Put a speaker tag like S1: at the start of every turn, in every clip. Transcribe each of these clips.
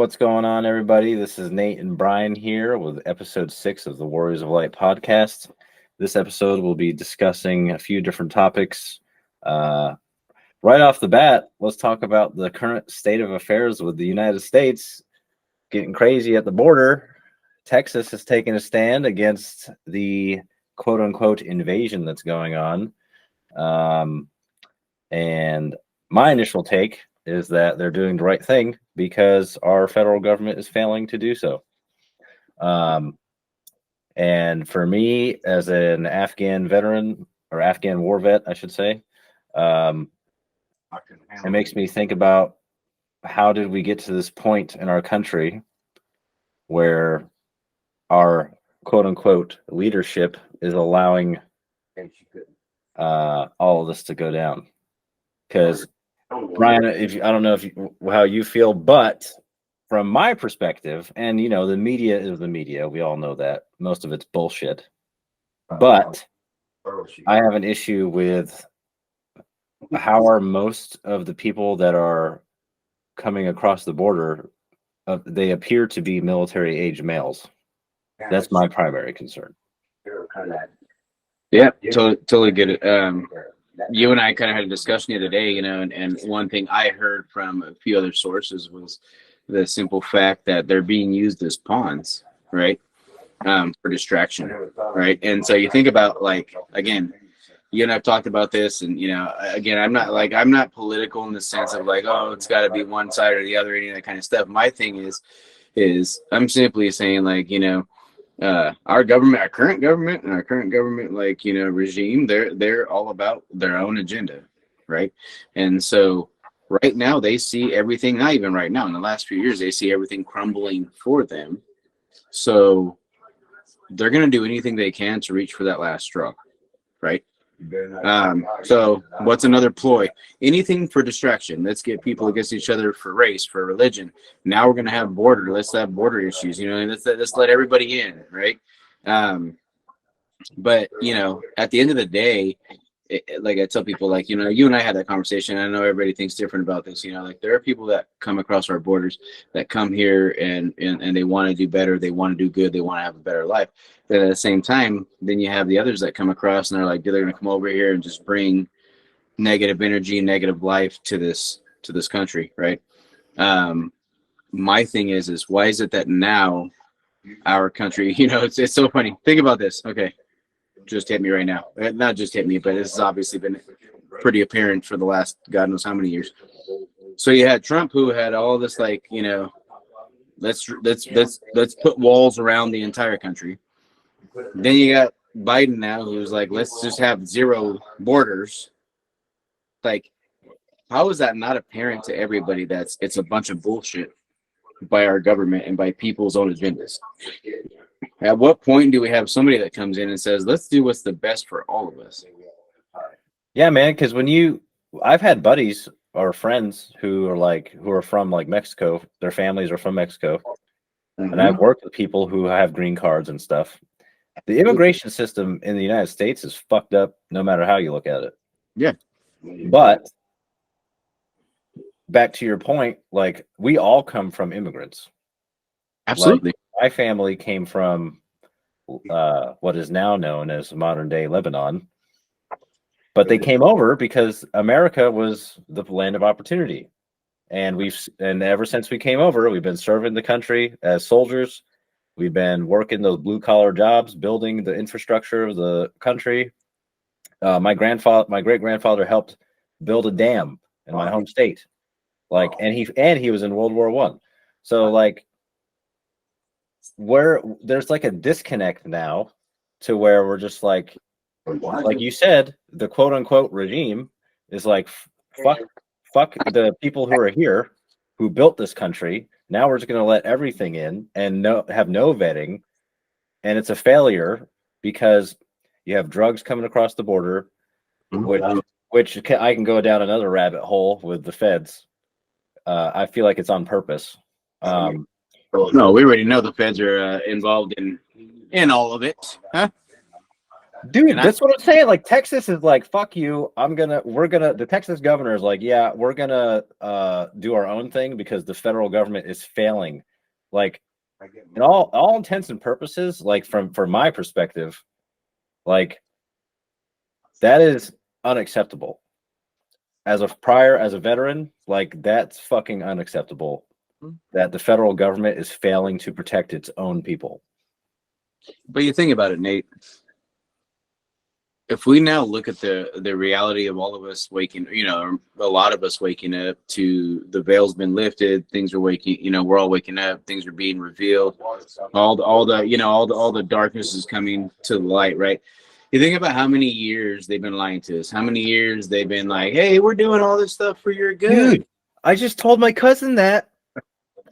S1: What's going on, everybody? This is Nate and Brian here with episode 6 of the Warriors of Light podcast. This episode will be discussing a few different topics. Right off the bat, let's talk about the current state of affairs with the United States getting crazy at the border. Texas has taken a stand against the quote-unquote invasion that's going on. And my initial take is that they're doing the right thing because our federal government is failing to do so. And for me, as an Afghan veteran, or Afghan war vet, I should say, it makes me think about how did we get to this point in our country where our quote-unquote leadership is allowing all of this to go down. Because Brian, I don't know how you feel, but from my perspective, and the media is the media. We all know that most of it's bullshit. But I have an issue with how are most of the people that are coming across the border, they appear to be military-age males. That's my primary concern.
S2: Yeah, totally get it. You and I kind of had a discussion the other day, and one thing I heard from a few other sources was the simple fact that they're being used as pawns, right? For distraction, right? And so you think about, like, again, you and I've talked about this, and again, I'm not political in the sense of like, oh, it's got to be one side or the other, any of that kind of stuff. My thing is I'm simply saying, like, our government, our current government, like, regime, they're all about their own agenda, right? And so right now they see everything, not even right now, in the last few years, they see everything crumbling for them. So they're going to do anything they can to reach for that last straw, right? So what's another ploy? Anything for distraction. Let's get people against each other for race, for religion. Now we're going to have border. Let's have border issues, and let's let everybody in, right? But at the end of the day, like I tell people, like, you and I had that conversation. I know everybody thinks different about this. Like, there are people that come across our borders that come here and they want to do better. They want to do good. They want to have a better life. But at the same time, then you have the others that come across and they're like, they're going to come over here and just bring negative energy, negative life to this country, right? My thing is why is it that now our country, it's so funny. Think about this. Okay. Just hit me right now. Not just hit me, but this has obviously been pretty apparent for the last God knows how many years. So you had Trump, who had all this, like, let's put walls around the entire country. Then you got Biden now, who's like, let's just have zero borders. Like, how is that not apparent to everybody that it's a bunch of bullshit by our government and by people's own agendas? At what point do we have somebody that comes in and says, let's do what's the best for all of us?
S1: Yeah, man, because I've had buddies or friends who are from like Mexico, their families are from Mexico. Mm-hmm. And I've worked with people who have green cards and stuff. The immigration system in the United States is fucked up no matter how you look at it.
S2: Yeah.
S1: But back to your point, like, we all come from immigrants.
S2: Absolutely.
S1: Like, my family came from what is now known as modern day Lebanon, but they came over because America was the land of opportunity, and ever since we came over, we've been serving the country as soldiers. We've been working those blue collar jobs, building the infrastructure of the country. My great grandfather helped build a dam in my home state, like, and he was in World War I. So, like, where there's like a disconnect now to where we're just like you said, the quote unquote regime is like, fuck the people who are here who built this country. Now we're just going to let everything in and have no vetting. And it's a failure because you have drugs coming across the border, which I can go down another rabbit hole with the feds. I feel like it's on purpose.
S2: No, we already know the feds are involved in all of it, huh?
S1: Dude,
S2: And
S1: that's what I'm saying. Like Texas is like, fuck you. The Texas governor is like, yeah, we're gonna do our own thing because the federal government is failing. Like, in all intents and purposes, like from my perspective, like that is unacceptable. As a veteran, like that's fucking unacceptable. That the federal government is failing to protect its own people.
S2: But you think about it, Nate. If we now look at the reality of all of us waking, a lot of us waking up to the veil's been lifted, things are waking, we're all waking up, things are being revealed, all the darkness is coming to the light, right? You think about how many years they've been lying to us, how many years they've been like, hey, we're doing all this stuff for your good.
S1: Dude, I just told my cousin that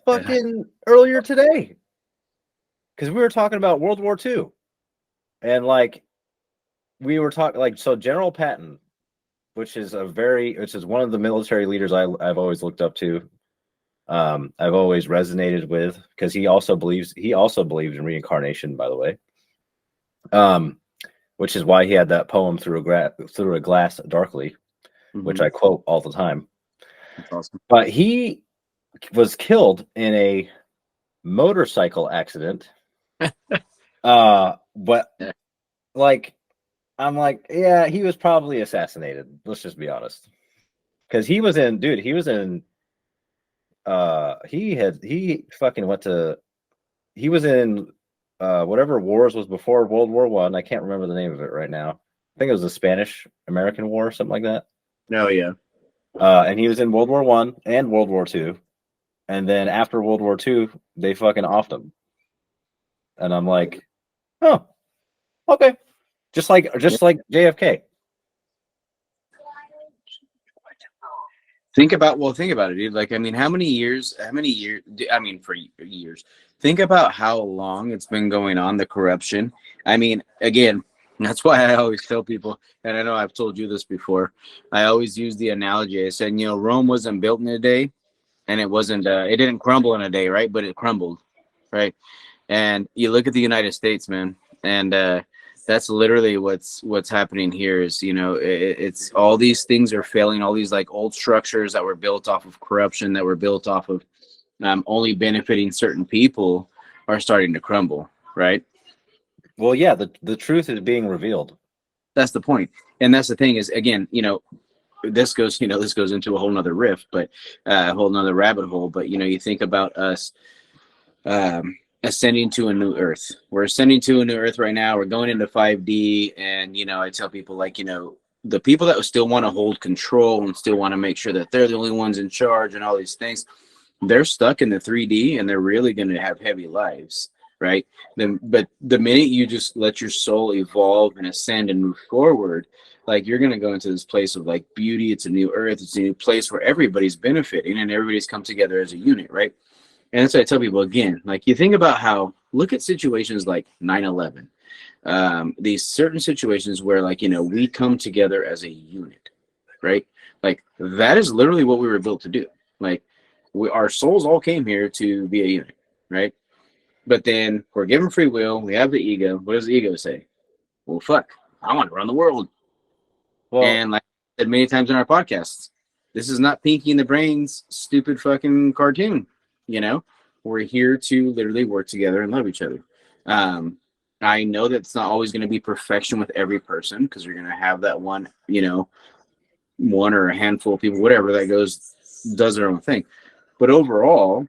S1: fucking earlier today. Because we were talking about World War II. And like we were talking like so General Patton, which is one of the military leaders I've always looked up to. I've always resonated with because he also believes in reincarnation, by the way. Which is why he had that poem through a glass darkly, which I quote all the time.
S2: That's awesome.
S1: But he was killed in a motorcycle accident. But like I'm like, yeah, he was probably assassinated. Let's just be honest. Because he was in whatever wars was before World War I. I can't remember the name of it right now. I think it was the Spanish American War, something like that.
S2: Oh yeah.
S1: And he was in World War I and World War II. And then after World War II, they fucking offed him. And I'm like, oh, okay. Just like JFK.
S2: Think about it, dude. Like, I mean, for years, think about how long it's been going on, the corruption. I mean, again, that's why I always tell people, and I know I've told you this before, I always use the analogy. I said, Rome wasn't built in a day, and it didn't crumble in a day, right? But it crumbled, right? And you look at the United States, man, and that's literally what's happening here is, it's all these things are failing. All these like old structures that were built off of corruption, that were built off of only benefiting certain people, are starting to crumble, right?
S1: Well, yeah, the truth is being revealed.
S2: That's the point. And that's the thing is, again, this goes into a whole nother riff, but a whole nother rabbit hole. But, you think about us ascending to a new earth. We're ascending to a new earth right now. We're going into 5D. And, I tell people like, the people that still want to hold control and still want to make sure that they're the only ones in charge and all these things, they're stuck in the 3D and they're really going to have heavy lives, right? But the minute you just let your soul evolve and ascend and move forward, like you're going to go into this place of like beauty. It's a new earth. It's a new place where everybody's benefiting and everybody's come together as a unit, right? And that's what I tell people again, like you think about look at situations like 9/11, these certain situations where like, we come together as a unit, right? Like that is literally what we were built to do. Like our souls all came here to be a unit, right? But then we're given free will. We have the ego. What does the ego say? Well, fuck, I want to run the world. Well, and like I said many times in our podcasts, this is not Pinky and the Brain's stupid fucking cartoon. We're here to literally work together and love each other. I know that it's not always going to be perfection with every person because you're going to have that one or a handful of people, whatever that does their own thing. But overall,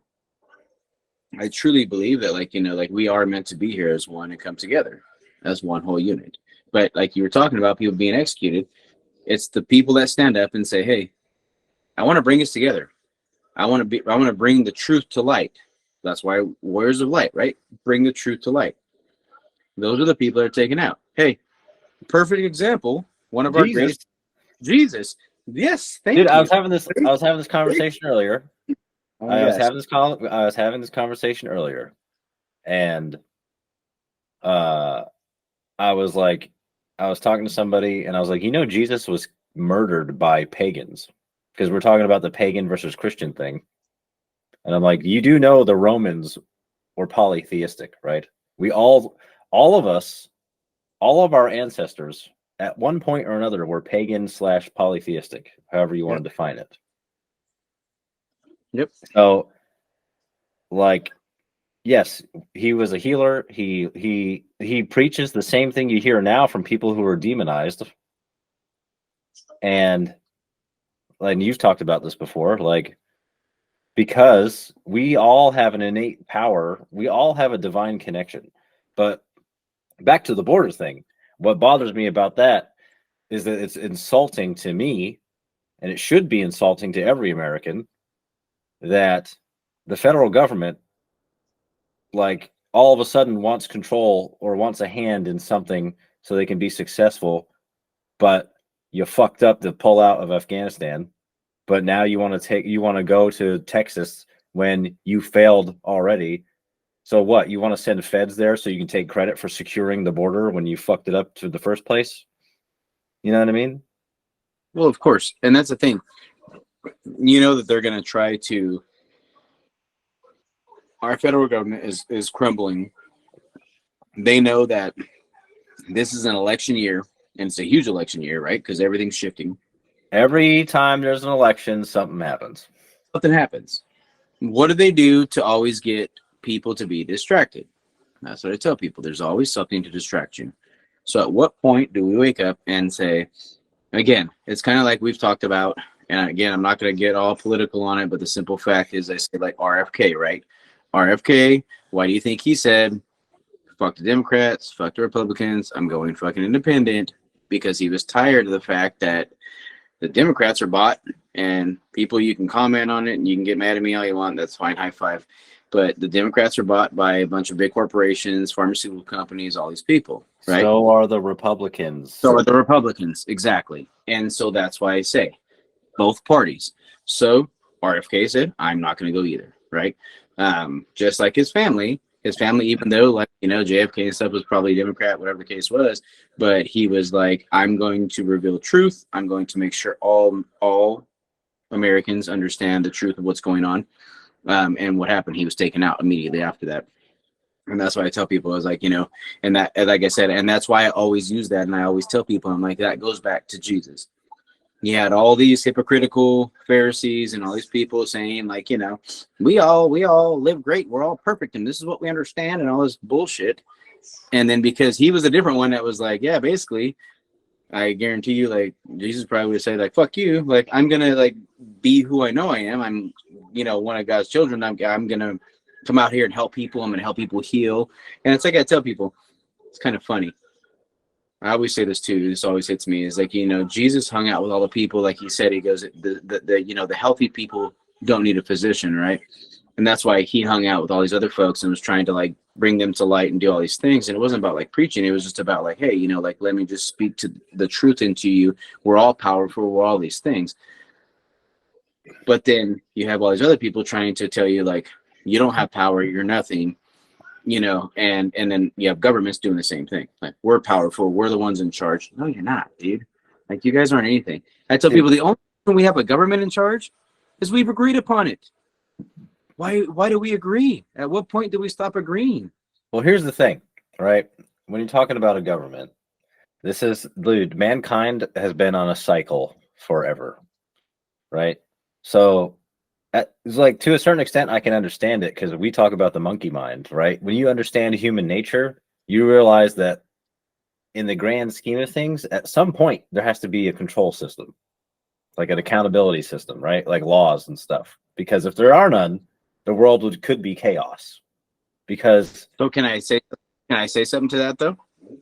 S2: I truly believe that like we are meant to be here as one and come together as one whole unit. But like you were talking about people being executed, it's the people that stand up and say, hey, I want to bring us together. I want to bring the truth to light. That's why warriors of light, right? Bring the truth to light. Those are the people that are taken out. Hey, perfect example. One of our greatest, Jesus. Yes, thank you.
S1: Dude, I was having this conversation earlier. I was having this conversation earlier, and I was talking to somebody, and I was like, Jesus was murdered by pagans, because we're talking about the pagan versus Christian thing. And I'm like, you do know the Romans were polytheistic, right? We all of us all of our ancestors at one point or another were pagan / polytheistic, however you want to define it.
S2: Yep.
S1: So, like, yes, he was a healer. He preaches the same thing you hear now from people who are demonized. And like you've talked about this before, like, because we all have an innate power, we all have a divine connection. But back to the border thing, what bothers me about that is that it's insulting to me, and it should be insulting to every American, that the federal government, like, all of a sudden wants control or wants a hand in something so they can be successful, but you fucked up to pull out of Afghanistan, but now you want to go to Texas when you failed already. So what? You want to send feds there so you can take credit for securing the border when you fucked it up to the first place? You know what I mean?
S2: Well, of course. And that's the thing. You know that they're going to try to. Our federal government is crumbling. They know that this is an election year, and it's a huge election year, right? Because everything's shifting.
S1: Every time there's an election, something happens.
S2: Something happens. What do they do to always get people to be distracted? That's what I tell people. There's always something to distract you. So at what point do we wake up and say, again, it's kind of like we've talked about, and again, I'm not going to get all political on it, but the simple fact is I say like RFK, right? RFK, why do you think he said, fuck the Democrats, fuck the Republicans, I'm going fucking independent? Because he was tired of the fact that the Democrats are bought, and people, you can comment on it and you can get mad at me all you want. That's fine. High five. But the Democrats are bought by a bunch of big corporations, pharmaceutical companies, all these people, right?
S1: So are the Republicans.
S2: So are the Republicans. Exactly. And so that's why I say both parties. So RFK said, I'm not going to go either. Right. Just like his family, even though, like, you know, JFK and stuff was probably Democrat, whatever the case was, but he was like, I'm going to reveal truth. I'm going to make sure all Americans understand the truth of what's going on. And what happened, he was taken out immediately after that. And that's why I tell people, I was like, you know, and that, like I said, and that's why I always use that. And I always tell people, I'm like, that goes back to Jesus. You had all these hypocritical Pharisees and all these people saying, like, you know, we all live great, we're all perfect, and this is what we understand, and all this bullshit. And then because he was a different one that was like, yeah, basically, I guarantee you, like, Jesus probably would say, like, fuck you, like, I'm gonna, like, be who I know I am. I'm, you know, one of God's children. I'm gonna come out here and help people. I'm gonna help people heal. And it's like I tell people, it's kind of funny. I always say this too. This always hits me. Is like, you know, Jesus hung out with all the people. Like he said, he goes, the you know, the healthy people don't need a physician, right? And that's why he hung out with all these other folks and was trying to, like, bring them to light and do all these things. And it wasn't about, like, preaching. It was just about, like, hey, you know, like, let me just speak to the truth into you. We're all powerful. We're all these things. But then you have all these other people trying to tell you, like, you don't have power. You're nothing. You know, and then you have governments doing the same thing. Like, we're powerful, we're the ones in charge. No, you're not, dude. Like, you guys aren't anything. I tell people the only reason we have a government in charge is we've agreed upon it. Why do we agree? At what point do we stop agreeing?
S1: Well, here's the thing, right? When you're talking about a government, this is, dude, mankind has been on a cycle forever, right? So it's like, to a certain extent, I can understand it, because we talk about the monkey mind, right? When you understand human nature, you realize that in the grand scheme of things, at some point, there has to be a control system, like an accountability system, right? Like laws and stuff. Because if there are none, the world could be chaos. Because
S2: so can I say something to that, though?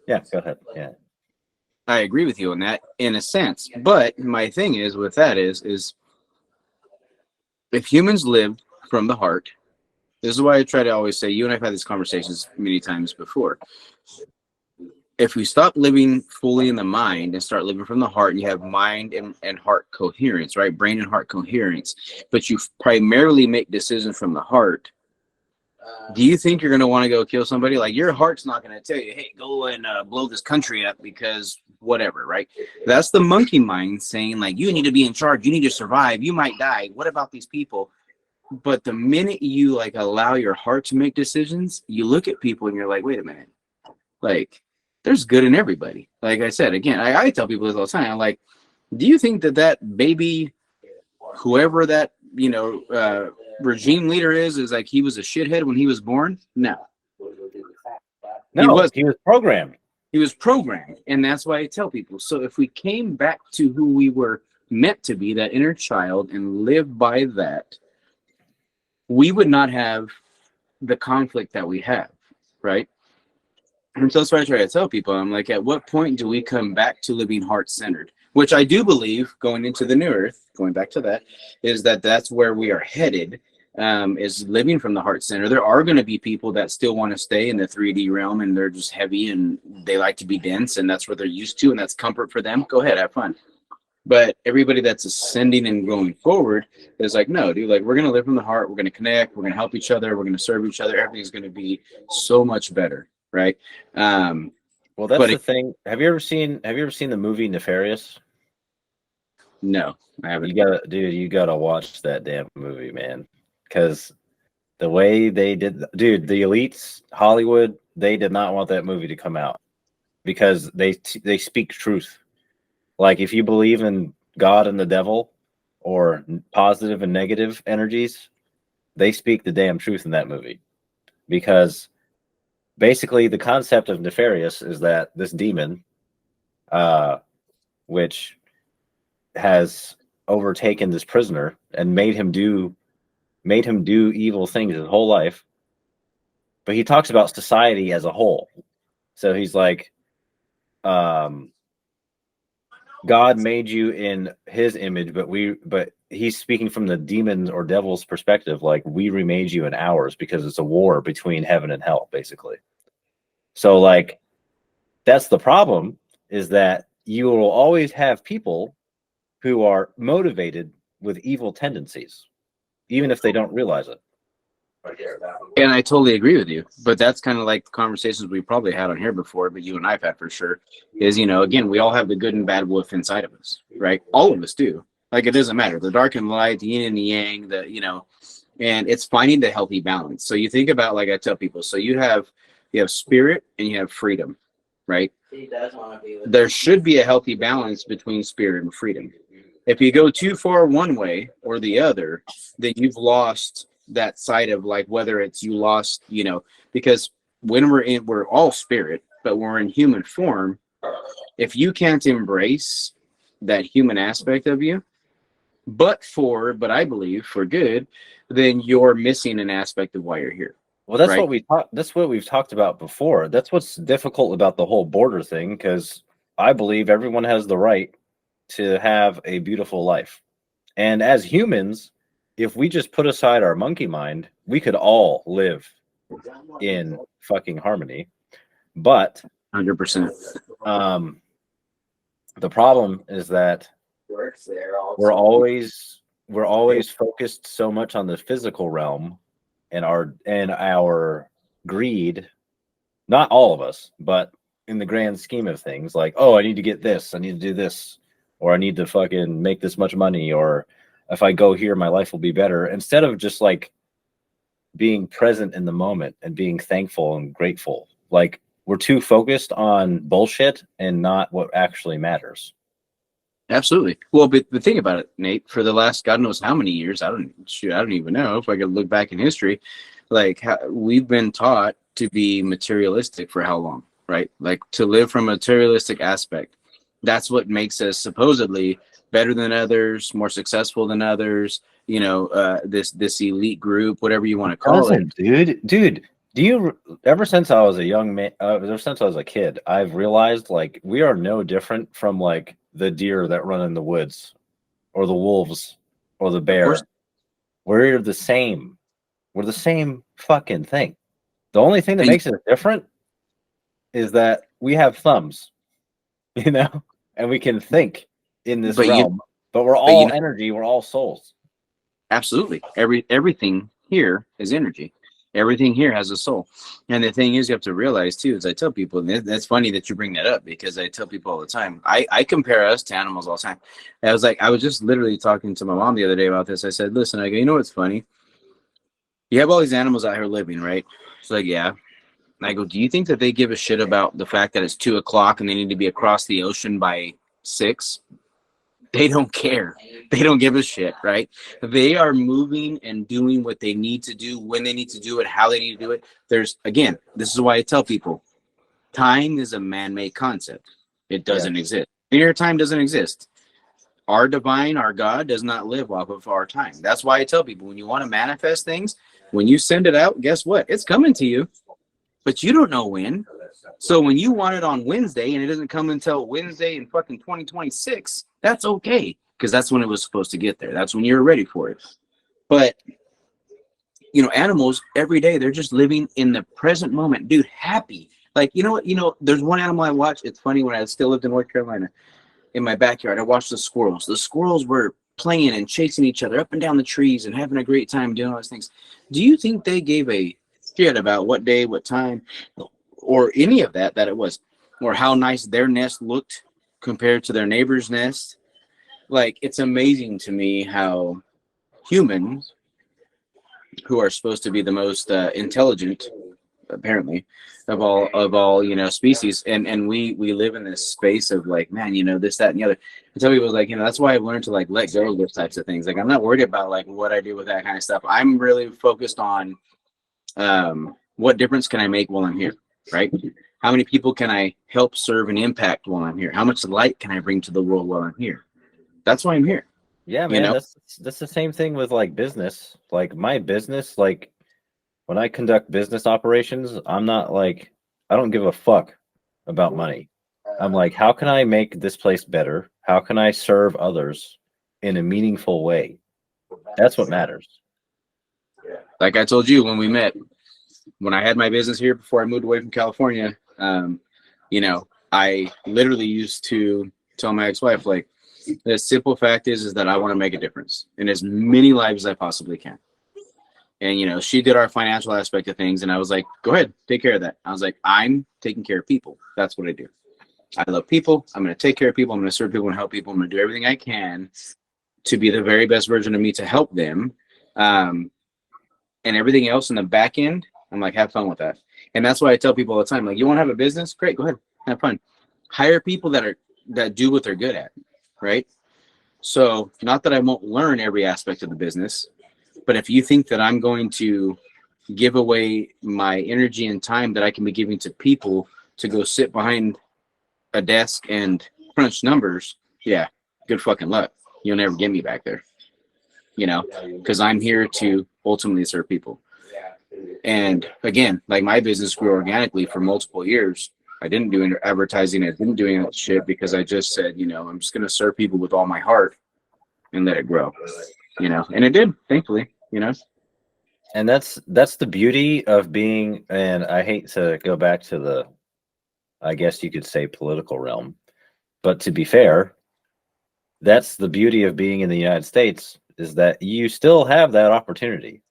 S1: Yeah, go ahead. Yeah,
S2: I agree with you on that in a sense. But my thing is with that is if humans lived from the heart, this is why I try to always say, you and I've had these conversations many times before. If we stop living fully in the mind and start living from the heart, and you have mind and heart coherence, right? Brain and heart coherence, but you primarily make decisions from the heart. Do you think you're going to want to go kill somebody? Like, your heart's not going to tell you, hey, go and blow this country up because whatever, right? That's the monkey mind saying, like, you need to be in charge. You need to survive. You might die. What about these people? But the minute you, like, allow your heart to make decisions, you look at people and you're like, wait a minute. Like, there's good in everybody. Like I said, again, I tell people this all the time. I'm like, do you think that that baby, whoever that, regime leader is like he was a shithead when he was born? No, he
S1: No,
S2: was.
S1: he was programmed.
S2: He was programmed, and that's why I tell people. So if we came back to who we were meant to be, that inner child, and lived by that, we would not have the conflict that we have, right? And so that's what I try to tell people. I'm like, at what point do we come back to living heart-centered? Which I do believe, going into the new earth, going back to that, is that that's where we are headed, is living from the heart center. There are going to be people that still want to stay in the 3D realm, and they're just heavy, and they like to be dense, and that's what they're used to, and that's comfort for them. Go ahead, have fun. But everybody that's ascending and going forward is like, no, dude, like, we're going to live from the heart. We're going to connect. We're going to help each other. We're going to serve each other. Everything's going to be so much better. Right.
S1: Well, that's the thing. Have you ever seen the movie Nefarious?
S2: No, I haven't.
S1: You gotta watch that damn movie, man. Because the way they did, dude, the elites, Hollywood, they did not want that movie to come out because they speak truth. Like, if you believe in God and the devil or positive and negative energies, they speak the damn truth in that movie. Because basically the concept of Nefarious is that this demon, which has overtaken this prisoner and made him do evil things his whole life. But he talks about society as a whole. So he's like, God made you in his image, but he's speaking from the demon or devil's perspective, like, we remade you in ours, because it's a war between heaven and hell, basically. So, like, that's the problem, is that you will always have people who are motivated with evil tendencies, even if they don't realize it.
S2: And I totally agree with you. But that's kind of like the conversations we probably had on here before, but you and I've had for sure, is, again, we all have the good and bad wolf inside of us, right? All of us do. Like, it doesn't matter. The dark and light, the yin and the yang, and it's finding the healthy balance. So you think about, like I tell people, so you have spirit and you have freedom, right? There should be a healthy balance between spirit and freedom. If you go too far one way or the other, then you've lost that side of, like, whether it's you lost, because when we're all spirit, but we're in human form. If you can't embrace that human aspect of you, but I believe for good, then you're missing an aspect of why you're here.
S1: Well, that's what we've talked about before. That's what's difficult about the whole border thing, because I believe everyone has the right to have a beautiful life. And as humans, if we just put aside our monkey mind, we could all live in fucking harmony. But
S2: 100%.
S1: The problem is that we're always focused so much on the physical realm and our greed. Not all of us, but in the grand scheme of things, like, oh, I need to get this, I need to do this, or I need to fucking make this much money, or if I go here, my life will be better. Instead of just, like, being present in the moment and being thankful and grateful. Like, we're too focused on bullshit and not what actually matters.
S2: Absolutely. Well, but the thing about it, Nate, for the last God knows how many years, I don't even know if I could look back in history, like, we've been taught to be materialistic for how long, right? Like, to live from a materialistic aspect. That's what makes us supposedly better than others, more successful than others, this elite group, whatever you want to call it.
S1: Dude, do you, ever since I was a young man, ever since I was a kid, I've realized, like, we are no different from, like, the deer that run in the woods, or the wolves, or the bear. We're the same. We're the same fucking thing. The only thing that makes it different is that we have thumbs, and we can think in this realm. But we're all energy. We're all souls.
S2: Absolutely. Everything here is energy. Everything here has a soul. And the thing is, you have to realize too, as I tell people, and that's funny that you bring that up, because I tell people all the time, I compare us to animals all the time. I was just literally talking to my mom the other day about this. I said, listen, I go, you know what's funny? You have all these animals out here living, right? It's like, yeah. I go, do you think that they give a shit about the fact that it's 2 o'clock and they need to be across the ocean by 6? They don't care. They don't give a shit, right? They are moving and doing what they need to do, when they need to do it, how they need to do it. There's, again, this is why I tell people, time is a man-made concept. It doesn't exist. Linear time doesn't exist. Our divine, our God, does not live off of our time. That's why I tell people, when you want to manifest things, when you send it out, guess what? It's coming to you, but you don't know when. So when you want it on Wednesday and it doesn't come until Wednesday in fucking 2026, that's okay, because that's when it was supposed to get there. That's when you're ready for it. But you know, animals every day, they're just living in the present moment, dude, happy. Like, you know what, there's one animal I watch. It's funny, when I still lived in North Carolina, in my backyard, I watched the squirrels. The squirrels were playing and chasing each other up and down the trees and having a great time doing all those things. Do you think they gave a shit about what day, what time, or any of that it was, or how nice their nest looked compared to their neighbor's nest? Like, it's amazing to me how humans, who are supposed to be the most intelligent, apparently, of all species, and we live in this space of like, man, this, that, and the other. I tell people, like, that's why I've learned to like let go of those types of things. Like, I'm not worried about like what I do with that kind of stuff. I'm really focused on what difference can I make while I'm here, right? How many people can I help, serve, and impact while I'm here? How much light can I bring to the world while I'm here? That's why I'm here.
S1: Yeah, man, that's the same thing with like business. Like my business, like when I conduct business operations, I'm not like, I don't give a fuck about money. I'm like, how can I make this place better? How can I serve others in a meaningful way? That's what matters.
S2: Like I told you when we met, when I had my business here before I moved away from California, I literally used to tell my ex-wife, like, the simple fact is that I want to make a difference in as many lives as I possibly can. And, she did our financial aspect of things. And I was like, go ahead, take care of that. I was like, I'm taking care of people. That's what I do. I love people. I'm going to take care of people. I'm going to serve people and help people. I'm going to do everything I can to be the very best version of me to help them. And everything else in the back end, I'm like, have fun with that. And that's why I tell people all the time, like, you want to have a business? Great, go ahead, have fun. Hire people that do what they're good at, right? So not that I won't learn every aspect of the business, but if you think that I'm going to give away my energy and time that I can be giving to people to go sit behind a desk and crunch numbers, yeah, good fucking luck. You'll never get me back there, because I'm here to ultimately serve people. And again, like, my business grew organically for multiple years. I didn't do any advertising. I didn't do any of that shit because I just said, I'm just going to serve people with all my heart and let it grow, and it did, thankfully,
S1: And that's the beauty of being, and I hate to go back to the, I guess you could say, political realm, but to be fair, that's the beauty of being in the United States, is that you still have that opportunity.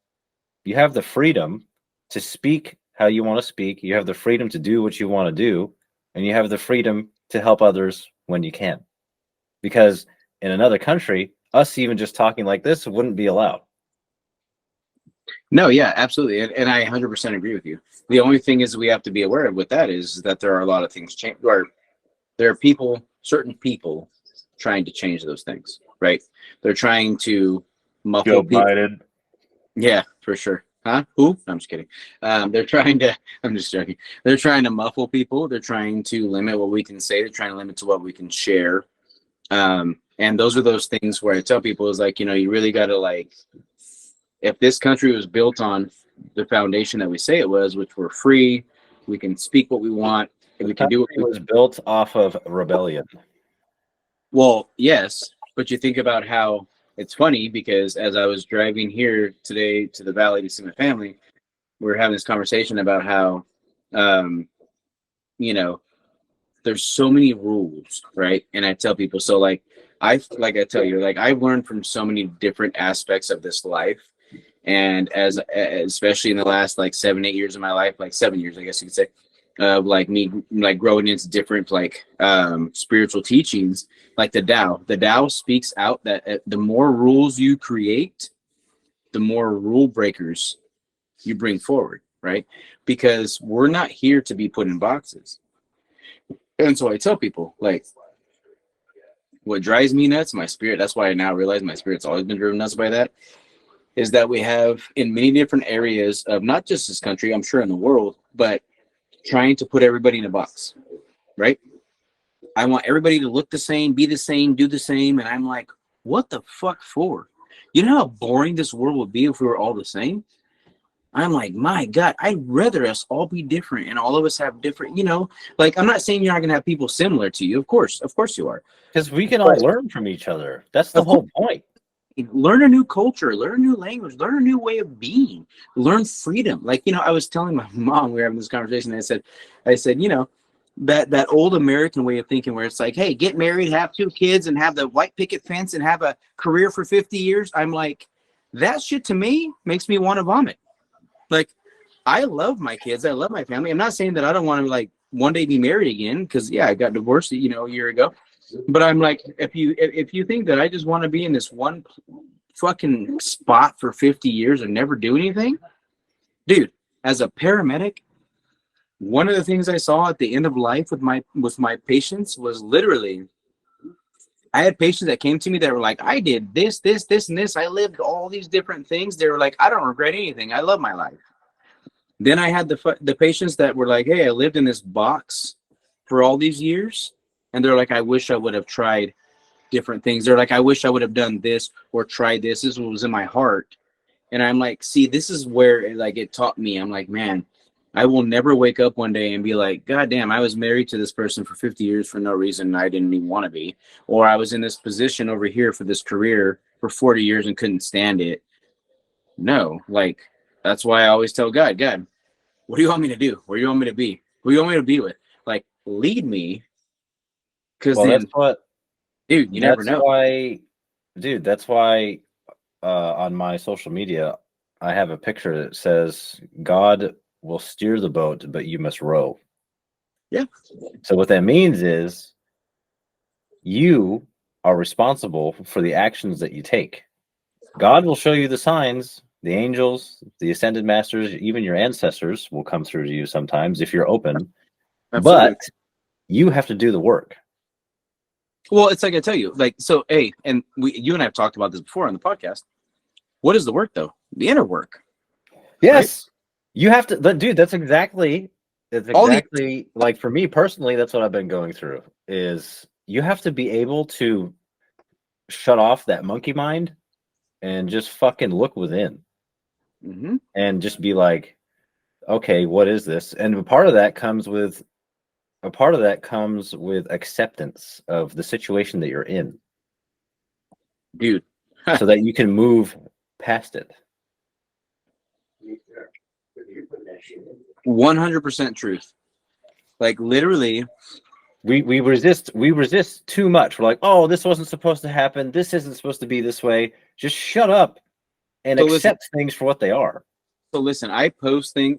S1: You have the freedom to speak how you want to speak. You have the freedom to do what you want to do, and you have the freedom to help others when you can. Because in another country, us even just talking like this wouldn't be allowed.
S2: No, yeah, absolutely. And I 100% agree with you. The only thing is we have to be aware of with that is that there are a lot of things change, or there are certain people trying to change those things, right? They're trying to muffle people.
S3: Biden.
S2: Yeah, for sure. Huh? Who? No, I'm just kidding. I'm just joking. They're trying to muffle people. They're trying to limit what we can say. They're trying to limit to what we can share. And those are those things where I tell people is like, you really got to, like, if this country was built on the foundation that we say it was, which we're free, we can speak what we want, and we can do
S1: it was built off of rebellion.
S2: Well, yes, but you think about how it's funny, because as I was driving here today to the valley to see my family, we were having this conversation about how, there's so many rules, right? And I tell people, so like I tell you, like, I've learned from so many different aspects of this life. And especially in the last like 7-8 years of my life, like 7 years, I guess you could say, like me, like growing into different like spiritual teachings, like the Tao speaks out that the more rules you create, the more rule breakers you bring forward. right? Because we're not here to be put in boxes. And so I tell people, like, what drives me nuts, my spirit, that's why I now realize my spirit's always been driven nuts by that, is that we have in many different areas of not just this country, I'm sure in the world, but trying to put everybody in a box, right? I want everybody to look the same, be the same, do the same. And I'm like, what the fuck for? You know how boring this world would be if we were all the same? I'm like, my God, I'd rather us all be different and all of us have different, like, I'm not saying you're not going to have people similar to you. Of course you are.
S1: Because we can all learn from each other. That's the
S2: Of course.
S1: whole point.
S2: Learn a new culture, learn a new language, learn a new way of being, learn freedom. Like, I was telling my mom, we were having this conversation. I said, that old American way of thinking where it's like, hey, get married, have 2 kids, and have the white picket fence and have a career for 50 years. I'm like, that shit to me makes me want to vomit. Like, I love my kids. I love my family. I'm not saying that I don't want to, like, one day be married again, because, yeah, I got divorced, a year ago. But I'm like, if you think that I just want to be in this one fucking spot for 50 years and never do anything, dude, as a paramedic, one of the things I saw at the end of life with my patients was literally, I had patients that came to me that were like, I did this, this, this, and this. I lived all these different things. They were like, I don't regret anything. I love my life. Then I had the patients that were like, hey, I lived in this box for all these years. And they're like, I wish I would have tried different things. They're like, I wish I would have done this or tried this. This was in my heart. And I'm like, see, this is where, like, it taught me. I'm like, man, I will never wake up one day and be like, God damn, I was married to this person for 50 years for no reason I didn't even want to be. Or I was in this position over here for this career for 40 years and couldn't stand it. No, like, that's why I always tell God, what do you want me to do? Where do you want me to be? Who do you want me to be with? Like, lead me. Because then, dude, you never know.
S1: That's why on my social media, I have a picture that says, God will steer the boat, but you must row.
S2: Yeah.
S1: So what that means is you are responsible for the actions that you take. God will show you the signs. The angels, the ascended masters, even your ancestors will come through to you sometimes if you're open. Absolutely. But you have to do the work.
S2: Well, it's like I tell you, like, so, hey, and you and I have talked about this before on the podcast. What is the work, though? The inner work.
S1: Yes. Right? You have to, dude, that's exactly like, for me personally, that's what I've been going through, is you have to be able to shut off that monkey mind and just fucking look within.
S2: Mm-hmm.
S1: And just be like, okay, what is this? And a part of that comes with acceptance of the situation that you're in,
S2: dude,
S1: so that you can move past it.
S2: 100% truth. Like, literally,
S1: we resist too much. We're like, oh, this wasn't supposed to happen. This isn't supposed to be this way. Just shut up and accept things for what they are.
S2: So listen, I post things.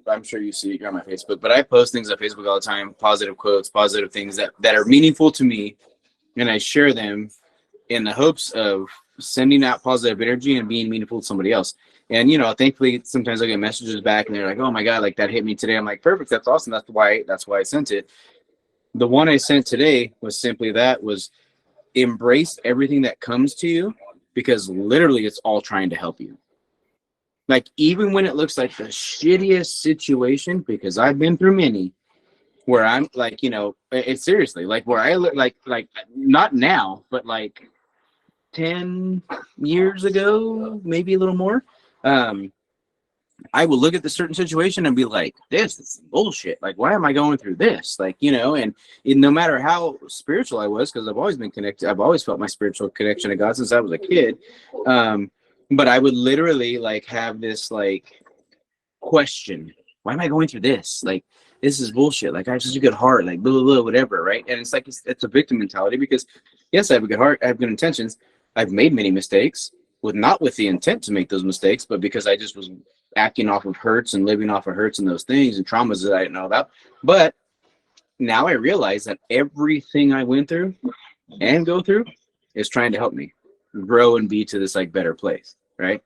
S2: I'm sure you see it. You're on my Facebook, but I post things on Facebook all the time. Positive quotes, positive things that are meaningful to me, and I share them in the hopes of sending out positive energy and being meaningful to somebody else. And thankfully, sometimes I get messages back, and they're like, "Oh my God, like that hit me today." I'm like, "Perfect, that's awesome. That's why I sent it." The one I sent today was simply was embrace everything that comes to you, because literally, it's all trying to help you. Like, even when it looks like the shittiest situation, because I've been through many, where I'm like, it's seriously like where I look like not now, but like 10 years ago, maybe a little more. I would look at the certain situation and be like, this is bullshit. Like, why am I going through this? Like, and no matter how spiritual I was, because I've always been connected, I've always felt my spiritual connection to God since I was a kid. But I would literally like have this like question, why am I going through this? Like, this is bullshit. Like, I have such a good heart, like blah, blah, blah, whatever. Right. And it's like, it's a victim mentality, because yes, I have a good heart. I have good intentions. I've made many mistakes not with the intent to make those mistakes, but because I just was acting off of hurts and living off of hurts and those things and traumas that I didn't know about. But now I realize that everything I went through and go through is trying to help me grow and be to this like better place. Right.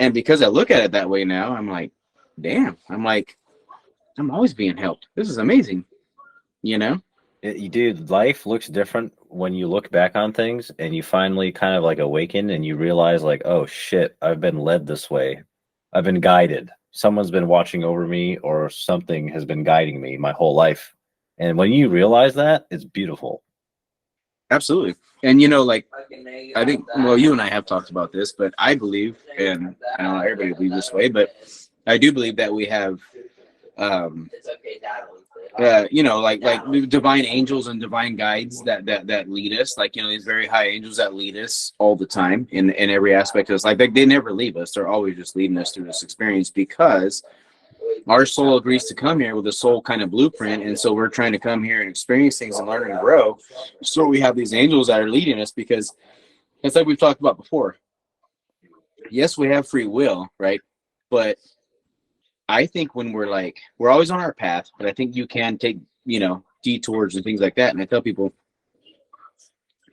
S2: And because I look at it that way now, I'm like, damn, I'm like, I'm always being helped. This is amazing. You know?
S1: Dude, life looks different when you look back on things and you finally kind of like awaken and you realize like, oh shit, I've been led this way. I've been guided. Someone's been watching over me or something has been guiding me my whole life. And when you realize that, it's beautiful.
S2: Absolutely. And you know, like I think well, you and I have talked about this, but I believe, and I don't know everybody believes this way, but I do believe that we have um you know, like divine angels and divine guides that lead us, like, you know, these very high angels that lead us all the time in every aspect of this life. Like they never leave us, they're always just leading us through this experience, because our soul agrees to come here with a soul kind of blueprint, and so we're trying to come here and experience things and learn and grow. So we have these angels that are leading us, because it's like we've talked about before. Yes, we have free will, right? But I think when we're always on our path, but I think you can take, you know, detours and things like that. And I tell people,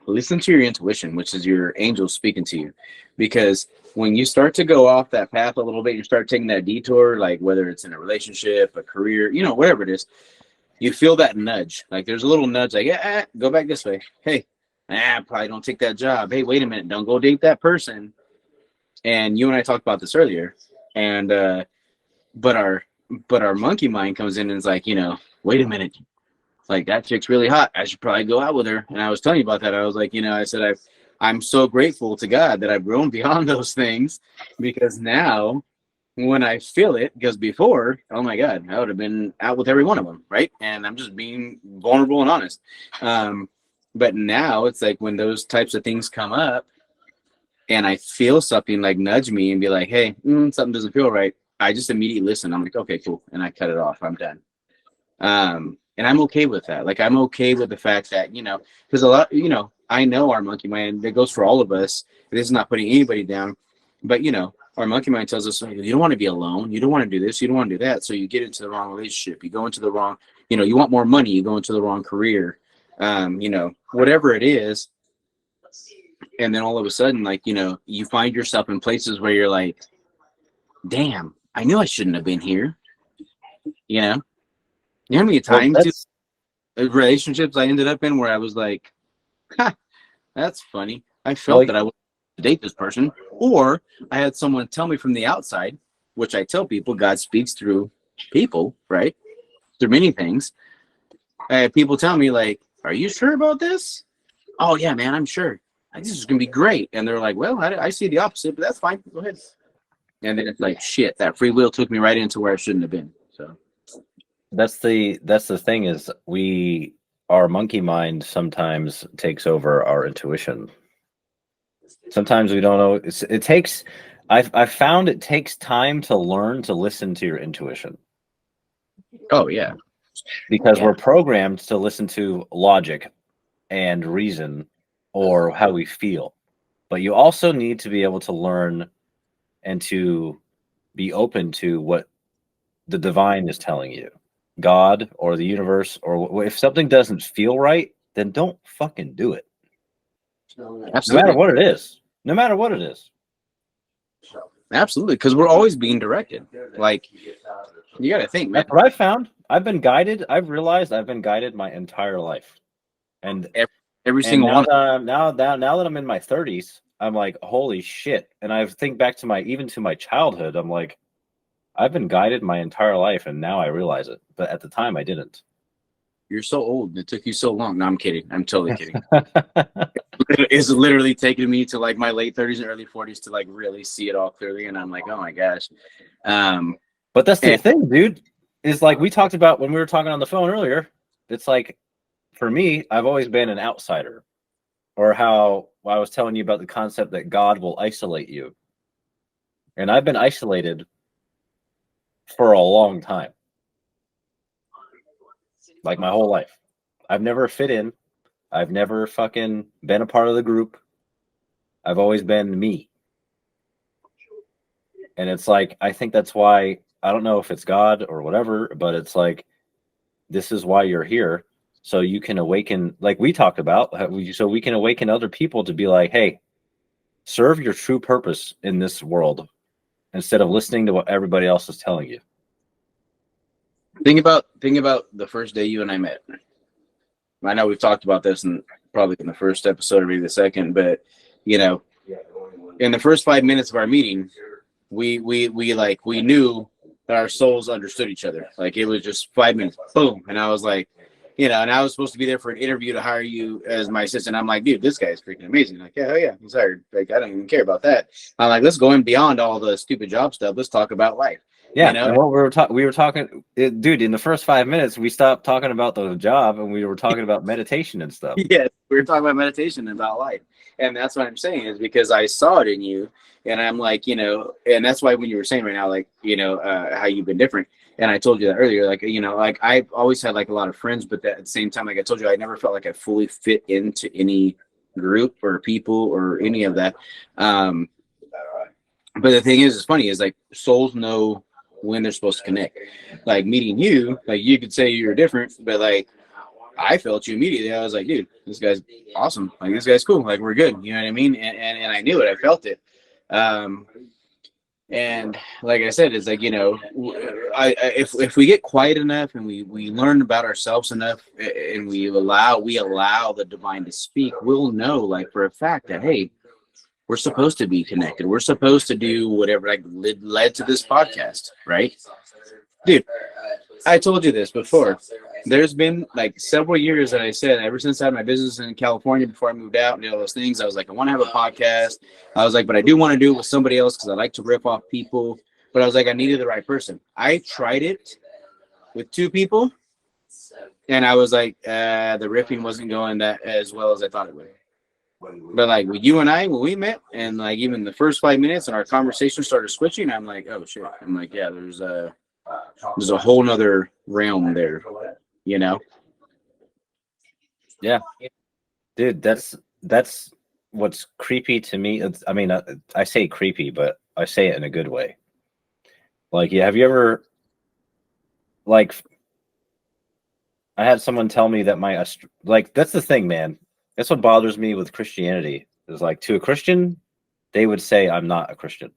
S2: listen to your intuition, which is your angels speaking to you, because when you start to go off that path a little bit, you start taking that detour, like whether it's in a relationship, a career, you know, whatever it is, you feel that nudge. Like there's a little nudge, like, yeah, go back this way. Hey, probably don't take that job. Hey, wait a minute, don't go date that person. And you and I talked about this earlier, and but our monkey mind comes in and is like, you know, wait a minute, like that chick's really hot, I should probably go out with her. And I was telling you about that. I was like, you know, I said I'm so grateful to God that I've grown beyond those things, because now when I feel it, because before, oh my God, I would have been out with every one of them, right? And I'm just being vulnerable and honest. But now it's like when those types of things come up and I feel something like nudge me and be like, hey, something doesn't feel right, I just immediately listen. I'm like, okay, cool. And I cut it off. I'm done. And I'm okay with that. Like, I'm okay with the fact that, you know, because a lot, you know, I know our monkey mind, that goes for all of us. This is not putting anybody down, but, you know, our monkey mind tells us, you don't want to be alone. You don't want to do this. You don't want to do that. So you get into the wrong relationship. You go into the wrong, you know, you want more money. You go into the wrong career, you know, whatever it is. And then all of a sudden, like, you know, you find yourself in places where you're like, damn, I knew I shouldn't have been here. You know, you know how many times relationships I ended up in where I was like, ha, that's funny. I felt that I wanted to date this person. Or I had someone tell me from the outside, which I tell people, God speaks through people, right? Through many things. I had people tell me like, are you sure about this? Oh yeah, man, I'm sure. This is going to be great. And they're like, well, I see the opposite, but that's fine. Go ahead. And then it's like, shit, that free will took me right into where I shouldn't have been. So
S1: that's the thing is our monkey mind sometimes takes over our intuition. Sometimes we don't know. It takes, I've found it takes time to learn to listen to your intuition.
S2: Oh yeah.
S1: Because we're programmed to listen to logic and reason or how we feel. But you also need to be able to learn and to be open to what the divine is telling you, God or the universe, or if something doesn't feel right, then don't fucking do it.
S2: Absolutely.
S1: No matter what it is. No matter what it is.
S2: Absolutely, because we're always being directed. Like, you got to think, man.
S1: That's what I found. I've been guided. I've realized I've been guided my entire life, and
S2: every single
S1: now
S2: one.
S1: Now that I'm in my 30s, I'm like, holy shit! And I think back to my childhood. I'm like, I've been guided my entire life, and now I realize it. But at the time, I didn't.
S2: You're so old. It took you so long. No, I'm kidding. I'm totally kidding. It's literally taken me to like my late 30s and early 40s to like really see it all clearly. And I'm like, oh my gosh.
S1: But that's the thing, dude, is like we talked about when we were talking on the phone earlier. It's like, for me, I've always been an outsider, or how I was telling you about the concept that God will isolate you. And I've been isolated for a long time. Like my whole life. I've never fit in. I've never fucking been a part of the group. I've always been me. And it's like, I think that's why, I don't know if it's God or whatever, but it's like, this is why you're here. So you can awaken, like we talked about, so we can awaken other people to be like, hey, serve your true purpose in this world instead of listening to what everybody else is telling you.
S2: Think about the first day you and I met. I know we've talked about this in probably in the first episode or maybe the second, but you know, in the first 5 minutes of our meeting, we knew that our souls understood each other. Like it was just 5 minutes, boom, and I was like, you know, and I was supposed to be there for an interview to hire you as my assistant. I'm like, dude, this guy is freaking amazing. Like, yeah, oh yeah, he's hired. Like, I don't even care about that. I'm like, let's go in beyond all the stupid job stuff. Let's talk about life.
S1: Yeah,
S2: You know,
S1: and what we were talking, dude. In the first 5 minutes, we stopped talking about the job and we were talking about meditation and stuff.
S2: yes, we were talking about meditation and about life. And that's what I'm saying is because I saw it in you. And I'm like, you know, and that's why when you were saying right now, like, you know, how you've been different. And I told you that earlier, like, you know, like I've always had like a lot of friends, but at the same time, like I told you, I never felt like I fully fit into any group or people or any of that. But the thing is, it's funny is like souls know when they're supposed to connect. Like meeting you, like you could say you're different, but like I felt you immediately. I was like, dude, this guy's awesome. Like this guy's cool. Like we're good. You know what I mean? And I knew it. I felt it. And like I said, it's like, you know, if we get quiet enough and we learn about ourselves enough and we allow the divine to speak, we'll know like for a fact that, hey, we're supposed to be connected. We're supposed to do whatever like led to this podcast, right? Dude, I told you this before. There's been like several years that I said ever since I had my business in California before I moved out and did all those things. I was like, I want to have a podcast. I was like, but I do want to do it with somebody else because I like to rip off people. But I was like, I needed the right person. I tried it with two people, and I was like, the riffing wasn't going that as well as I thought it would. But like with you and I, when we met, and like even the first 5 minutes, and our conversation started switching, I'm like, oh shit. I'm like, yeah, there's a whole nother realm there, you know?
S1: Yeah, dude, that's what's creepy to me. I mean, I say creepy, but I say it in a good way. Like, yeah, have you ever like? I had someone tell me that like that's the thing, man. That's what bothers me with Christianity. Is like to a Christian, they would say I'm not a Christian,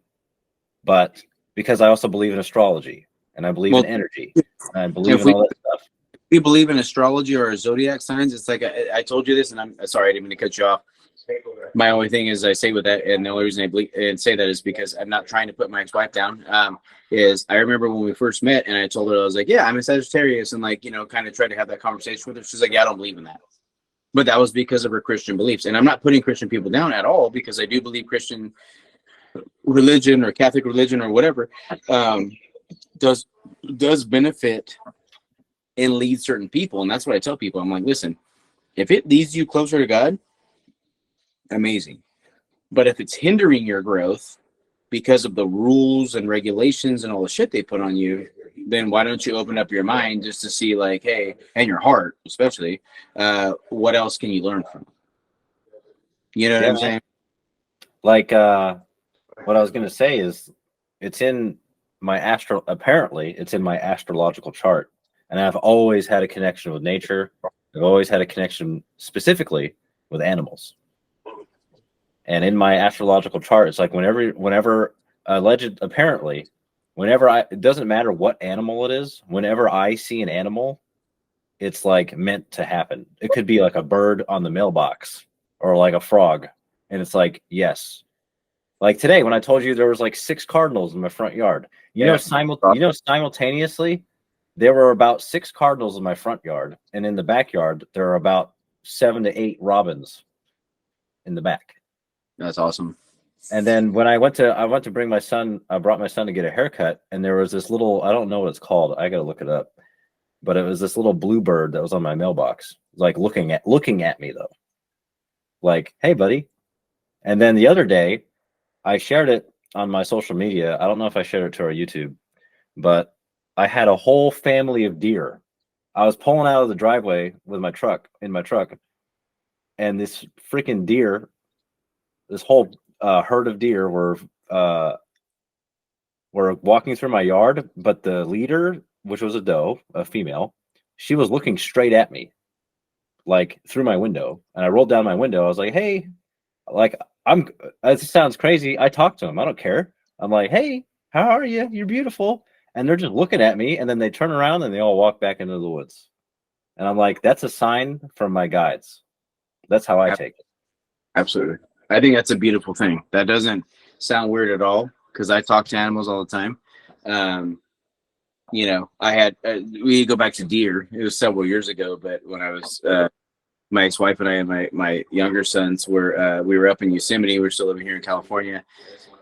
S1: but because I also believe in astrology and I believe in energy and I believe in all that stuff.
S2: We believe in astrology or zodiac signs. It's like I told you this, and I'm sorry I didn't mean to cut you off. My only thing is I say with that, and the only reason I believe and say that is because I'm not trying to put my ex-wife down. Is I remember when we first met, and I told her I was like, yeah, I'm a Sagittarius, and like you know, kind of tried to have that conversation with her. She's like, yeah, I don't believe in that. But that was because of her Christian beliefs, and I'm not putting Christian people down at all because I do believe Christian religion or Catholic religion or whatever does benefit and lead certain people. And that's what I tell people. I'm like, listen, if it leads you closer to God, amazing. But if it's hindering your growth because of the rules and regulations and all the shit they put on you, then why don't you open up your mind just to see like, hey, and your heart especially, what else can you learn from? You know what I'm saying?
S1: Like, what I was going to say is it's in my apparently it's in my astrological chart. And I've always had a connection with nature. I've always had a connection specifically with animals. And in my astrological chart, it's like whenever apparently, it doesn't matter what animal it is, whenever I see an animal, it's like meant to happen. It could be like a bird on the mailbox or like a frog. And it's like, yes. Like today, when I told you there was like 6 cardinals in my front yard, simultaneously, there were about 6 cardinals in my front yard, and in the backyard, there are about 7 to 8 robins in the back.
S2: That's awesome.
S1: And then when I went to bring my son, I brought my son to get a haircut, and there was this little, I don't know what it's called. I got to look it up. But it was this little bluebird that was on my mailbox, like looking at me though. Like, hey, buddy. And then the other day, I shared it on my social media. I don't know if I shared it to our YouTube, but I had a whole family of deer. I was pulling out of the driveway with my truck, and this freaking deer, this whole herd of deer were walking through my yard, but the leader, which was a doe, a female, she was looking straight at me, like through my window. And I rolled down my window. I was like, hey, like it sounds crazy. I talked to him. I don't care. I'm like, hey, how are you? You're beautiful. and they're just looking at me, and then they turn around and they all walk back into the woods. And I'm like, that's a sign from my guides. That's how I take it.
S2: Absolutely. I think that's a beautiful thing. That doesn't sound weird at all, because I talk to animals all the time. You know, I had, we go back to deer. It was several years ago, but when I was, my ex-wife and I and my younger sons were, we were up in Yosemite. We're still living here in California.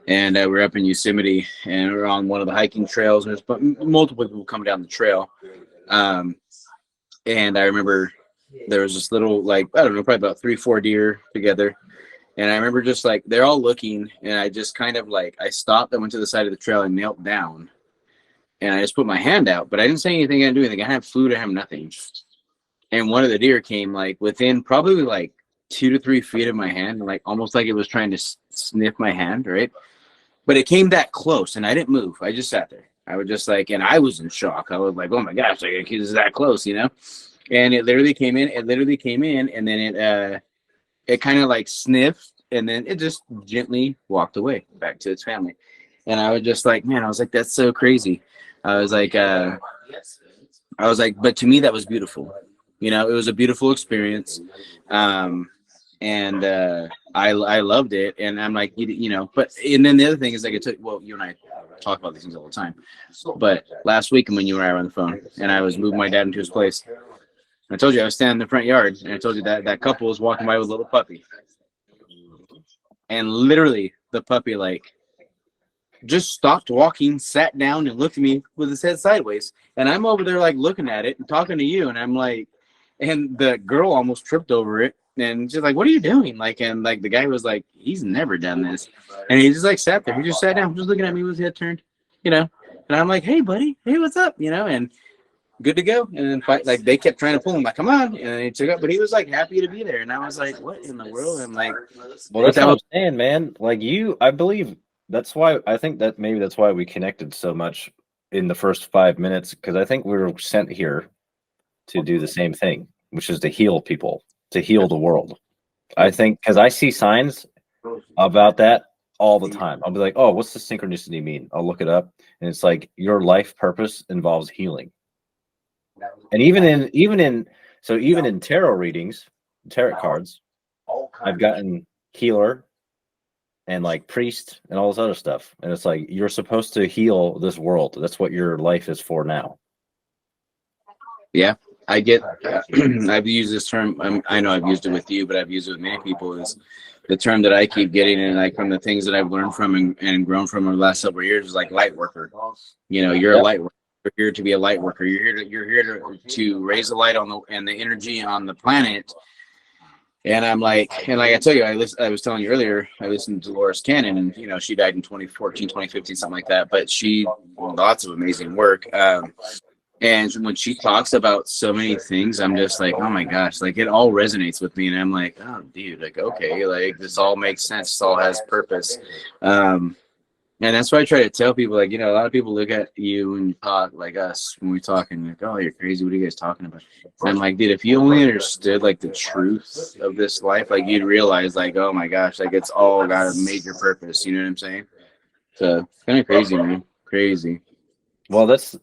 S2: And we were up in Yosemite, and we were on one of the hiking trails. And there's multiple people coming down the trail. And I remember there was this little, like, I don't know, probably about 3-4 deer together. And I remember just like, they're all looking, and I just kind of like, I stopped, I went to the side of the trail and knelt down, and I just put my hand out, but I didn't say anything, I didn't do anything. I didn't have food, I have nothing. And one of the deer came like within probably like 2 to 3 feet of my hand, like almost like it was trying to sniff my hand, right? But it came that close, and I didn't move. I just sat there. I was just like, and I was in shock. I was like, oh my gosh, like, it's that close, you know? And it literally came in, and then it kind of like sniffed, and then it just gently walked away back to its family. And I was just like, man, I was like, that's so crazy. I was like, but to me, that was beautiful. You know, it was a beautiful experience. And I loved it. And I'm like, you know, but, and then the other thing is like, well, you and I talk about these things all the time, but last week when you and I were on the phone and I was moving my dad into his place, I told you I was standing in the front yard, and I told you that couple was walking by with a little puppy. And literally the puppy like just stopped walking, sat down, and looked at me with his head sideways. And I'm over there like looking at it and talking to you, and I'm like, and the girl almost tripped over it, and she's like, what are you doing? Like, and like the guy was like, he's never done this. And he just like sat there. He just sat down, just looking at me with his head turned, you know. And I'm like, hey buddy, hey, what's up? You know, and good to go. And then like they kept trying to pull him, like, come on, and he took up, but he was like happy to be there. And I was like, what in the world? I'm like,
S1: well, that's what I'm saying, man. Like I believe that's why I think that maybe that's why we connected so much in the first 5 minutes, because I think we were sent here to do the same thing, which is to heal people, to heal the world. I think because I see signs about that all the time. I'll be like, oh, what's the synchronicity mean? I'll look it up, and it's like your life purpose involves healing. And even in tarot readings, tarot cards, I've gotten healer and like priest and all this other stuff. And it's like, you're supposed to heal this world. That's what your life is for now.
S2: Yeah, I get, I've used this term. I know I've used it with you, but I've used it with many people. Is the term that I keep getting, and like from the things that I've learned from and grown from over the last several years, is like light worker. You know, you're a light worker. You're here to be a light worker. You're here to raise the light on the energy on the planet. And I'm like, and like I tell you, I was telling you earlier, I listened to Dolores Cannon, and you know, she died in 2014, 2015, something like that. But she, lots of amazing work. And when she talks about so many things, I'm just like, oh my gosh, like it all resonates with me. And I'm like, oh dude, like, okay, like this all makes sense. This all has purpose. And that's why I try to tell people, like, you know, a lot of people look at you and you talk like us when we talk, and like, oh, you're crazy. What are you guys talking about? And I'm like, dude, if you only understood like the truth of this life, like you'd realize like, oh my gosh, like it's all got a major purpose. You know what I'm saying? So kind of crazy, man. Crazy.
S1: Well, that's,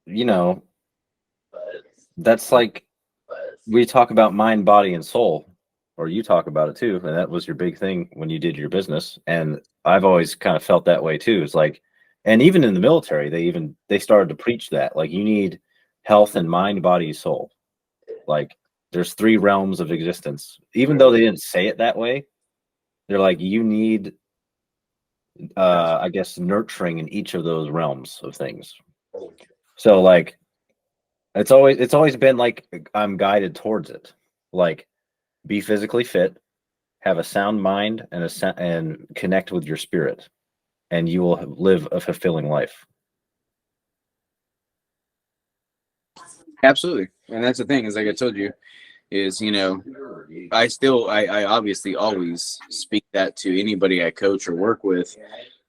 S1: you know, that's like we talk about mind, body, and soul, or you talk about it too. And that was your big thing when you did your business. And I've always kind of felt that way too. It's like, and even in the military, they started to preach that, like, you need health and mind, body, soul. Like there's 3 realms of existence. Even though they didn't say it that way, they're like, you need, I guess, nurturing in each of those realms of things. So like, it's always been like, I'm guided towards it. Like, be physically fit, have a sound mind, and connect with your spirit, and you will live a fulfilling life.
S2: Absolutely. And that's the thing, is like I told you, is, you know, I obviously always speak that to anybody I coach or work with.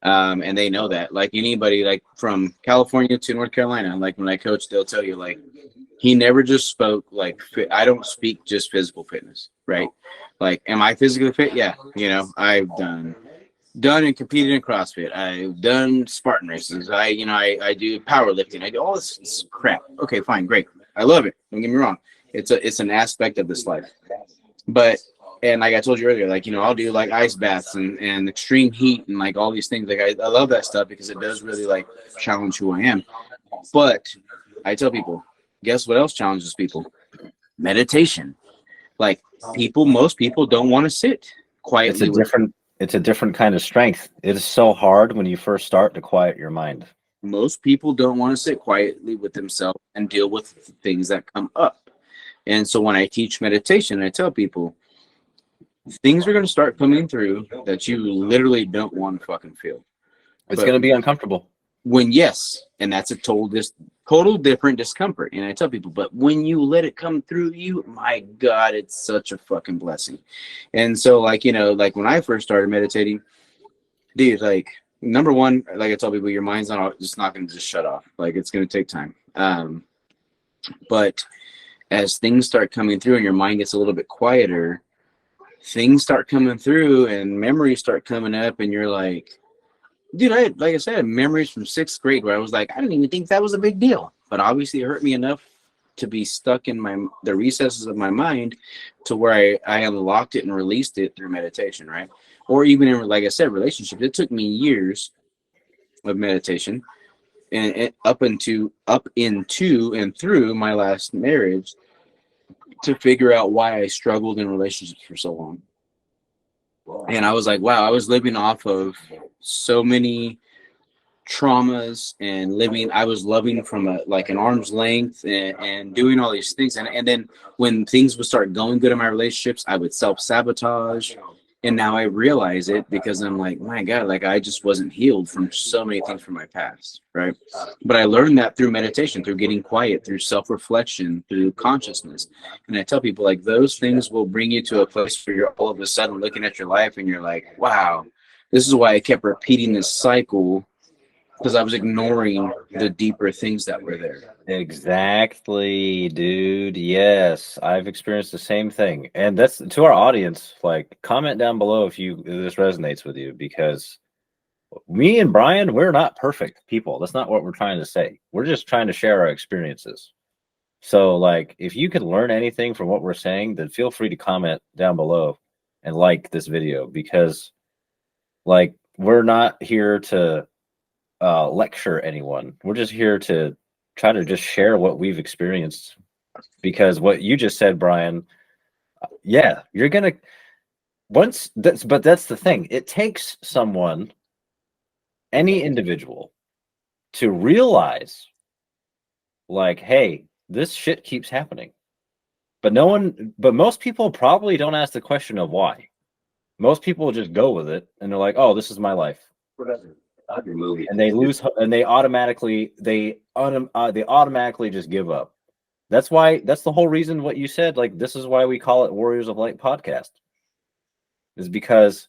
S2: And they know that, like anybody, like from California to North Carolina, like when I coach, they'll tell you, like, he never just spoke like I don't speak just physical fitness, right? Like, am I physically fit? Yeah. You know, I've done done and competed in CrossFit. I've done Spartan races. I do powerlifting. I do all this crap. Okay, fine, great. I love it. Don't get me wrong. It's an aspect of this life. But and like I told you earlier, like I'll do like ice baths and extreme heat and like all these things. Like I love that stuff because it does really like challenge who I am. But I tell people, guess what else challenges people? Meditation. Like most people don't want to sit quietly.
S1: It's a different kind of strength. It is so hard when you first start to quiet your mind.
S2: Most people don't want to sit quietly with themselves and deal with things that come up. And so when I teach meditation, I tell people things are going to start coming through that you literally don't want to fucking feel.
S1: It's going to be uncomfortable.
S2: And that's a total different discomfort. And I tell people, but when you let it come through you, my God, it's such a fucking blessing. And so like when I first started meditating, dude, like number one, like I tell people, your mind's just not going to just shut off. Like it's going to take time. But as things start coming through and your mind gets a little bit quieter, things start coming through and memories start coming up, and you're like, dude, like I said, memories from 6th grade where I was like, I didn't even think that was a big deal. But obviously it hurt me enough to be stuck in the recesses of my mind to where I unlocked it and released it through meditation, right? Or even in, like I said, relationships. It took me years of meditation and up into and through my last marriage to figure out why I struggled in relationships for so long. And I was like, wow, I was living off of so many traumas and I was loving from an arm's length and doing all these things. And then when things would start going good in my relationships, I would self-sabotage. And now I realize it because I'm like, my God, like I just wasn't healed from so many things from my past, right? But I learned that through meditation, through getting quiet, through self-reflection, through consciousness. And I tell people like those things will bring you to a place where you're all of a sudden looking at your life and you're like, wow, this is why I kept repeating this cycle, because I was ignoring the deeper things that were there.
S1: Exactly, dude. Yes, I've experienced the same thing. And that's to our audience, like comment down below if this resonates with you, because me and Brian, we're not perfect people. That's not what we're trying to say. We're just trying to share our experiences. So like if you can learn anything from what we're saying, then feel free to comment down below and like this video, because like we're not here to lecture anyone. We're just here to try to just share what we've experienced, because what you just said, Brian, yeah, you're gonna but that's the thing. It takes someone, any individual, to realize like, hey, this shit keeps happening. But most people probably don't ask the question of why. Most people just go with it and they're like, oh, this is my life. And they lose, and they automatically just give up. That's the whole reason what you said, like this is why we call it Warriors of Light podcast, is because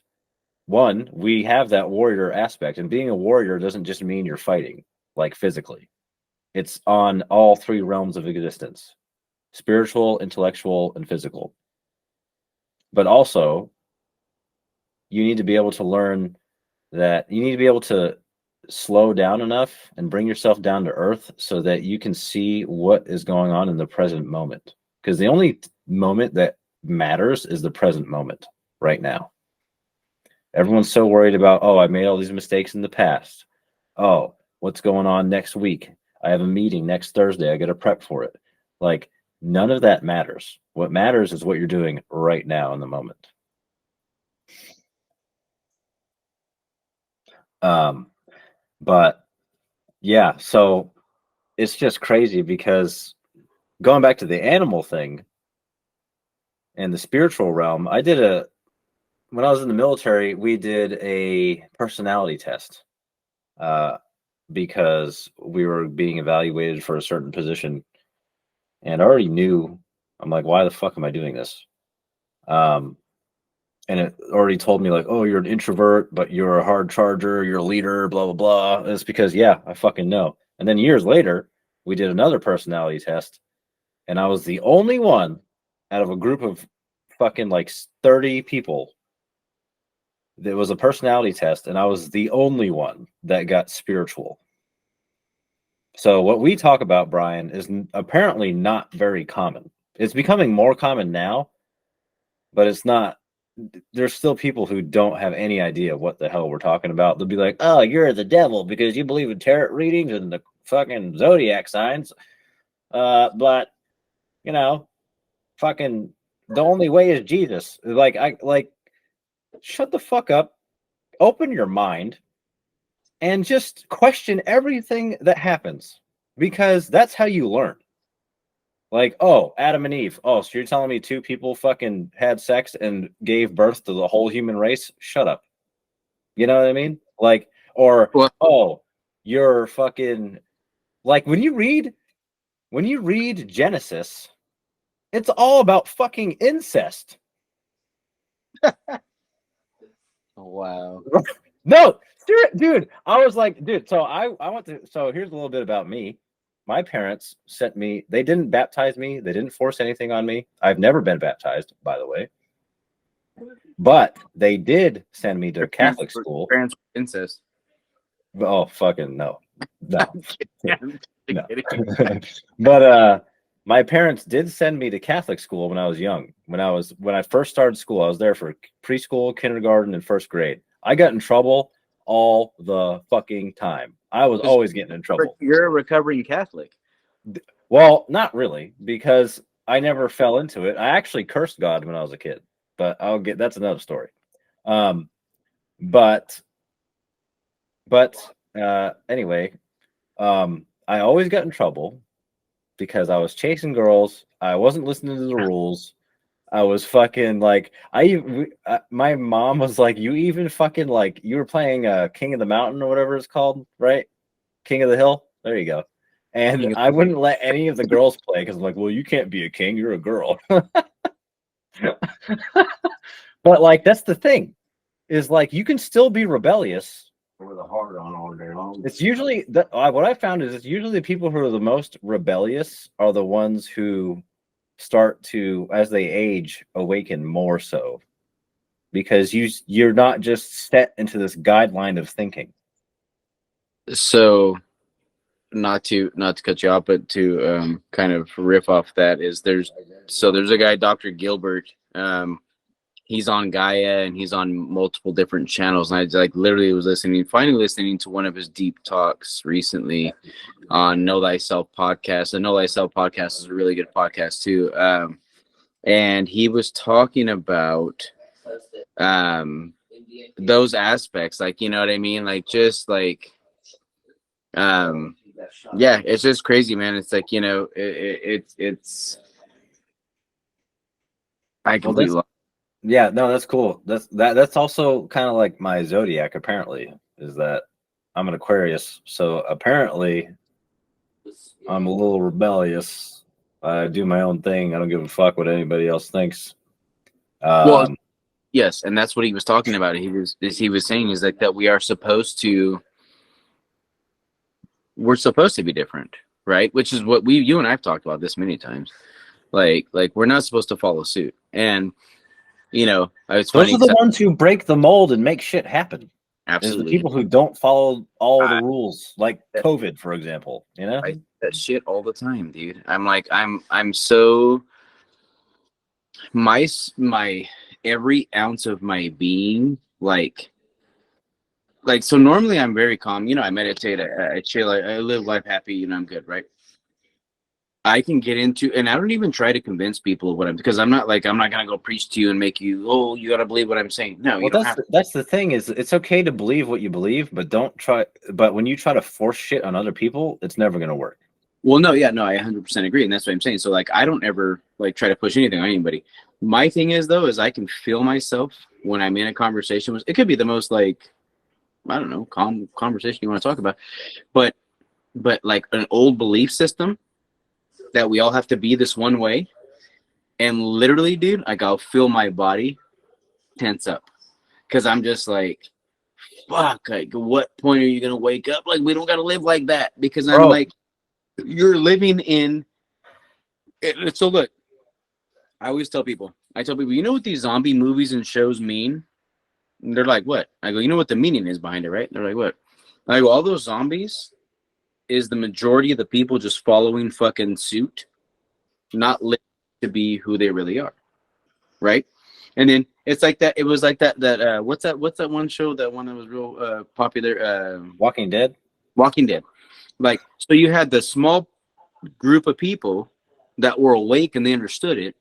S1: one, we have that warrior aspect, and being a warrior doesn't just mean you're fighting like physically. It's on all 3 realms of existence: spiritual, intellectual, and physical. But also you need to be able to learn that you need to be able to slow down enough and bring yourself down to earth so that you can see what is going on in the present moment. Because the only moment that matters is the present moment right now. Everyone's so worried about, oh, I made all these mistakes in the past. Oh, what's going on next week? I have a meeting next Thursday. I got to prep for it. Like, none of that matters. What matters is what you're doing right now in the moment. But yeah, so it's just crazy, because going back to the animal thing and the spiritual realm, when I was in the military, we did a personality test because we were being evaluated for a certain position. And I already knew, I'm like, why the fuck am I doing this? And it already told me like, oh, you're an introvert, but you're a hard charger, you're a leader, blah, blah, blah. And it's because, yeah, I fucking know. And then years later, we did another personality test, and I was the only one out of a group of fucking like 30 people There was a personality test, and I was the only one that got spiritual. So what we talk about, Brian, is apparently not very common. It's becoming more common now, but it's not. There's still people who don't have any idea what the hell we're talking about. They'll be like, "Oh, you're the devil because you believe in tarot readings and the fucking zodiac signs." But you know, fucking the only way is Jesus. Like shut the fuck up, open your mind, and just question everything that happens, because that's how you learn. Like, oh, Adam and Eve. Oh, so you're telling me two people fucking had sex and gave birth to the whole human race? Shut up. You know what I mean? Like, or
S2: Well,
S1: oh, you're fucking like when you read Genesis, it's all about fucking incest.
S2: wow.
S1: No, dude. I was like, dude. So I went to. So here's a little bit about me. My parents sent me. They didn't baptize me. They didn't force anything on me. I've never been baptized, by the way. But they did send me to Catholic school.
S2: Parents incest.
S1: Oh, fucking no, no,
S2: I'm
S1: no.
S2: kidding.
S1: But my parents did send me to Catholic school when I was young. When I first started school, I was there for preschool, kindergarten, and first grade. I got in trouble all the fucking time. I was always getting in trouble.
S2: You're a recovering Catholic.
S1: Well, not really, because I never fell into it. I actually cursed God when I was a kid, but that's another story. But anyway, I always got in trouble because I was chasing girls. I wasn't listening to the rules. I was fucking like, my mom was like, you even fucking like, you were playing King of the Mountain or whatever it's called, right? King of the Hill. There you go. And I wouldn't let any of the girls play because I'm like, well, you can't be a king. You're a girl. But like, that's the thing, is like, you can still be rebellious.
S3: With a heart on all day long.
S1: It's usually what I found is it's usually the people who are the most rebellious are the ones who start to, as they age, awaken more so, because you're not just set into this guideline of thinking.
S2: So, not to cut you off, but to kind of riff off that, there's a guy, Dr. Gilbert. He's on Gaia and he's on multiple different channels. And I literally was finally listening to one of his deep talks recently on Know Thyself podcast. The Know Thyself podcast is a really good podcast too. And he was talking about those aspects, like, you know what I mean? Like, just like, yeah, it's just crazy, man. It's like, you know, it's I completely lost.
S1: Yeah, no, that's cool. That's also kind of like my zodiac, apparently, is that I'm an Aquarius. So apparently I'm a little rebellious. I do my own thing. I don't give a fuck what anybody else thinks.
S2: Well, yes, and that's what he was talking about. He was saying is like that we're supposed to be different, right? Which is what you and I've talked about this many times. Like we're not supposed to follow suit. And you know, it's
S1: those
S2: funny.
S1: Are the ones who break the mold and make shit happen.
S2: Absolutely.
S1: Is the people who don't follow all the rules, like COVID, for example. You know,
S2: I that shit all the time, dude. I'm like, I'm so my every ounce of my being, like so normally I'm very calm. You know, I meditate, I chill, I live life happy. You know, I'm good, right? I can get into, and I don't even try to convince people of what because I'm not gonna go preach to you and make you, oh, you gotta believe what I'm saying. No, you don't have to.
S1: That's the thing, is it's okay to believe what you believe, but but when you try to force shit on other people, it's never gonna work.
S2: Well, no, yeah, no, I 100% agree, and that's what I'm saying. So like, I don't ever like try to push anything on anybody. My thing is though, is I can feel myself when I'm in a conversation with, it could be the most like, I don't know, calm conversation you want to talk about, but like an old belief system that we all have to be this one way, and literally, dude, like I'll feel my body tense up because I'm just like, fuck, like what point are you gonna wake up? Like we don't gotta live like that, because I'm like, you're living in it. So look, I tell people, you know what these zombie movies and shows mean? And they're like, what? I go, you know what the meaning is behind it, right? They're like, what? I go, all those zombies is the majority of the people just following fucking suit, not living to be who they really are, right? And then it's like that. It was like that. What's that one show? That one that was real popular.
S1: Walking Dead.
S2: Walking Dead. Like, so you had the small group of people that were awake and they understood it,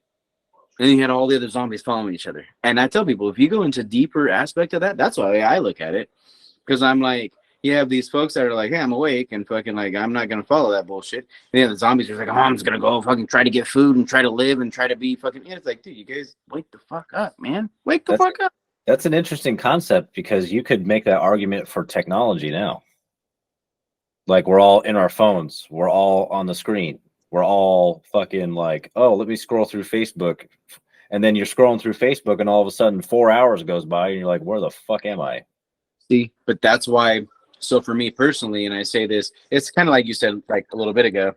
S2: and you had all the other zombies following each other. And I tell people, if you go into deeper aspect of that, that's why I look at it, because I'm like, you have these folks that are like, hey, I'm awake and fucking like, I'm not gonna follow that bullshit. And then the zombies are like, oh, I'm just gonna go fucking try to get food and try to live and try to be fucking. And it's like, dude, you guys wake the fuck up, man. Wake the fuck up.
S1: That's an interesting concept, because you could make that argument for technology now. Like, we're all in our phones, we're all on the screen, we're all fucking like, oh, let me scroll through Facebook. And then you're scrolling through Facebook and all of a sudden 4 hours goes by and you're like, where the fuck am I? See,
S2: but that's why. So for me personally, and I say this, it's kind of like you said like a little bit ago,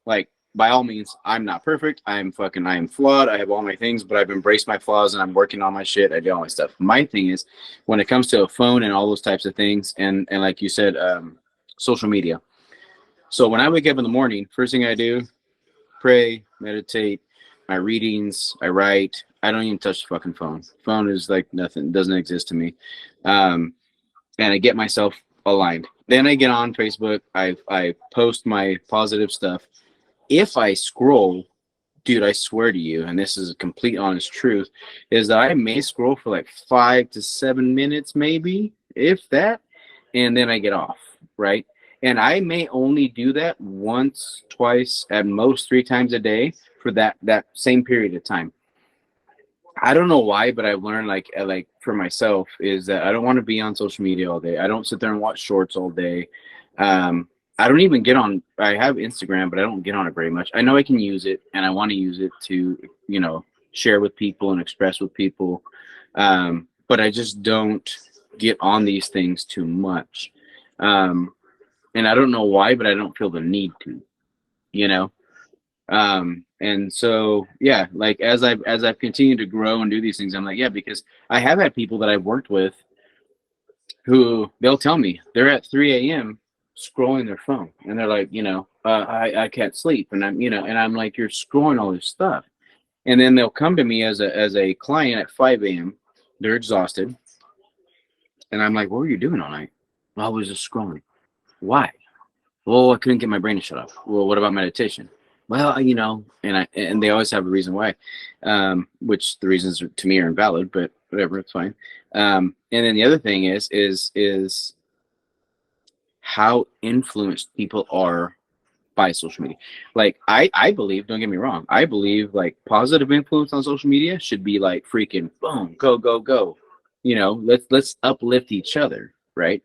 S2: like, by all means, I'm not perfect. I am flawed. I have all my things, but I've embraced my flaws and I'm working on my shit. I do all my stuff. My thing is, when it comes to a phone and all those types of things, and like you said, social media. So when I wake up in the morning, first thing I do, pray, meditate, my readings, I write. I don't even touch the fucking phone. Phone is like nothing, doesn't exist to me. And I get myself aligned. Then I get on Facebook. I post my positive stuff. If I scroll, dude, I swear to you, and this is a complete honest truth, is that I may scroll for like 5 to 7 minutes, maybe, if that, and then I get off, right? And I may only do that once, twice, at most 3 times a day for that same period of time. I don't know why, but I've learned like for myself is that I don't want to be on social media all day. I don't sit there and watch shorts all day. I don't even get on. I have Instagram, but I don't get on it very much. I know I can use it, and I want to use it to, share with people and express with people. But I just don't get on these things too much. And I don't know why, but I don't feel the need to, and so, yeah, like as I've continued to grow and do these things, I'm like, yeah, because I have had people that I've worked with who they'll tell me they're at 3 a.m. scrolling their phone, and they're like, I can't sleep, and I'm like, you're scrolling all this stuff, and then they'll come to me as a client at 5 a.m. They're exhausted, and I'm like, what were you doing all night? Well, I was just scrolling. Why? Well, I couldn't get my brain to shut off. Well, what about meditation? Well, and they always have a reason why, which the reasons to me are invalid, but whatever, it's fine. And then the other thing is how influenced people are by social media. Like I believe, don't get me wrong, I believe like positive influence on social media should be like freaking boom, go, go, go. Let's uplift each other, right?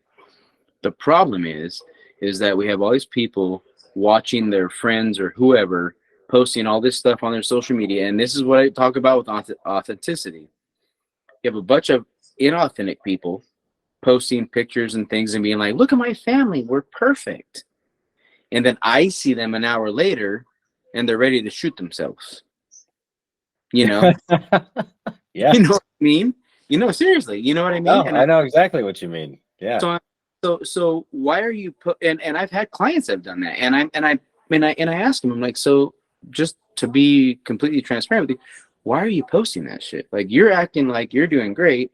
S2: The problem is that we have all these people watching their friends or whoever posting all this stuff on their social media. And this is what I talk about with authenticity. You have a bunch of inauthentic people posting pictures and things and being like, look at my family, we're perfect. And then I see them an hour later and they're ready to shoot themselves.
S1: Yeah.
S2: You know what I mean? Seriously, you know what I mean?
S1: No, I know exactly what you mean. Yeah.
S2: So why are you and I've had clients that have done that, and I ask them, I'm like, so just to be completely transparent with you, why are you posting that shit? Like, you're acting like you're doing great,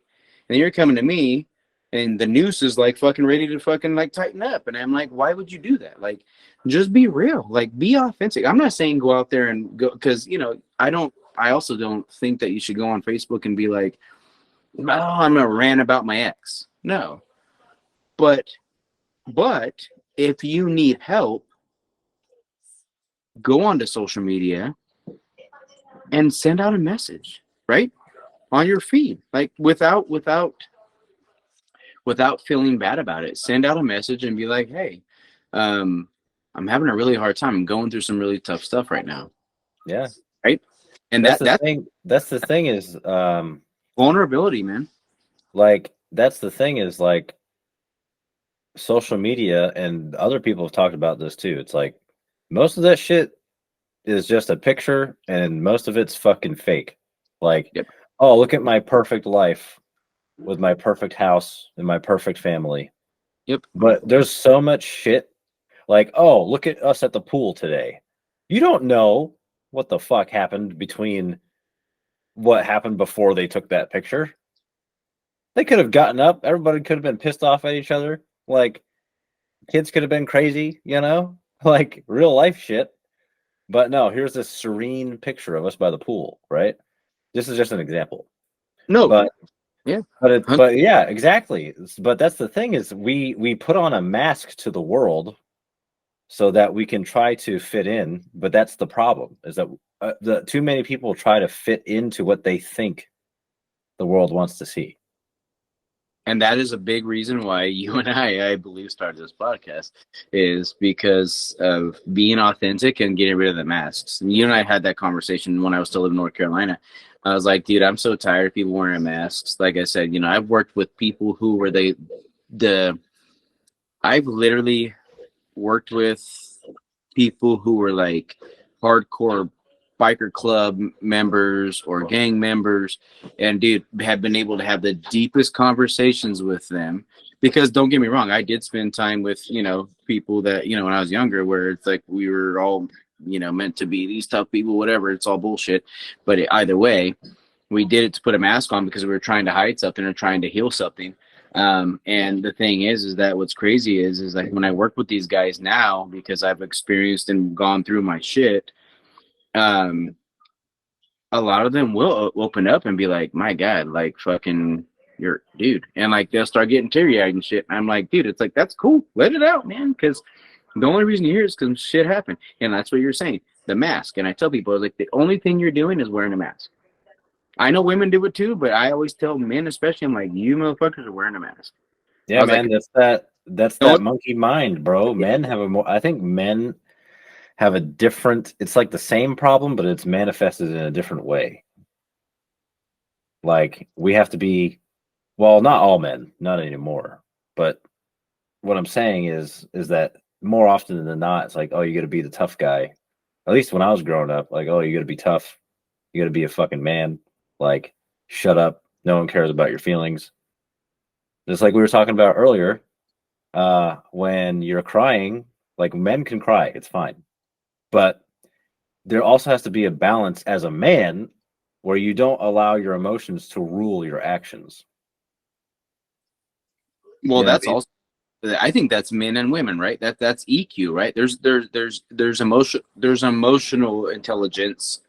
S2: and you're coming to me, and the noose is like fucking ready to fucking like tighten up, and I'm like, why would you do that? Like, just be real, like be authentic. I'm not saying go out there and go, because I also don't think that you should go on Facebook and be like, oh, I'm gonna rant about my ex. No. But if you need help, go onto social media and send out a message, right? On your feed, like without feeling bad about it. Send out a message and be like, hey, I'm having a really hard time. I'm going through some really tough stuff right now.
S1: Yeah.
S2: Right. And that's
S1: the thing is
S2: vulnerability, man.
S1: Like, that's the thing is like, social media, and other people have talked about this too. It's like most of that shit is just a picture, and most of it's fucking fake. Like,
S2: yep.
S1: Oh, look at my perfect life. with my perfect house and my perfect family.
S2: Yep.
S1: But there's so much shit. Like, oh, look at us at the pool today. You don't know what the fuck happened between what happened before they took that picture. They could have gotten up. Everybody could have been pissed off at each other. Like, kids could have been crazy, you know? Like, real life shit. But no, here's this serene picture of us by the pool, right? This is just an example.
S2: No.
S1: But
S2: yeah.
S1: But yeah, exactly. But that's the thing is we put on a mask to the world so that we can try to fit in. But that's the problem is that the too many people try to fit into what they think the world wants to see.
S2: And that is a big reason why you and I believe, started this podcast, is because of being authentic and getting rid of the masks. And you and I had that conversation when I was still in North Carolina. I was like, dude, I'm so tired of people wearing masks. Like I said, I've worked with people who were I've literally worked with people who were like hardcore biker club members or gang members, and dude, have been able to have the deepest conversations with them. Because don't get me wrong, I did spend time with people that when I was younger, where it's like we were all meant to be these tough people, whatever. It's all bullshit. But either way, we did it to put a mask on because we were trying to hide something or trying to heal something. And the thing is that what's crazy is like when I work with these guys now, because I've experienced and gone through my shit, a lot of them will open up and be like, my God, like fucking you're dude. And like, they'll start getting teary-eyed and shit. And I'm like, dude, it's like, that's cool. Let it out, man. Cause the only reason you're here is because shit happened. And that's what you're saying. The mask. And I tell people, like, the only thing you're doing is wearing a mask. I know women do it too, but I always tell men, especially, I'm like, you motherfuckers are wearing a mask.
S1: Yeah, man,
S2: like,
S1: that's that monkey mind, bro. Men have I think men have a different, it's like the same problem, but it's manifested in a different way. Like we have to be, well, not all men, not anymore. But what I'm saying is that more often than not, it's like, oh, you got to be the tough guy. At least when I was growing up, like, oh, you got to be tough. You got to be a fucking man. Like, shut up. No one cares about your feelings. Just like we were talking about earlier, when you're crying, like men can cry, it's fine. But there also has to be a balance as a man where you don't allow your emotions to rule your actions.
S2: Well, that's also, I think that's men and women, right? That's EQ, right? There's emotional intelligence,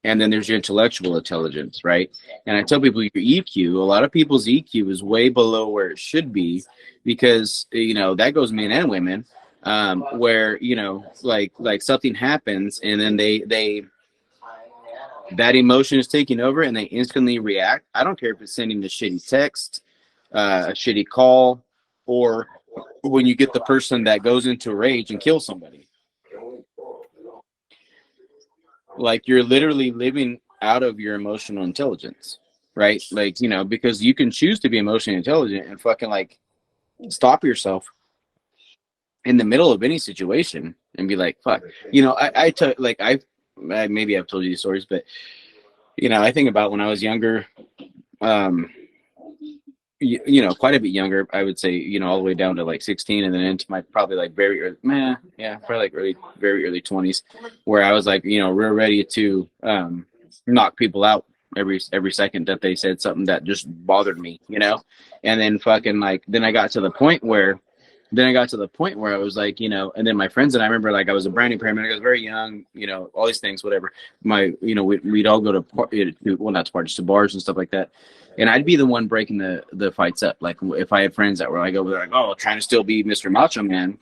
S2: and then there's your intellectual intelligence, right? And I tell people your EQ, a lot of people's EQ is way below where it should be, because that goes men and women, where like something happens and then they that emotion is taking over and they instantly react. I don't care if it's sending a shitty text, a shitty call, or when you get the person that goes into rage and kills somebody. Like, you're literally living out of your emotional intelligence, right? Like, because you can choose to be emotionally intelligent and fucking like stop yourself in the middle of any situation and be like, fuck, I maybe I've told you these stories, but I think about when I was younger, quite a bit younger, I would say, all the way down to like 16, and then into my probably like very early, probably like very early 20s, where I was like, real ready to knock people out every second that they said something that just bothered me, and then fucking like, then I got to the point where I was like, and then my friends and I remember, like, I was a brand new paramedic. I was very young, all these things, whatever. We'd all go not to parties, to bars and stuff like that. And I'd be the one breaking the fights up. Like, if I had friends that were like over there, like, oh, trying to still be Mr. Macho Man.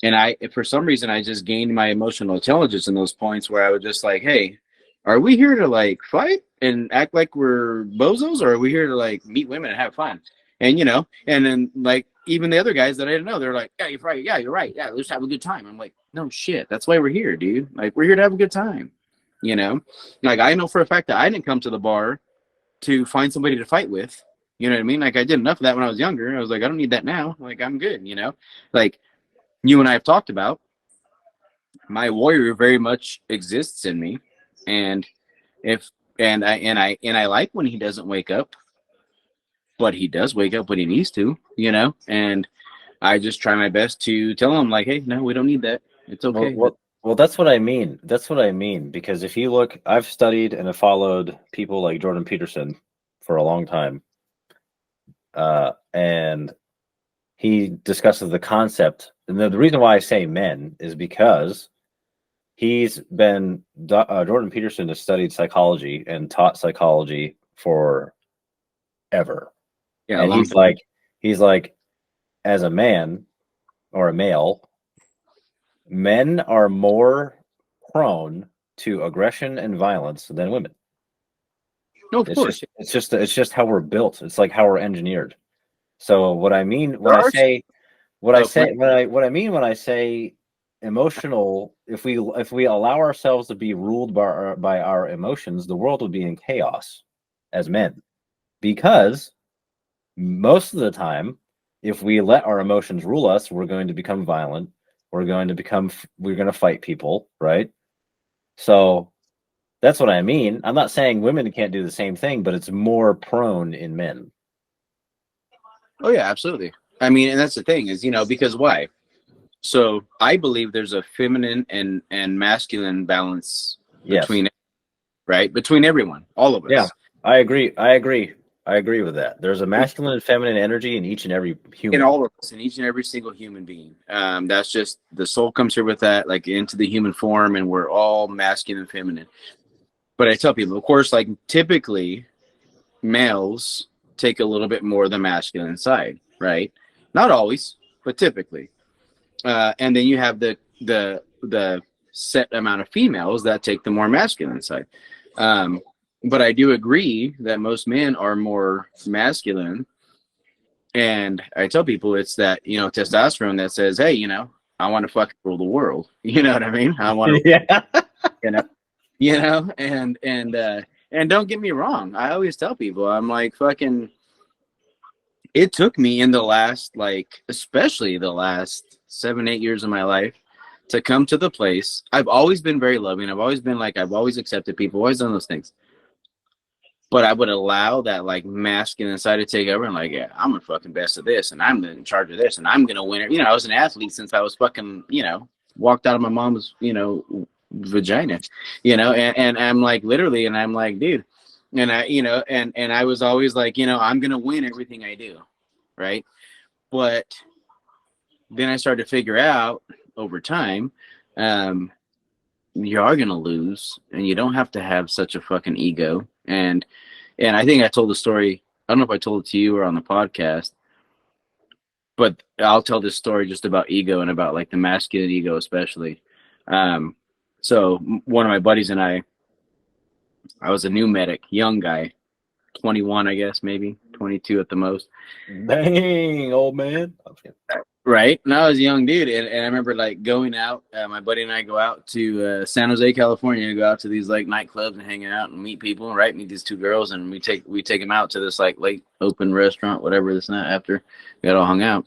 S2: And for some reason, I just gained my emotional intelligence in those points where I was just like, hey, are we here to like fight and act like we're bozos, or are we here to like meet women and have fun? And, and then like, even the other guys that I didn't know, they're like, yeah, you're right. Yeah, you're right. Yeah, let's have a good time. I'm like, no shit. That's why we're here, dude. Like, we're here to have a good time. Like, I know for a fact that I didn't come to the bar to find somebody to fight with. You know what I mean? Like, I did enough of that when I was younger. I was like, I don't need that now. Like, I'm good, Like, you and I have talked about, my warrior very much exists in me. And I like when he doesn't wake up. but he does wake up when he needs to, you know, and I just try my best to tell him like, hey, no, we don't need that. It's
S1: Well,
S2: okay.
S1: well, that's what I mean. That's what I mean. Because if you look, I've studied and have followed people like Jordan Peterson for a long time, and he discusses the concept. And the reason why I say men is because Jordan Peterson has studied psychology and taught psychology for ever.
S2: Yeah, a
S1: And
S2: long
S1: he's like, as a man or a male, men are more prone to aggression and violence than women.
S2: No, of course.
S1: It's just how we're built. It's like how we're engineered. So what I mean when
S2: There
S1: I
S2: are
S1: say
S2: Oh,
S1: what I mean when I say emotional, if we allow ourselves to be ruled by our emotions, the world would be in chaos as men. Because most of the time, if we let our emotions rule us, we're going to become violent. We're going to fight people, right? So that's what I mean. I'm not saying women can't do the same thing, but it's more prone in men.
S2: Oh yeah, absolutely. I mean, and that's the thing is, you know, because why? So I believe there's a feminine and masculine balance
S1: Yes.
S2: between everyone, all of us.
S1: Yeah, I agree. I agree with that. There's a masculine and feminine energy in each and every human.
S2: In all of us, in each and every single human being. That's just the soul comes here with that, like into the human form, and we're all masculine and feminine. But I tell people, of course, like typically males take a little bit more of the masculine side, right? Not always, but typically. And then you have the set amount of females that take the more masculine side. But I do agree that most men are more masculine. And I tell people it's that, you know, testosterone that says, hey, you know, I want to fucking rule the world. You know what I mean? I want to,
S1: Yeah.
S2: and don't get me wrong. I always tell people, I'm like, fucking, it took me in the last, like, especially the last 7, 8 years of my life to come to the place. I've always been very loving. I've always been like, I've always accepted people, always done those things. But I would allow that like masculine side to take over and like, yeah, I'm the fucking best of this and I'm in charge of this and I'm going to win it. You know, I was an athlete since I was fucking, you know, walked out of my mom's, you know, vagina, you know, and I'm like, literally, and I'm like, dude, and I, you know, and I was always like, you know, I'm going to win everything I do. Right. But then I started to figure out over time, you are going to lose and you don't have to have such a fucking ego. And I think I told the story. I don't know if I told it to you or on the podcast, but I'll tell this story just about ego and about like the masculine ego, especially. So one of my buddies and I was a new medic, young guy, 21, I guess, maybe 22 at the most.
S1: Dang, old man.
S2: Right. And I was a young dude. And I remember like going out, my buddy and I go out to San Jose, California, to go out to these like nightclubs and hang out and meet people, right? Meet these two girls. And we take them out to this like late open restaurant, whatever this night after we got all hung out.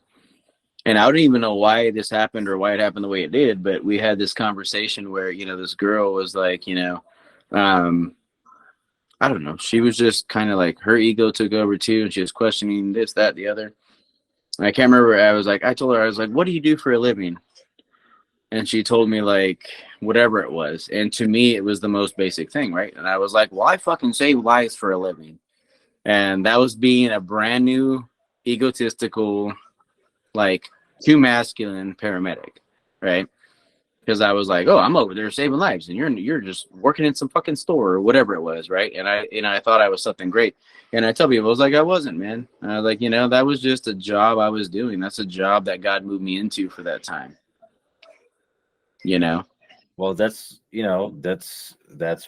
S2: And I don't even know why this happened or why it happened the way it did. But we had this conversation where, you know, this girl was like, you know, I don't know. She was just kind of like her ego took over too. And she was questioning this, that, the other. I can't remember. I told her, I was like, what do you do for a living? And she told me like whatever it was. And to me, it was the most basic thing, right? And I was like, well, I fucking save lives for a living. And that was being a brand new, egotistical, like too masculine paramedic, right? Because I was like, oh, I'm over there saving lives, and you're just working in some fucking store or whatever it was, right? And I thought I was something great. And I tell people, I was like, I wasn't, man. I was like, you know, that was just a job I was doing. That's a job that God moved me into for that time. You know?
S1: Well, that's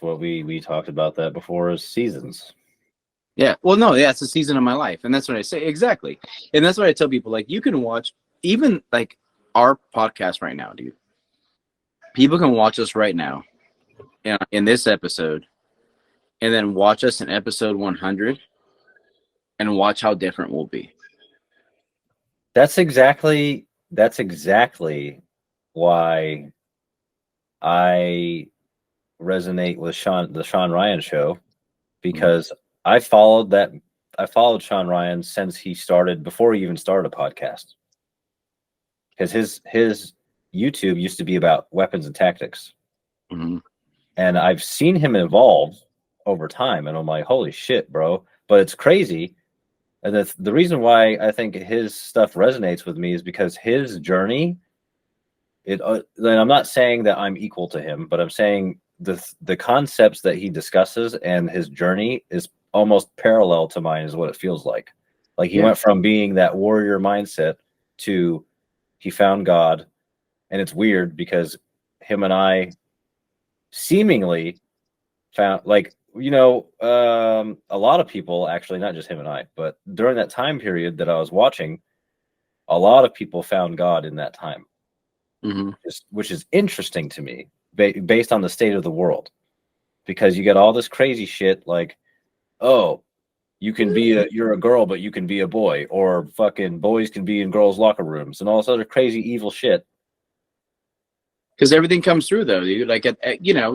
S1: what we talked about that before as seasons.
S2: Yeah. Well, no, yeah, it's a season of my life. And that's what I say. Exactly. And that's what I tell people. Like, you can watch even like our podcast right now, dude. People can watch us right now in this episode and then watch us in episode 100 and watch how different we'll be.
S1: That's exactly why I resonate with the Sean Ryan show, because I followed followed Sean Ryan since before he even started a podcast. Because his YouTube used to be about weapons and tactics.
S2: Mm-hmm.
S1: And I've seen him evolve over time, and I'm like, holy shit, bro. But it's crazy. And the reason why I think his stuff resonates with me is because his journey, and I'm not saying that I'm equal to him, but I'm saying the concepts that he discusses and his journey is almost parallel to mine, is what it feels like. Like he went from being that warrior mindset to he found God. And it's weird because him and I seemingly found, like, a lot of people, actually, not just him and I, but during that time period that I was watching, a lot of people found God in that time, which is interesting to me, based on the state of the world, because you get all this crazy shit like, oh, you're a girl, but you can be a boy, or fucking boys can be in girls' locker rooms, and all this other crazy evil shit.
S2: Because everything comes through, though, dude. Like,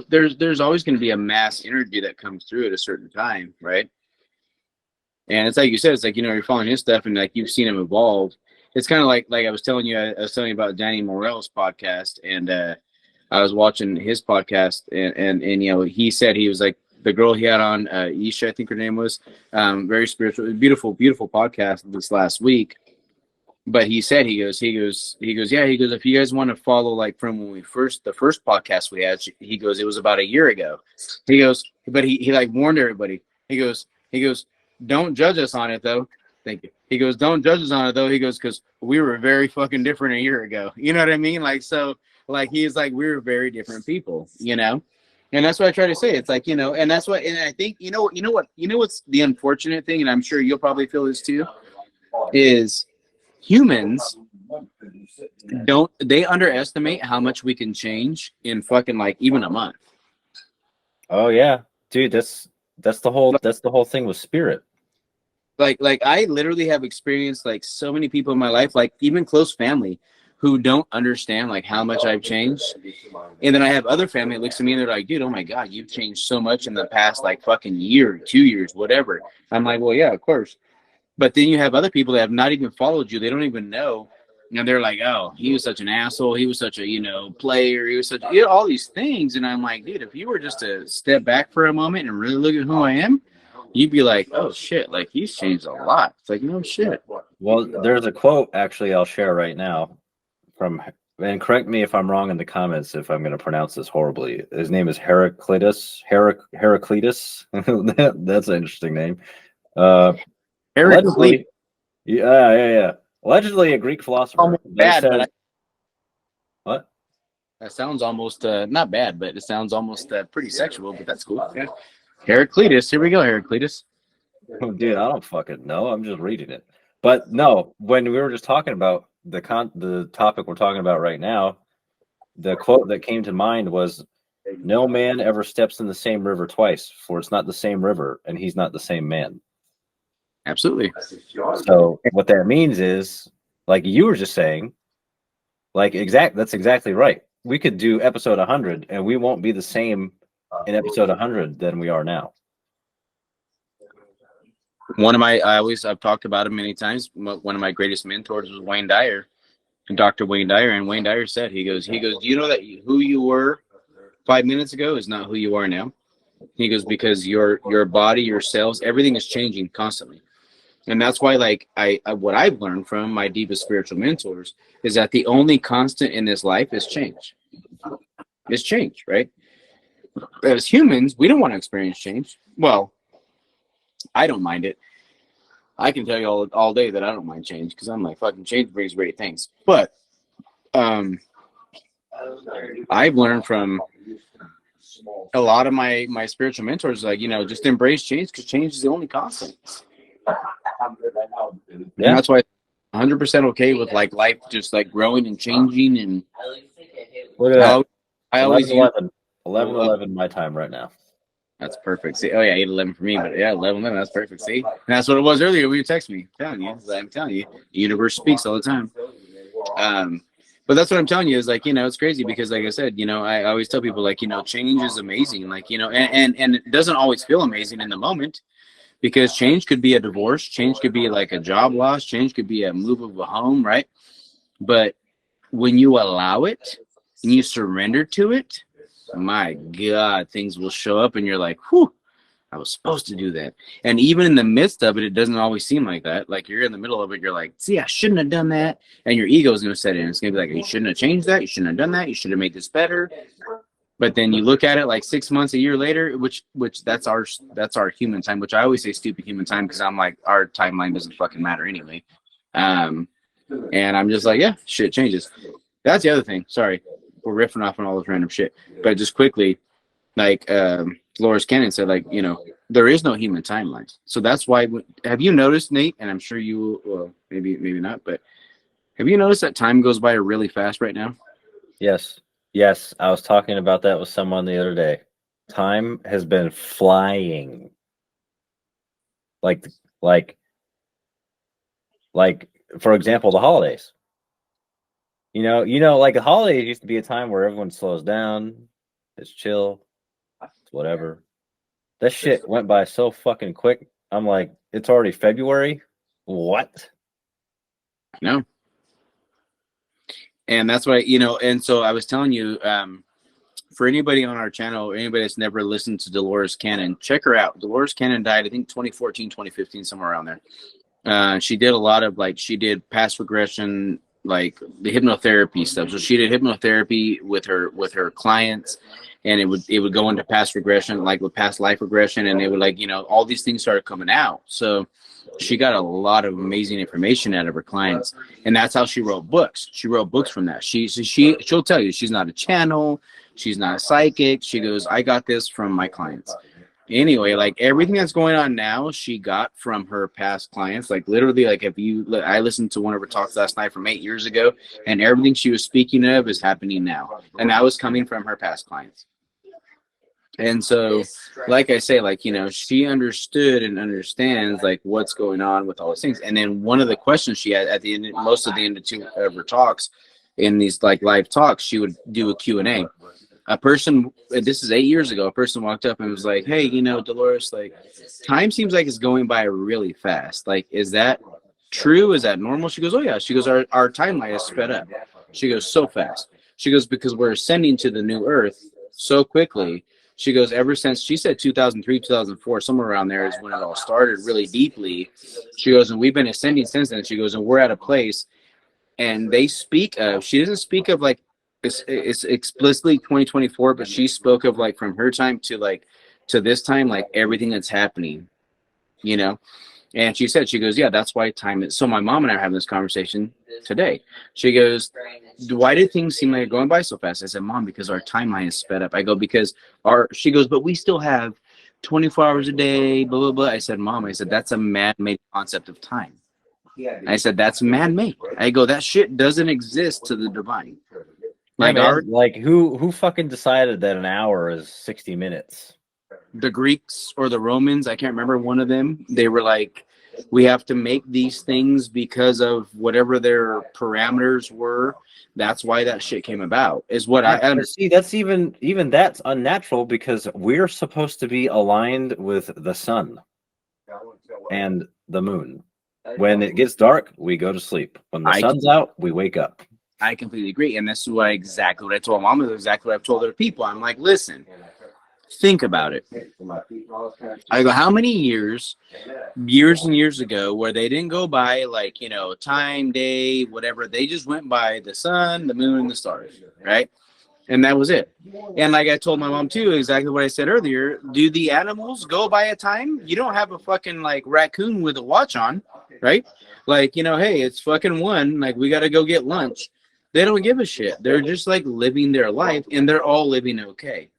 S2: there's always going to be a mass energy that comes through at a certain time, right? And it's like you said, it's like, you're following his stuff, and like you've seen him evolve. It's kind of like I was telling you about Danny Morell's podcast, and I was watching his podcast, and he said he was like, the girl he had on, Isha, I think her name was, very spiritual, beautiful, beautiful podcast this last week. But he said, he goes, if you guys want to follow, like, from when the first podcast we had, he goes, it was about a year ago. He goes, but he like warned everybody. He goes, don't judge us on it, though. Thank you. He goes, don't judge us on it, though. He goes, because we were very fucking different a year ago. You know what I mean? Like, so, like, he's like, we were very different people, And that's what I try to say. It's like, and that's what, and I think, what's the unfortunate thing, and I'm sure you'll probably feel this too, is humans they underestimate how much we can change in fucking, like, even a month.
S1: Oh yeah, dude, that's the whole thing with spirit.
S2: Like I literally have experienced, like, so many people in my life, like even close family, who don't understand, like, how much I've changed. And then I have other family that looks at me and they're like, dude, oh my God, you've changed so much in the past, like, fucking year, 2 years, whatever. I'm like, well, yeah, of course. But then you have other people that have not even followed you. They don't even know. And they're like, oh, he was such an asshole. He was such a, player. He was such, all these things. And I'm like, dude, if you were just to step back for a moment and really look at who I am, you'd be like, oh shit, like, he's changed a lot. It's like, no shit.
S1: Well, there's a quote, actually, I'll share right now and correct me if I'm wrong in the comments if I'm going to pronounce this horribly. His name is Heraclitus. Heraclitus. That's an interesting name. Allegedly, yeah. Allegedly, a Greek philosopher. What?
S2: That sounds almost not bad, but it sounds almost pretty sexual. But that's cool. Yeah. Heraclitus. Here we go, Heraclitus.
S1: Oh, dude, I don't fucking know. I'm just reading it. But no, when we were just talking about the topic we're talking about right now, the quote that came to mind was, "No man ever steps in the same river twice, for it's not the same river, and he's not the same man."
S2: Absolutely.
S1: So what that means is, like you were just saying, that's exactly right. We could do episode 100 and we won't be the same in episode 100 than we are now.
S2: I've talked about him many times. One of my greatest mentors was Wayne Dyer, Dr. Wayne Dyer. And Wayne Dyer said, he goes, do you know that who you were 5 minutes ago is not who you are now? He goes, because your body, your cells, everything is changing constantly. And that's why, like, what I've learned from my deepest spiritual mentors is that the only constant in this life is change. It's change, right? As humans, we don't want to experience change. Well, I don't mind it. I can tell you all day that I don't mind change, because I'm like, fucking change brings great things. But I've learned from a lot of my spiritual mentors, like, just embrace change, because change is the only constant.
S1: Yeah.
S2: And that's why I'm 100% okay with, like, life just, like, growing and changing. And
S1: look at that.
S2: I always
S1: 11 my time right now.
S2: That's perfect. See, oh yeah, 8:11 for me, but yeah, 11:11. That's perfect. See, and that's what it was earlier when you text me. I'm telling you, the universe speaks all the time. But that's what I'm telling you is, like, it's crazy because, like I said, I always tell people, like, change is amazing, like, and it doesn't always feel amazing in the moment, because change could be a divorce, change could be like a job loss, change could be a move of a home, right? But when you allow it and you surrender to it, my God, things will show up and you're like, whew, I was supposed to do that. And even in the midst of it, it doesn't always seem like that. Like you're in the middle of it, you're like, see, I shouldn't have done that. And your ego is going to set in. It's going to be like, you shouldn't have changed that. You shouldn't have done that. You should have made this better. But then you look at it like 6 months, a year later, which that's our human time, which I always say stupid human time because I'm like, our timeline doesn't fucking matter anyway. And I'm just like, yeah, shit changes. That's the other thing. Sorry, we're riffing off on all this random shit. But just quickly, like Dolores Cannon said, like, you know, there is no human timeline. So that's why, have you noticed, Nate, and I'm sure you, well, maybe not, but have you noticed that time goes by really fast right now?
S1: Yes. Yes. I was talking about that with someone the other day. Time has been flying. Like, for example, the holidays. You know, like the holidays used to be a time where everyone slows down, it's chill, it's whatever. That shit went by so fucking quick. I'm like, it's already February? What?
S2: No. And that's why, you know, and so I was telling you, for anybody on our channel, anybody that's never listened to Dolores Cannon, check her out. Dolores Cannon died, I think, 2014, 2015, somewhere around there. She did a lot of, like, she did past regression, like the hypnotherapy stuff. So she did hypnotherapy with her clients, and it would go into past regression, like with past life regression, and it would, like, you know, all these things started coming out. So she got a lot of amazing information out of her clients, and that's how she wrote books. She wrote books from that. She'll tell you she's not a channel, she's not a psychic. She goes, I got this from my clients. Anyway, like everything that's going on now, she got from her past clients. Like literally, like I listened to one of her talks last night from 8 years ago, and everything she was speaking of is happening now, and that was coming from her past clients. And so, like I say, like, you know, she understood and understands like what's going on with all these things. And then one of the questions she had at the end, most of the end of her talks, in these like live talks, she would do a Q&A. A person, this is 8 years ago, a person walked up and was like, hey, you know, Dolores, like time seems like it's going by really fast. Like, is that true? Is that normal? She goes, oh yeah. She goes, our timeline is sped up. She goes, so fast. She goes, because we're ascending to the new earth so quickly. She goes, ever since, she said 2003, 2004, somewhere around there is when it all started really deeply. She goes, and we've been ascending since then. She goes, and we're at a place, and they speak of, she doesn't speak of like, it's explicitly 2024, but she spoke of like from her time to this time, like everything that's happening, you know? And she said, she goes, yeah, that's why time is. So my mom and I are having this conversation today. She goes, why do things seem like they're going by so fast? I said, Mom, because our timeline is sped up. I go, because she goes, but we still have 24 hours a day, blah, blah, blah. I said, Mom, I said, that's a man-made concept of time. I said, that's man-made. I go, that shit doesn't exist to the divine. Like,
S1: yeah, like who fucking decided that an hour is 60 minutes?
S2: The Greeks or the Romans, I can't remember one of them. They were like, we have to make these things because of whatever their parameters were. That's why that shit came about, is what I understand.
S1: See, that's even that's unnatural, because we're supposed to be aligned with the sun and the moon. When it gets dark, we go to sleep. When the sun's out, we wake up.
S2: I completely agree. And this is exactly what I told Mom. This is exactly what I've told other people. I'm like, listen, think about it. I go, how many years and years ago, where they didn't go by like, you know, time, day, whatever. They just went by the sun, the moon, and the stars, right? And that was it. And like I told my mom too, exactly what I said earlier. Do the animals go by a time? You don't have a fucking like raccoon with a watch on, right? Like, you know, hey, it's fucking 1. Like, we got to go get lunch. They don't give a shit. They're just like living their life, and they're all living okay.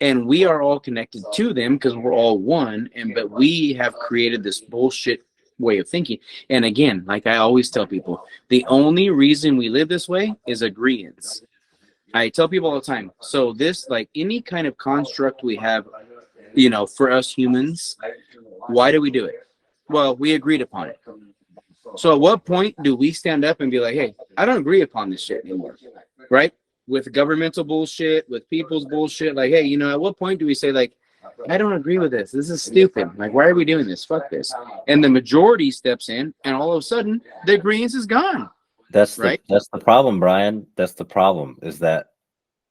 S2: And we are all connected to them because we're all one. But we have created this bullshit way of thinking. And again, like I always tell people, the only reason we live this way is agreeance. I tell people all the time. So this, like any kind of construct we have, you know, for us humans, why do we do it? Well, we agreed upon it. So at what point do we stand up and be like, hey, I don't agree upon this shit anymore, right? With governmental bullshit, with people's bullshit, like, hey, you know, at what point do we say, like, I don't agree with this. This is stupid. Like, why are we doing this? Fuck this. And the majority steps in, and all of a sudden, the agreement is gone.
S1: That's
S2: right.
S1: That's the problem, Brian. That's the problem, is that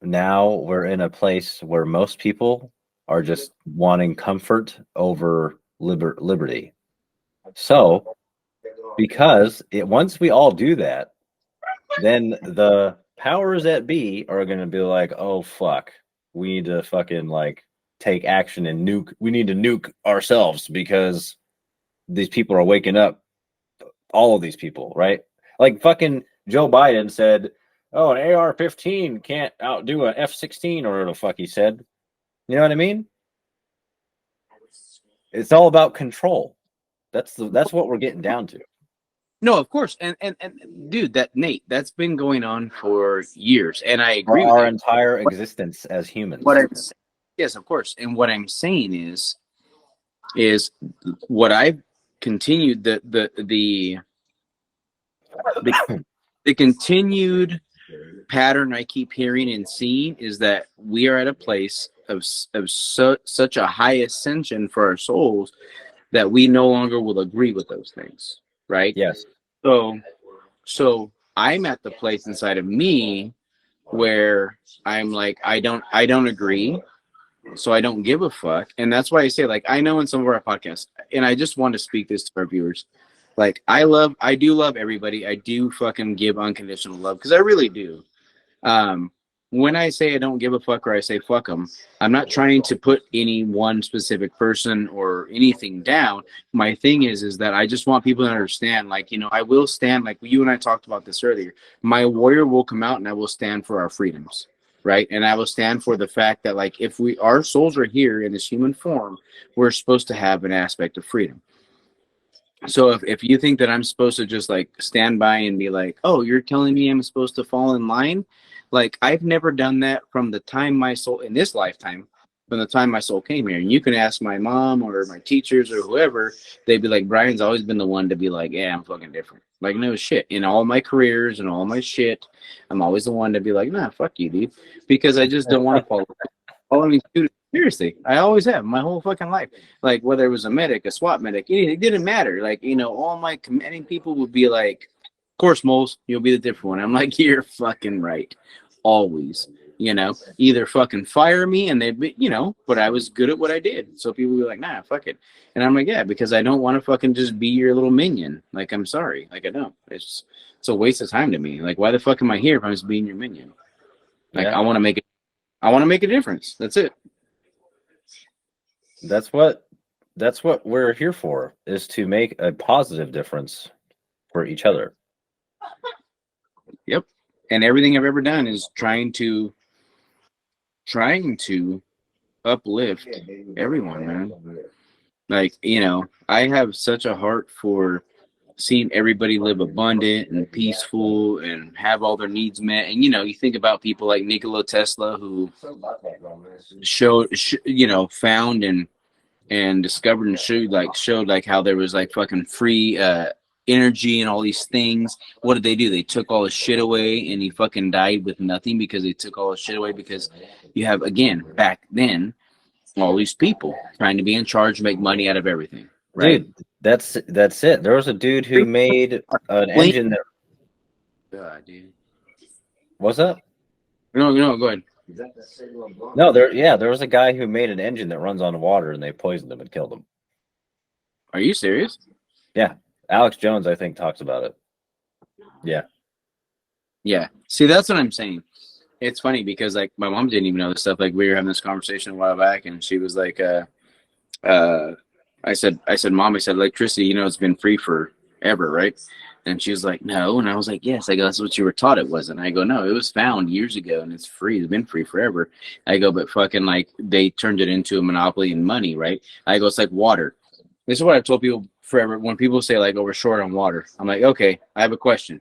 S1: now we're in a place where most people are just wanting comfort over liberty. So, because once we all do that, then the powers that be are going to be like, oh, fuck, we need to fucking like take action and nuke. We need to nuke ourselves because these people are waking up. All of these people, right? Like fucking Joe Biden said, oh, an AR-15 can't outdo an F-16 or whatever the fuck he said. You know what I mean? It's all about control. That's what we're getting down to.
S2: No, of course, and dude, Nate, that's been going on for years, and I agree
S1: For
S2: with
S1: our
S2: you.
S1: entire existence as humans.
S2: Yes, of course, and what I'm saying is what I've continued the continued pattern I keep hearing and seeing is that we are at a place of such a high ascension for our souls that we no longer will agree with those things, right?
S1: Yes.
S2: So I'm at the place inside of me where I'm like, I don't agree, so I don't give a fuck. And that's why I say, like, I know in some of our podcasts, and I just want to speak this to our viewers, like, I do love everybody. I do fucking give unconditional love, because I really do. When I say I don't give a fuck, or I say fuck them, I'm not trying to put any one specific person or anything down. My thing is that I just want people to understand, like, you know, I will stand, like you and I talked about this earlier. My warrior will come out and I will stand for our freedoms, right? And I will stand for the fact that, like, if our souls are here in this human form, we're supposed to have an aspect of freedom. So if you think that I'm supposed to just like stand by and be like, oh, you're telling me I'm supposed to fall in line, like, I've never done that from the time my soul, in this lifetime, from the time my soul came here. And you can ask my mom or my teachers or whoever, they'd be like, Brian's always been the one to be like, yeah, I'm fucking different. Like, no shit. In all my careers and all my shit, I'm always the one to be like, nah, fuck you, dude. Because I just don't want to follow me. Seriously, I always have my whole fucking life. Like, whether it was a medic, a SWAT medic, anything, it didn't matter. Like, you know, all my commanding people would be like, of course, Moles, you'll be the different one. I'm like, you're fucking right. Always, you know, either fucking fire me and they'd be, you know, but I was good at what I did. So people would be like, nah, fuck it. And I'm like, yeah, because I don't want to fucking just be your little minion. Like, I'm sorry. Like, I don't. It's a waste of time to me. Like, why the fuck am I here if I'm just being your minion? Like, yeah. I want to make a difference. That's it.
S1: That's what we're here for, is to make a positive difference for each other.
S2: Yep. And everything I've ever done is trying to uplift everyone, man. Like, you know, I have such a heart for seeing everybody live abundant and peaceful and have all their needs met. And, you know, you think about people like Nikola Tesla, who found and discovered and showed how there was like fucking free energy and all these things. What did they do? They took all his shit away, and he fucking died with nothing because they took all his shit away. Because you have, again, back then, all these people trying to be in charge, make money out of everything. Right?
S1: Dude, that's it. There was a dude who made an engine that.
S2: God, dude.
S1: What's up?
S2: No, go ahead.
S1: No, there was a guy who made an engine that runs on water, and they poisoned him and killed him.
S2: Are you serious?
S1: Yeah. Alex Jones, I think, talks about it. Yeah.
S2: Yeah. See, that's what I'm saying. It's funny because, like, my mom didn't even know this stuff. Like, we were having this conversation a while back, and she was like, I said, Mom, I said, electricity, you know, it's been free forever, right? And she was like, no. And I was like, yes. I go, that's what you were taught it wasn't. I go, no, it was found years ago, and it's free. It's been free forever. I go, but fucking, like, they turned it into a monopoly in money, right? I go, it's like water. This is what I've told people forever. When people say, like, oh, we're short on water, I'm like, okay, I have a question.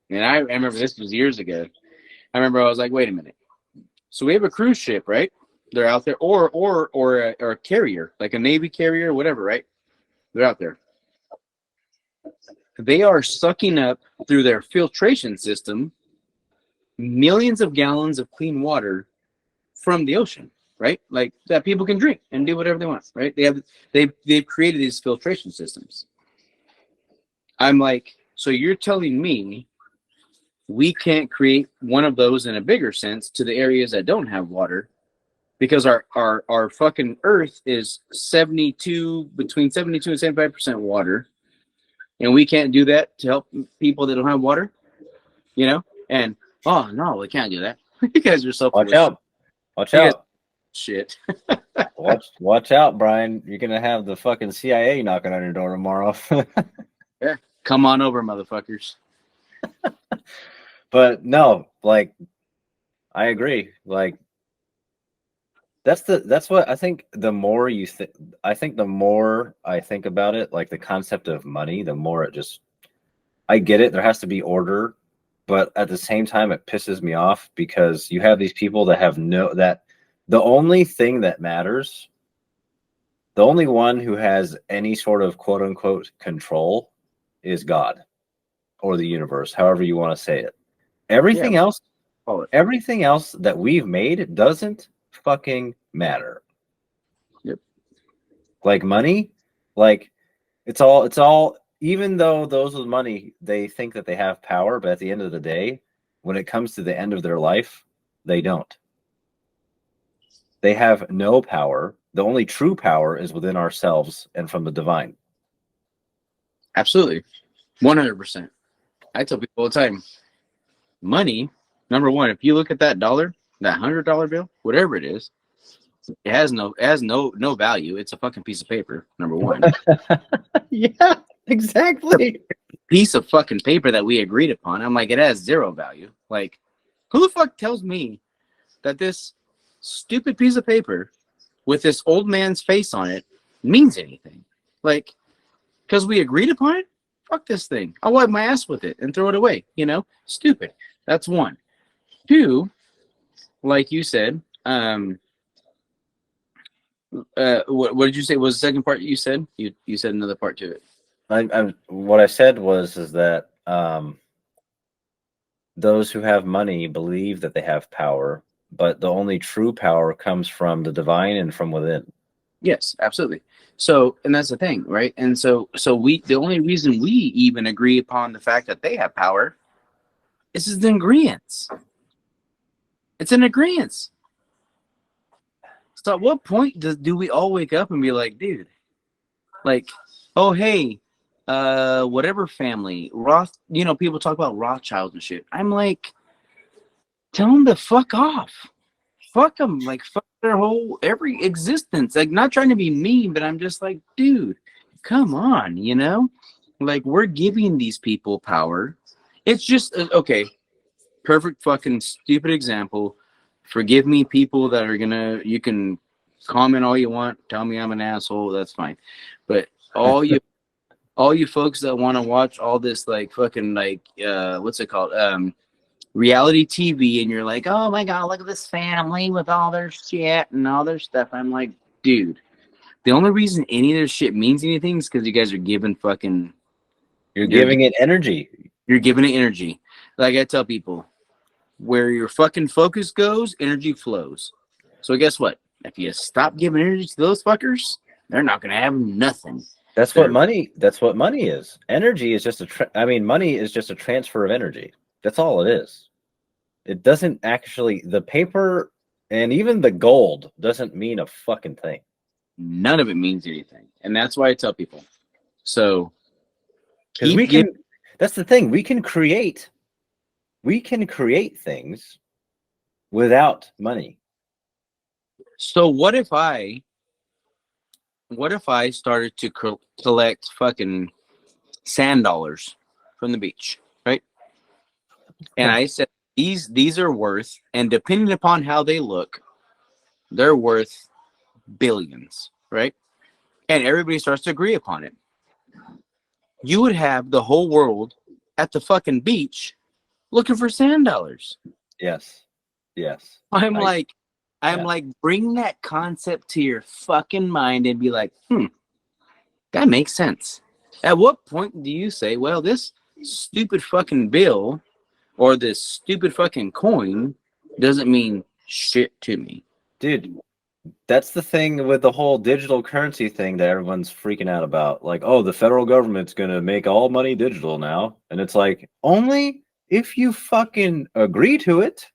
S2: And I remember this was years ago. I remember I was like, wait a minute. So we have a cruise ship, right? They're out there, or a carrier, like a Navy carrier, whatever, right? They're out there. They are sucking up through their filtration system millions of gallons of clean water from the ocean. right? Like that people can drink and do whatever they want, right? They've created these filtration systems. I'm like, so you're telling me we can't create one of those in a bigger sense to the areas that don't have water, because our fucking earth is between 72 and 75% water, and we can't do that to help people that don't have water, you know? And oh no, we can't do that. You guys are so
S1: Watch out. Watch
S2: You guys-
S1: out.
S2: shit.
S1: Watch out, Brian. You're gonna have the fucking CIA knocking on your door tomorrow.
S2: Yeah, come on over, motherfuckers.
S1: But no, like I agree. Like that's what I think. The more you think, I think the more I think about it, like the concept of money, the more it just, I get it. There has to be order, but at the same time, it pisses me off because you have these people that have that the only thing that matters, the only one who has any sort of quote unquote control is God or the universe, however you want to say it. Everything else that we've made doesn't fucking matter.
S2: Yep.
S1: Like money, like it's all, even though those with money, they think that they have power, but at the end of the day, when it comes to the end of their life, they don't. They have no power. The only true power is within ourselves and from the divine.
S2: Absolutely. 100%. I tell people all the time, money, number one, if you look at that dollar, that $100 bill, whatever it is, it has no value. It's a fucking piece of paper, number one.
S1: Yeah, exactly.
S2: Piece of fucking paper that we agreed upon. I'm like, it has zero value. Like, who the fuck tells me that this stupid piece of paper with this old man's face on it means anything? Like, because we agreed upon it? Fuck this thing. I'll wipe my ass with it and throw it away. You know? Stupid. That's one. Two, like you said, what did you say was the second part you said? You said another part to it.
S1: What I said is that those who have money believe that they have power, but the only true power comes from the divine and from within.
S2: Yes, absolutely. So, and that's the thing, right? And so the only reason we even agree upon the fact that they have power is the ingredients. It's an agreement. So at what point do we all wake up and be like, dude, like, oh, hey, whatever family, Roth, people talk about Rothschilds and shit. I'm like, tell them to fuck off. Fuck them. Like, fuck their every existence. Like, not trying to be mean, but I'm just like, dude, come on, Like, we're giving these people power. It's just, okay, perfect fucking stupid example. Forgive me, people that are you can comment all you want, tell me I'm an asshole, that's fine. But all you folks that want to watch all this, like, fucking, like, what's it called? Reality TV, and you're like, oh my God, look at this family with all their shit and all their stuff. I'm like, dude, the only reason any of their shit means anything is because you guys are giving fucking...
S1: You're giving it energy.
S2: You're giving it energy. Like I tell people, where your fucking focus goes, energy flows. So guess what? If you stop giving energy to those fuckers, they're not going to have nothing.
S1: That's what money is. Energy is just money is just a transfer of energy. That's all it is. It doesn't actually, the paper and even the gold doesn't mean a fucking thing.
S2: None of it means anything. And that's why I tell people. So,
S1: because that's the thing. We can create things without money.
S2: So what if I started to collect fucking sand dollars from the beach, right? And I said, these are worth, and depending upon how they look, they're worth billions, right? And everybody starts to agree upon it. You would have the whole world at the fucking beach looking for sand dollars.
S1: Yes.
S2: I'm like, bring that concept to your fucking mind and be like, that makes sense. At what point do you say, well, this stupid fucking bill or this stupid fucking coin doesn't mean shit to me?
S1: Dude, That's the thing with the whole digital currency thing that everyone's freaking out about. Like, oh, the federal government's gonna make all money digital now, and it's like only if you fucking agree to it.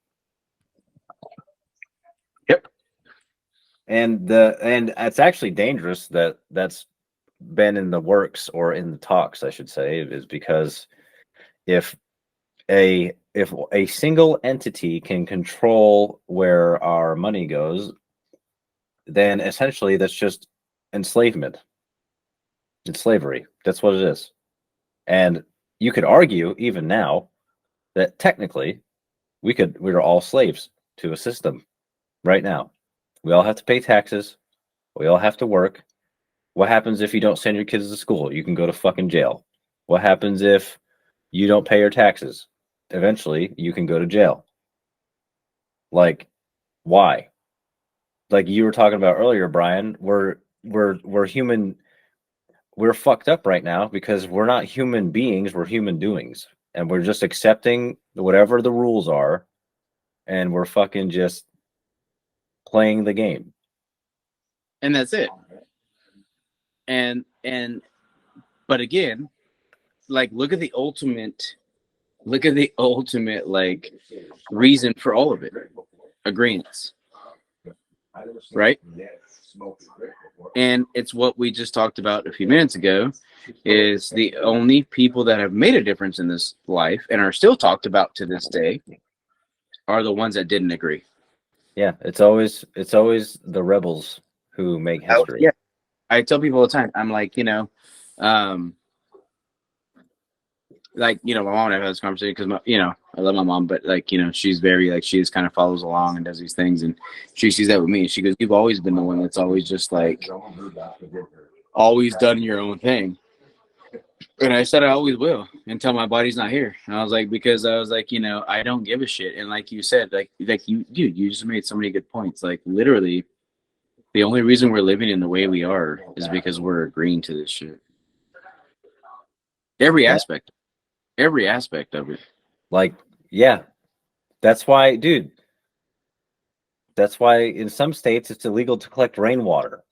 S2: Yep.
S1: And it's actually dangerous that that's been in the works or in the talks, I should say, is because if a single entity can control where our money goes, then essentially that's just enslavement. It's slavery. That's what it is. And you could argue even now that technically we're all slaves to a system right now. We all have to pay taxes. We all have to work. What happens if you don't send your kids to school? You can go to fucking jail. What happens if you don't pay your taxes? Eventually, you can go to jail. Like, why? Like you were talking about earlier, Brian, we're human. We're fucked up right now because we're not human beings. We're human doings, and we're just accepting whatever the rules are, and we're fucking just playing the game.
S2: And that's it. And but again, like look at the ultimate like reason for all of it. Agreements. Right? And it's what we just talked about a few minutes ago, is the only people that have made a difference in this life and are still talked about to this day are the ones that didn't agree.
S1: Yeah, it's always the rebels who make history.
S2: Yeah. I tell people all the time, I'm like, like, my mom and I have this conversation because, I love my mom, but like, she's very, like, she just kind of follows along and does these things. And she sees that with me. She goes, you've always been the one that's always just like, always done your own thing. And I said, I always will until my body's not here. And I was like, because I was like, I don't give a shit. And like you said, like you, dude, you just made so many good points. Like literally the only reason we're living in the way we are is because we're agreeing to this shit. Every aspect of it.
S1: Like, yeah, that's why, dude. That's why in some states it's illegal to collect rainwater.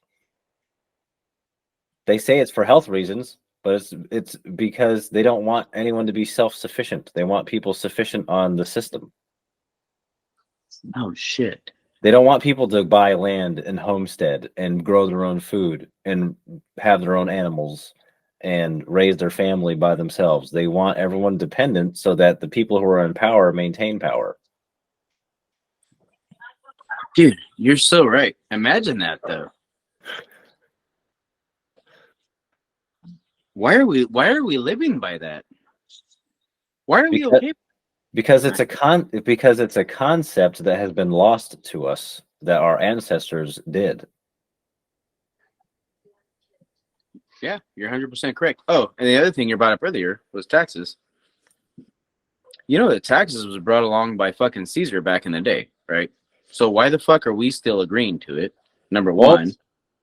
S1: They say it's for health reasons, but it's because they don't want anyone to be self-sufficient. They want people sufficient on the system.
S2: Oh shit.
S1: They don't want people to buy land and homestead and grow their own food and have their own animals and raise their family by themselves. They want everyone dependent so that the people who are in power maintain power.
S2: Dude, you're so right. Imagine that though. Why are we living by that? Why are we okay?
S1: Because it's a concept that has been lost to us that our ancestors did.
S2: Yeah, you're 100% correct. Oh, and the other thing you brought up earlier was taxes. You know that taxes was brought along by fucking Caesar back in the day, right? So why the fuck are we still agreeing to it? Number one.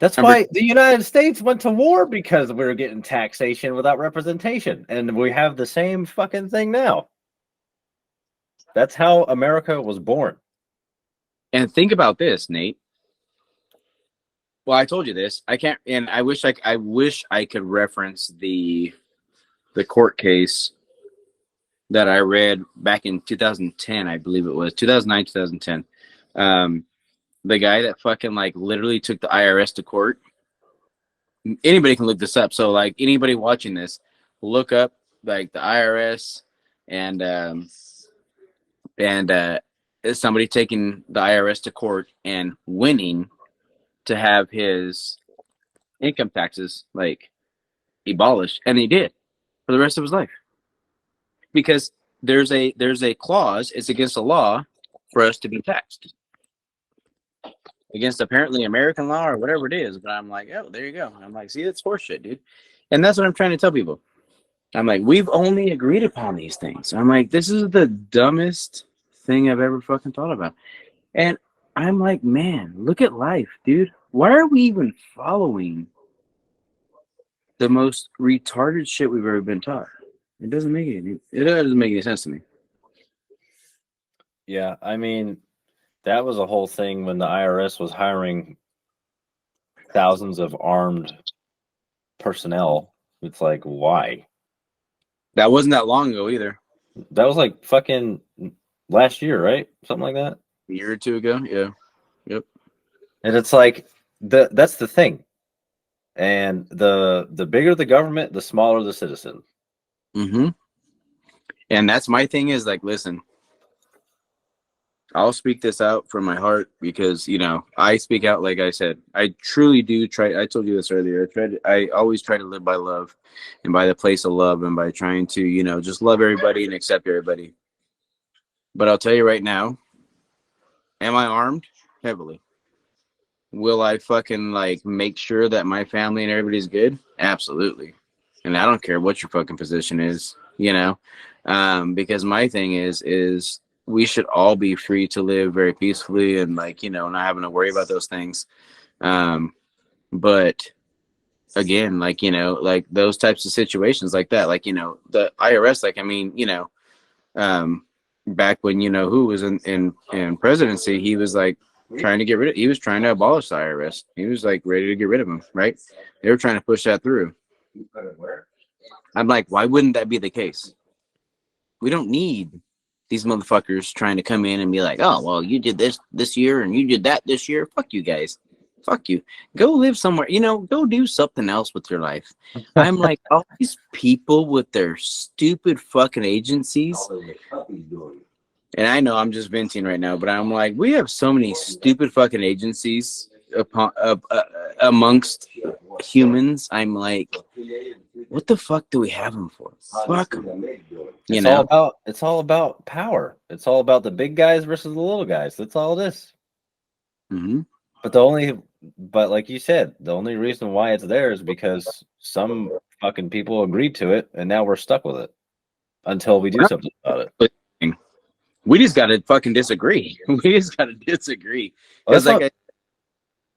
S1: That's why the United States went to war, because we were getting taxation without representation. And we have the same fucking thing now. That's how America was born.
S2: And think about this, Nate. Well, I told you this. I can't, and I wish I could reference the court case that I read back in 2010, I believe it was 2009, 2010. The guy that fucking like literally took the IRS to court. Anybody can look this up. So like anybody watching this, look up like the IRS and is somebody taking the IRS to court and winning to have his income taxes like abolished, and he did for the rest of his life, because there's a clause, it's against the law for us to be taxed against apparently American law or whatever it is. But I'm like, oh, there you go. I'm like, see, that's horseshit, dude. And that's what I'm trying to tell people. I'm like, we've only agreed upon these things. I'm like, this is the dumbest thing I've ever fucking thought about. And I'm like, man, look at life, dude. Why are we even following the most retarded shit we've ever been taught? It doesn't make any sense to me.
S1: Yeah, I mean, that was a whole thing when the IRS was hiring thousands of armed personnel. It's like, why?
S2: That wasn't that long ago either.
S1: That was like fucking last year, right? Something like that.
S2: A year or two ago. Yeah. Yep.
S1: And it's like that's the thing. And the bigger the government, the smaller the citizen.
S2: Mm-hmm. And that's my thing is like, listen, I'll speak this out from my heart because, you know, I speak out, like I said, I truly do try. I told you this earlier. I always try to live by love and by the place of love and by trying to, you know, just love everybody and accept everybody. But I'll tell you right now, am I armed? Heavily. Will I fucking like make sure that my family and everybody's good? Absolutely. And I don't care what your fucking position is, you know, because my thing is we should all be free to live very peacefully and like, you know, not having to worry about those things. But again, like, you know, like those types of situations like that, like, you know, the IRS, like, I mean, you know, back when, you know, who was in presidency, he was like trying to get rid of, he was trying to abolish the IRS. He was like ready to get rid of him, right? They were trying to push that through. I'm like, why wouldn't that be the case? We don't need these motherfuckers trying to come in and be like, oh, well, you did this year and you did that this year. Fuck you guys. Fuck you. Go live somewhere. You know, go do something else with your life. I'm like, all these people with their stupid fucking agencies. And I know I'm just venting right now, but I'm like, we have so many stupid fucking agencies amongst humans. I'm like, what the fuck do we have them for? Fuck them. You know,
S1: it's all about power. It's all about the big guys versus the little guys. That's all it is.
S2: Mm-hmm.
S1: But like you said, the only reason why it's there is because some fucking people agreed to it, and now we're stuck with it until we do something about it.
S2: We just gotta fucking disagree. We just gotta disagree. Because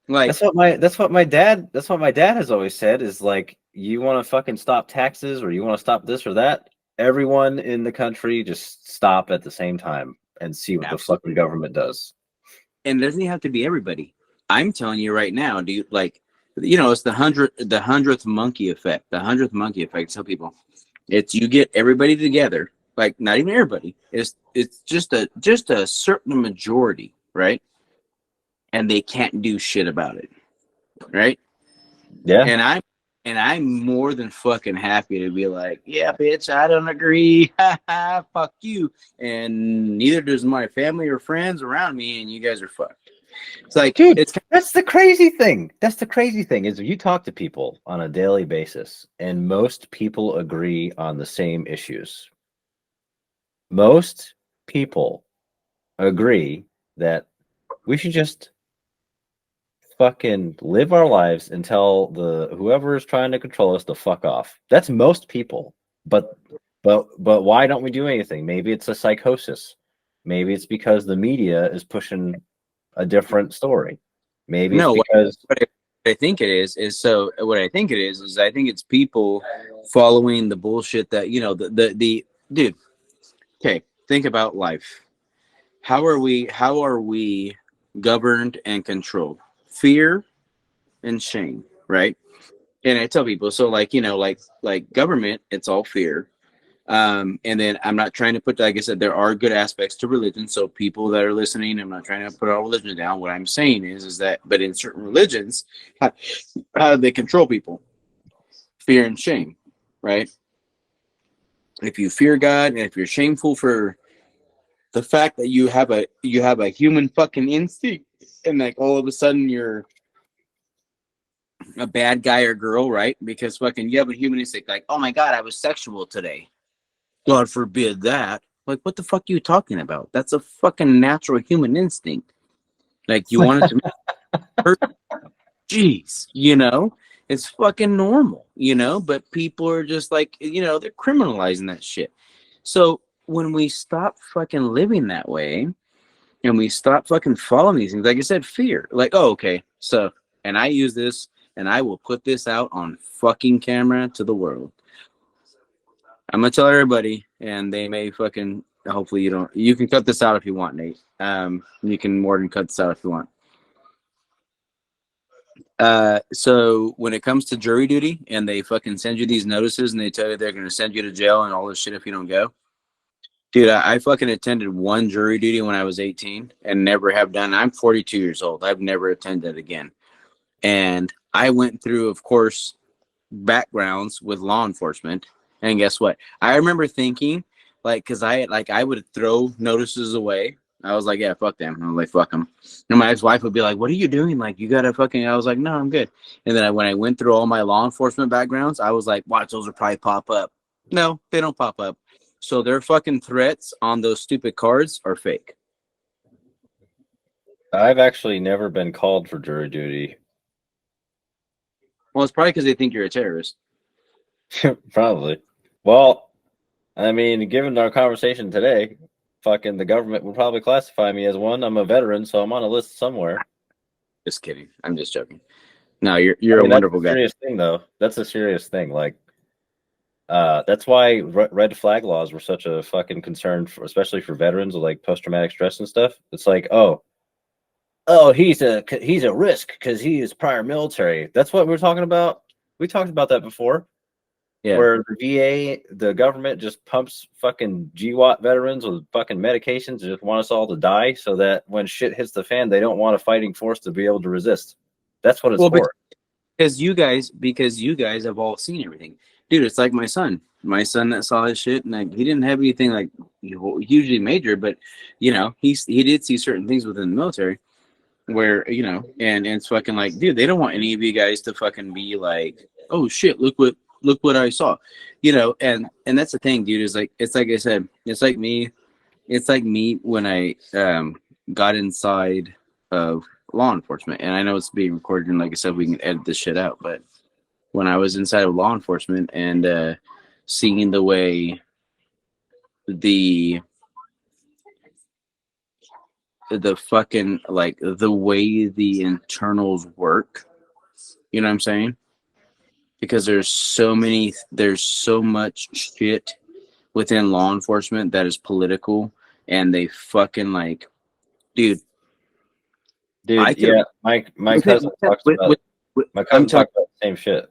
S2: that's
S1: what my dad has always said is like, you want to fucking stop taxes or you want to stop this or that, everyone in the country just stop at the same time and see what the fucking government does.
S2: And it doesn't have to be everybody. I'm telling you right now, do you like, you know, it's the hundredth monkey effect. The 100th monkey effect. Tell people, it's you get everybody together, like not even everybody. It's just a certain majority, right? And they can't do shit about it, right?
S1: Yeah.
S2: And I'm more than fucking happy to be like, yeah, bitch, I don't agree. Fuck you. And neither does my family or friends around me, and you guys are fucked. It's like,
S1: dude, that's the crazy thing. That's the crazy thing is you talk to people on a daily basis, and most people agree on the same issues. Most people agree that we should just fucking live our lives and tell whoever is trying to control us to fuck off. That's most people. But why don't we do anything? Maybe it's a psychosis. Maybe it's because the media is pushing a different story. Maybe it's because
S2: what I think it is what I think it is I think it's people following the bullshit that, you know, the dude. Okay, think about life. How are we governed and controlled? Fear and shame, right? And I tell people, so like, you know, like government, it's all fear. And then I'm not trying to put, like I said, there are good aspects to religion. So people that are listening, I'm not trying to put all religion down. What I'm saying is that, but in certain religions, how do they control people? Fear and shame, right? If you fear God and if you're shameful for the fact that you have a human fucking instinct, and like all of a sudden you're a bad guy or girl, right? Because fucking you have a human instinct, like, oh my God, I was sexual today. God forbid that. Like, what the fuck are you talking about? That's a fucking natural human instinct. Like, you want it to hurt. Jeez, you know? It's fucking normal, you know? But people are just like, you know, they're criminalizing that shit. So when we stop fucking living that way and we stop fucking following these things, like I said, fear. Like, oh, okay. So, and I use this and I will put this out on fucking camera to the world. I'm gonna tell everybody, and they may fucking. Hopefully, you can cut this out if you want, Nate. You can more than cut this out if you want. So when it comes to jury duty and they fucking send you these notices and they tell you they're going to send you to jail and all this shit if you don't go, dude, I fucking attended one jury duty when I was 18 and never have done. I'm 42 years old. I've never attended again. And I went through, of course, backgrounds with law enforcement. And guess what? I remember thinking, like, because I would throw notices away. I was like, yeah, fuck them. I was like, fuck them. And my ex-wife would be like, what are you doing? Like, you gotta fucking. I was like, no, I'm good. And then when I went through all my law enforcement backgrounds, I was like, watch, those will probably pop up. No, they don't pop up. So their fucking threats on those stupid cards are fake.
S1: I've actually never been called for jury duty.
S2: Well, it's probably because they think you're a terrorist.
S1: Probably. Well, I mean, given our conversation today, fucking the government would probably classify me as one. I'm a veteran, so I'm on a list somewhere.
S2: Just kidding. I'm just joking. No, you're a wonderful guy.
S1: That's a serious thing, though. That's a serious thing. Like, that's why red flag laws were such a fucking concern, especially for veterans with like post-traumatic stress and stuff. It's like, oh, he's a risk because he is prior military. That's what we're talking about. We talked about that before.
S2: Yeah.
S1: Where the VA, the government just pumps fucking GWAT veterans with fucking medications and just want us all to die so that when shit hits the fan, they don't want a fighting force to be able to resist. That's what it's for.
S2: Because you guys have all seen everything. Dude, it's like my son that saw his shit, and like, he didn't have anything like hugely major, but you know, he did see certain things within the military where, you know, and it's fucking like, dude, they don't want any of you guys to fucking be like, oh shit, look what I saw, you know. And that's the thing, dude, is like, it's like I said, it's like me when I got inside of law enforcement. And I know it's being recorded, and like I said, we can edit this shit out, but when I was inside of law enforcement and seeing the way the fucking, like, the way the internals work, you know what I'm saying? Because there's so much shit within law enforcement that is political, and they fucking like, dude,
S1: yeah, my cousin talks about the same shit.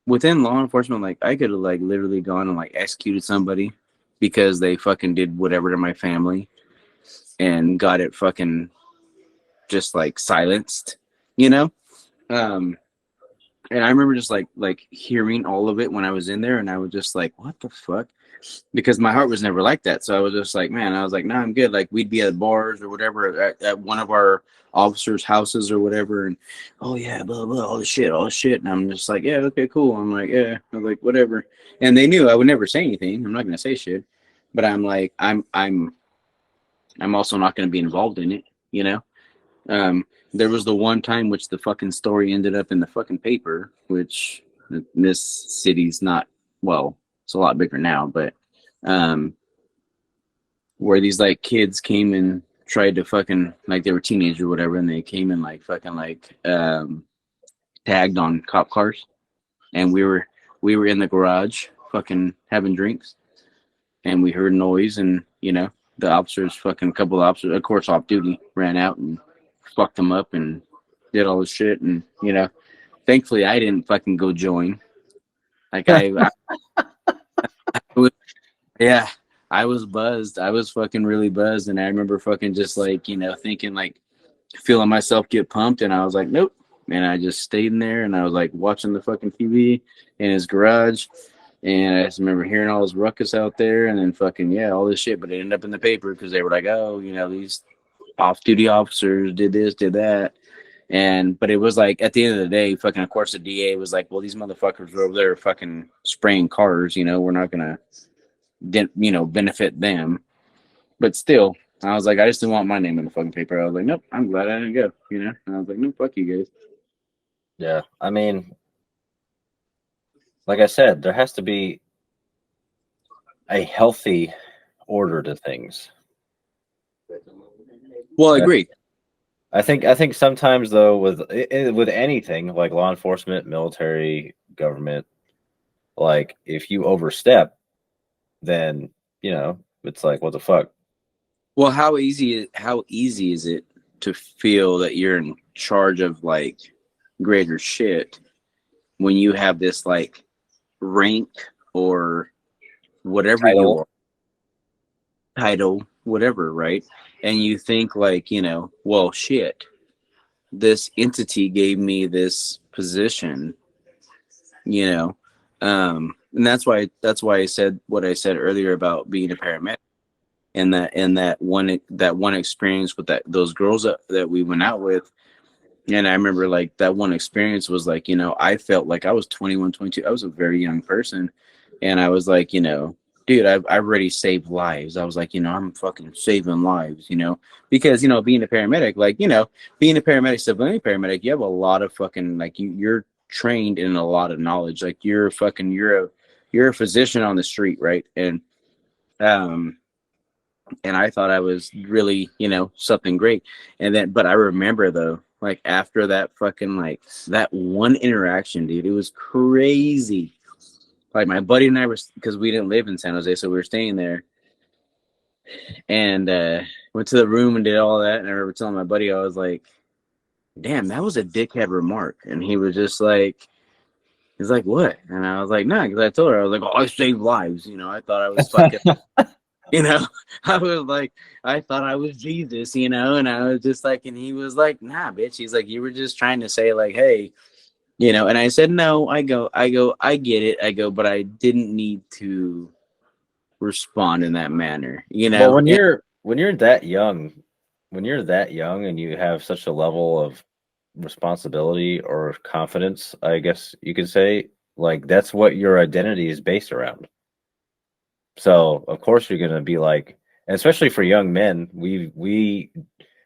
S2: Within law enforcement, like, I could have like literally gone and like executed somebody because they fucking did whatever to my family and got it fucking just like silenced, you know? And I remember just like hearing all of it when I was in there, and I was just like, what the fuck? Because my heart was never like that. So I was just like, man, I was like, nah, I'm good. Like, we'd be at bars or whatever at one of our officers' houses or whatever, and oh yeah, blah blah, all the shit. And I'm just like, yeah, okay, cool. I'm like, yeah, I'm like, whatever. And they knew I would never say anything. I'm not gonna say shit, but I'm like, I'm also not gonna be involved in it, you know. There was the one time which the fucking story ended up in the fucking paper, which this city's not, well, it's a lot bigger now, but where these like kids came and tried to fucking, like, they were teenagers or whatever, and they came and like fucking like tagged on cop cars, and we were in the garage fucking having drinks, and we heard noise, and you know, the officers, fucking a couple of officers, of course off duty, ran out and fucked them up and did all this shit. And you know, thankfully I didn't fucking go join. Like I yeah, I was buzzed. I was fucking really buzzed, and I remember fucking just like, you know, thinking like, feeling myself get pumped, and I was like, nope. And I just stayed in there, and I was like watching the fucking TV in his garage, and I just remember hearing all this ruckus out there, and then fucking, yeah, all this shit. But it ended up in the paper because they were like, oh, you know, these off-duty officers did this, did that. And but it was like, at the end of the day, fucking, of course the DA was like, well, these motherfuckers were over there fucking spraying cars, you know, we're not gonna, you know, benefit them. But still, I was like, I just didn't want my name in the fucking paper. I was like, nope, I'm glad I didn't go, you know. And I was like, no, fuck you guys.
S1: Yeah, I mean, like I said, there has to be a healthy order to things.
S2: Well, I agree.
S1: I think sometimes, though, with anything like law enforcement, military, government, like, if you overstep, then, you know, it's like, what the fuck?
S2: Well, how easy is it to feel that you're in charge of, like, greater shit when you have this like rank or whatever you are, title, whatever, right? And you think like, well, shit, this entity gave me this position, and that's why I said what I said earlier about being a paramedic, and that one experience with those girls that we went out with. And I remember like that one experience was like, I felt like I was 21, 22. I was a very young person. And I was like, dude, I've already saved lives. I was like, I'm fucking saving lives, because, being a paramedic, like, being a paramedic, civilian paramedic, you have a lot of fucking, like, you're trained in a lot of knowledge. Like you're a physician on the street. Right. And I thought I was really, something great. But I remember though, like after that fucking, like that one interaction, dude, it was crazy. Like my buddy and I were, because we didn't live in San Jose, so we were staying there, and went to the room and did all that. And I remember telling my buddy, I was like, damn, that was a dickhead remark. And he was just like, he's like, what? And I was like, nah, because I told her, I was like, oh, I saved lives. I thought I was fucking, I was like, I thought I was Jesus, and I was just like, and he was like, nah, bitch. He's like, you were just trying to say like, hey, and I said, no, I get it. I go, but I didn't need to respond in that manner,
S1: Well, when you're that young, and you have such a level of responsibility or confidence, I guess you could say, like that's what your identity is based around. So of course you're gonna be like, and especially for young men, we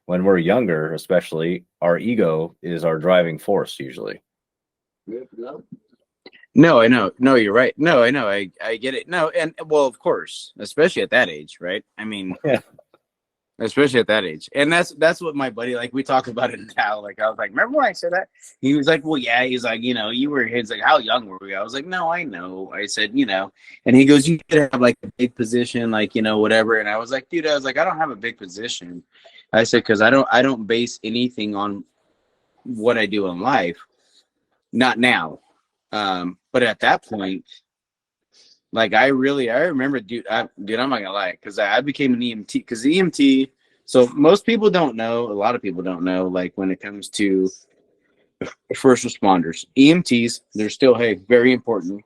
S1: when we're younger, especially, our ego is our driving force usually.
S2: No, I know. No, you're right. No, I know. I get it. No, and well, of course, especially at that age, right? I mean,
S1: Yeah.
S2: Especially at that age. And that's what my buddy, like, we talk about it now. Like, I was like, remember when I said that? He was like, well, yeah. He's like, he's like, how young were we? I was like, no, I know. I said, and he goes, you could have like a big position, like, whatever. And I was like, dude, I don't have a big position. I said, because I don't base anything on what I do in life. Not now. But at that point, like I remember, dude, I'm not gonna lie, because I became an EMT, because the EMT, so most people don't know, a lot of people don't know, like when it comes to first responders, EMTs, they're still, hey, very important,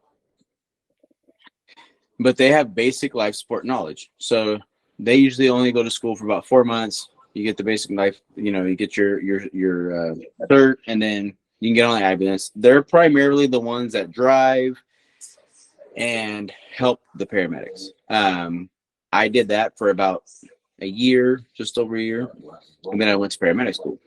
S2: but they have basic life support knowledge. So they usually only go to school for about 4 months. You get the basic life, you get your cert, and then you can get on the ambulance. They're primarily the ones that drive and help the paramedics. I did that for about a year, just over a year, and then I went to paramedic school.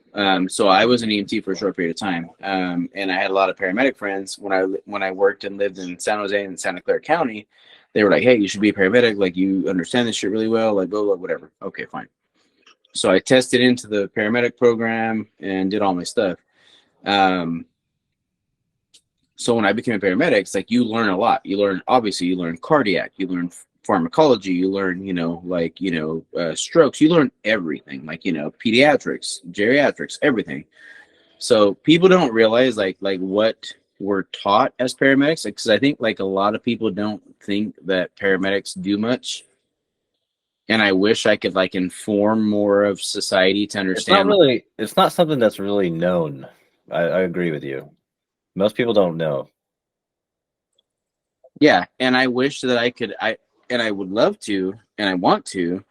S2: So I was an EMT for a short period of time, and I had a lot of paramedic friends when I worked and lived in San Jose and Santa Clara County. They were like, "Hey, you should be a paramedic. Like, you understand this shit really well. Like, blah, blah, whatever." Okay, fine. So I tested into the paramedic program and did all my stuff. So when I became a paramedic, it's like you learn a lot. You learn cardiac, you learn pharmacology, you learn, strokes, you learn everything, like, pediatrics, geriatrics, everything. So people don't realize like what we're taught as paramedics, because I think like a lot of people don't think that paramedics do much. And I wish I could like inform more of society to understand.
S1: It's not something that's really known. I agree with you. Most people don't know.
S2: Yeah, and I wish that I would love to, and I want to,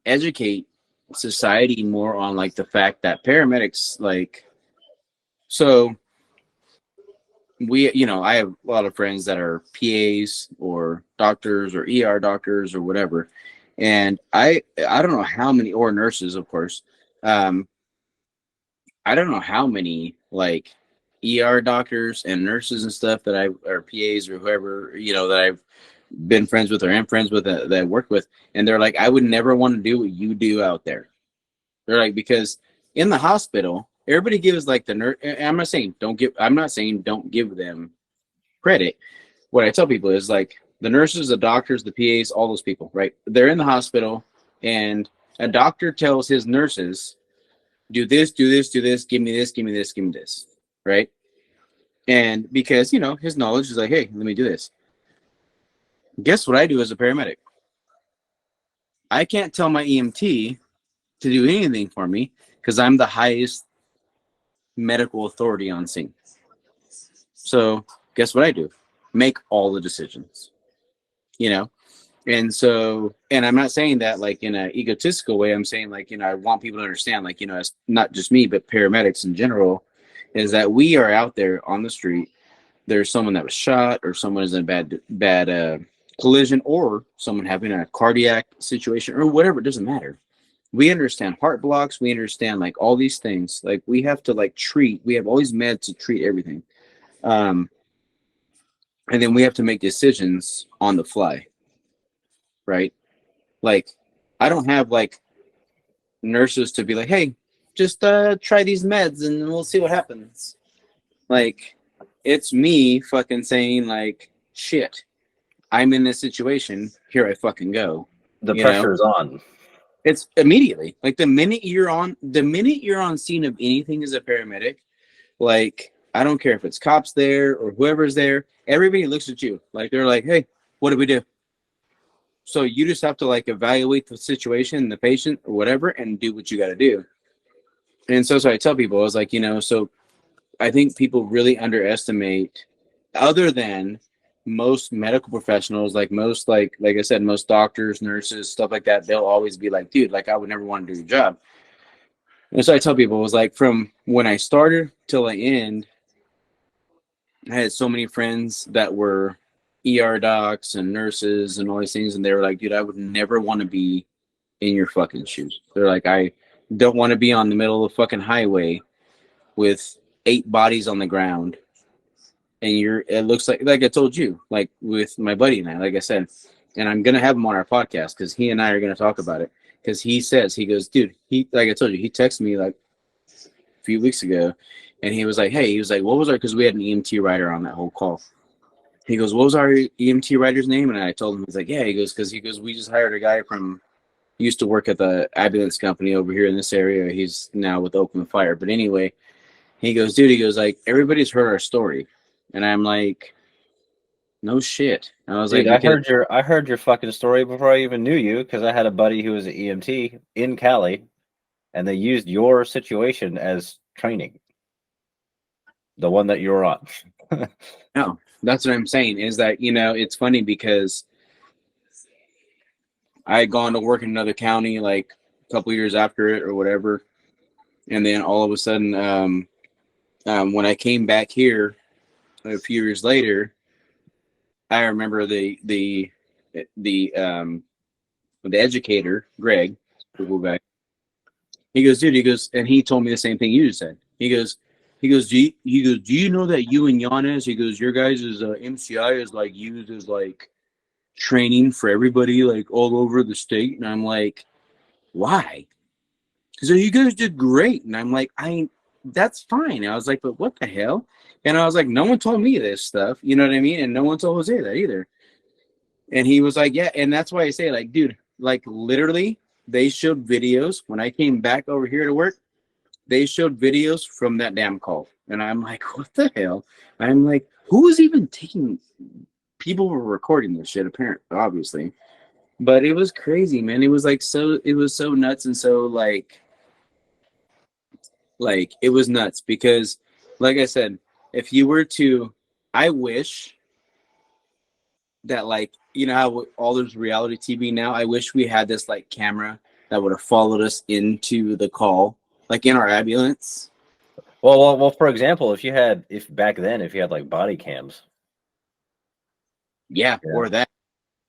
S2: educate society more on like the fact that paramedics, like, so we, I have a lot of friends that are PAs or doctors or ER doctors or whatever, and I don't know how many, or nurses, of course. I don't know how many like ER doctors and nurses and stuff or PAs or whoever, that I've been friends with or am friends with that I work with. And they're like, I would never want to do what you do out there. They're like, because in the hospital, everybody gives like the nurse. I'm not saying don't give them credit. What I tell people is like the nurses, the doctors, the PAs, all those people, right? They're in the hospital, and a doctor tells his nurses, do this, do this, do this, give me this, give me this, give me this, right? And because, you know, his knowledge is like, hey, let me do this. Guess what I do as a paramedic? I can't tell my EMT to do anything for me because I'm the highest medical authority on scene. So guess what I do? Make all the decisions, you know? And so, and I'm not saying that like in an egotistical way. I'm saying like, you know, I want people to understand, like, you know, it's not just me, but paramedics in general, is that we are out there on the street. There's someone that was shot, or someone is in a bad collision, or someone having a cardiac situation, or whatever. It doesn't matter. We understand heart blocks. We understand like all these things. Like we have to like treat. We have all these meds to treat everything, and then we have to make decisions on the fly, right? Like I don't have like nurses to be like, hey, just try these meds and we'll see what happens. Like it's me fucking saying like, shit, I'm in this situation. Here I fucking go.
S1: The pressure's on.
S2: It's immediately. Like the minute you're on scene of anything as a paramedic, like I don't care if it's cops there or whoever's there, everybody looks at you. Like they're like, hey, what do we do? So you just have to like evaluate the situation, the patient or whatever, and do what you got to do. And so I tell people, I was like, you know, so I think people really underestimate, other than most medical professionals, like most, like I said, most doctors, nurses, stuff like that, they'll always be like, dude, like I would never want to do your job. And so I tell people, it was like from when I started till I end, I had so many friends that were ER docs and nurses and all these things, and they were like, dude, I would never want to be in your fucking shoes. They're like, I don't want to be on the middle of the fucking highway with 8 bodies on the ground, and it looks like I told you, like with my buddy and I, like I said, and I'm gonna have him on our podcast because he and I are gonna talk about it, because he goes, dude, like I told you, he texted me like a few weeks ago, and he was like, hey, he was like, what was our, because we had an EMT rider on that whole call. He goes, what was our EMT rider's name? And I told him, he's like, yeah, he goes, we just hired a guy from, used to work at the ambulance company over here in this area. He's now with Oakland Fire. But anyway, he goes, dude, he goes, like, everybody's heard our story. And I'm like, no shit. And I was
S1: Dude,
S2: like,
S1: I heard your fucking story before I even knew you, because I had a buddy who was an EMT in Cali, and they used your situation as training. The one that you're on.
S2: no, that's what I'm saying, is that, you know, it's funny because I had gone to work in another county like a couple years after it or whatever. And then all of a sudden, when I came back here a few years later, I remember the educator, Greg, the cool guy. He goes, dude, he goes, and he told me the same thing you just said. He goes, do you know that you and Giannis, he goes, your guys' MCI is like used as like training for everybody like all over the state? And I'm like, why? So you guys did great. And I'm like, that's fine. I was like, but what the hell? And I was like, no one told me this stuff. You know what I mean? And no one told Jose that either. And he was like, yeah. And that's why I say, like, dude, like literally they showed videos when I came back over here to work. They showed videos from that damn call. And I'm like, what the hell? I'm like, who was even taking, people were recording this shit, apparently, obviously. But it was crazy, man. It was so nuts. And so like it was nuts because, like I said, if you were to, I wish that, like, you know how all there's reality TV now, I wish we had this like camera that would have followed us into the call, like in our ambulance.
S1: Well, for example, if you had like body cams.
S2: Yeah. Or that.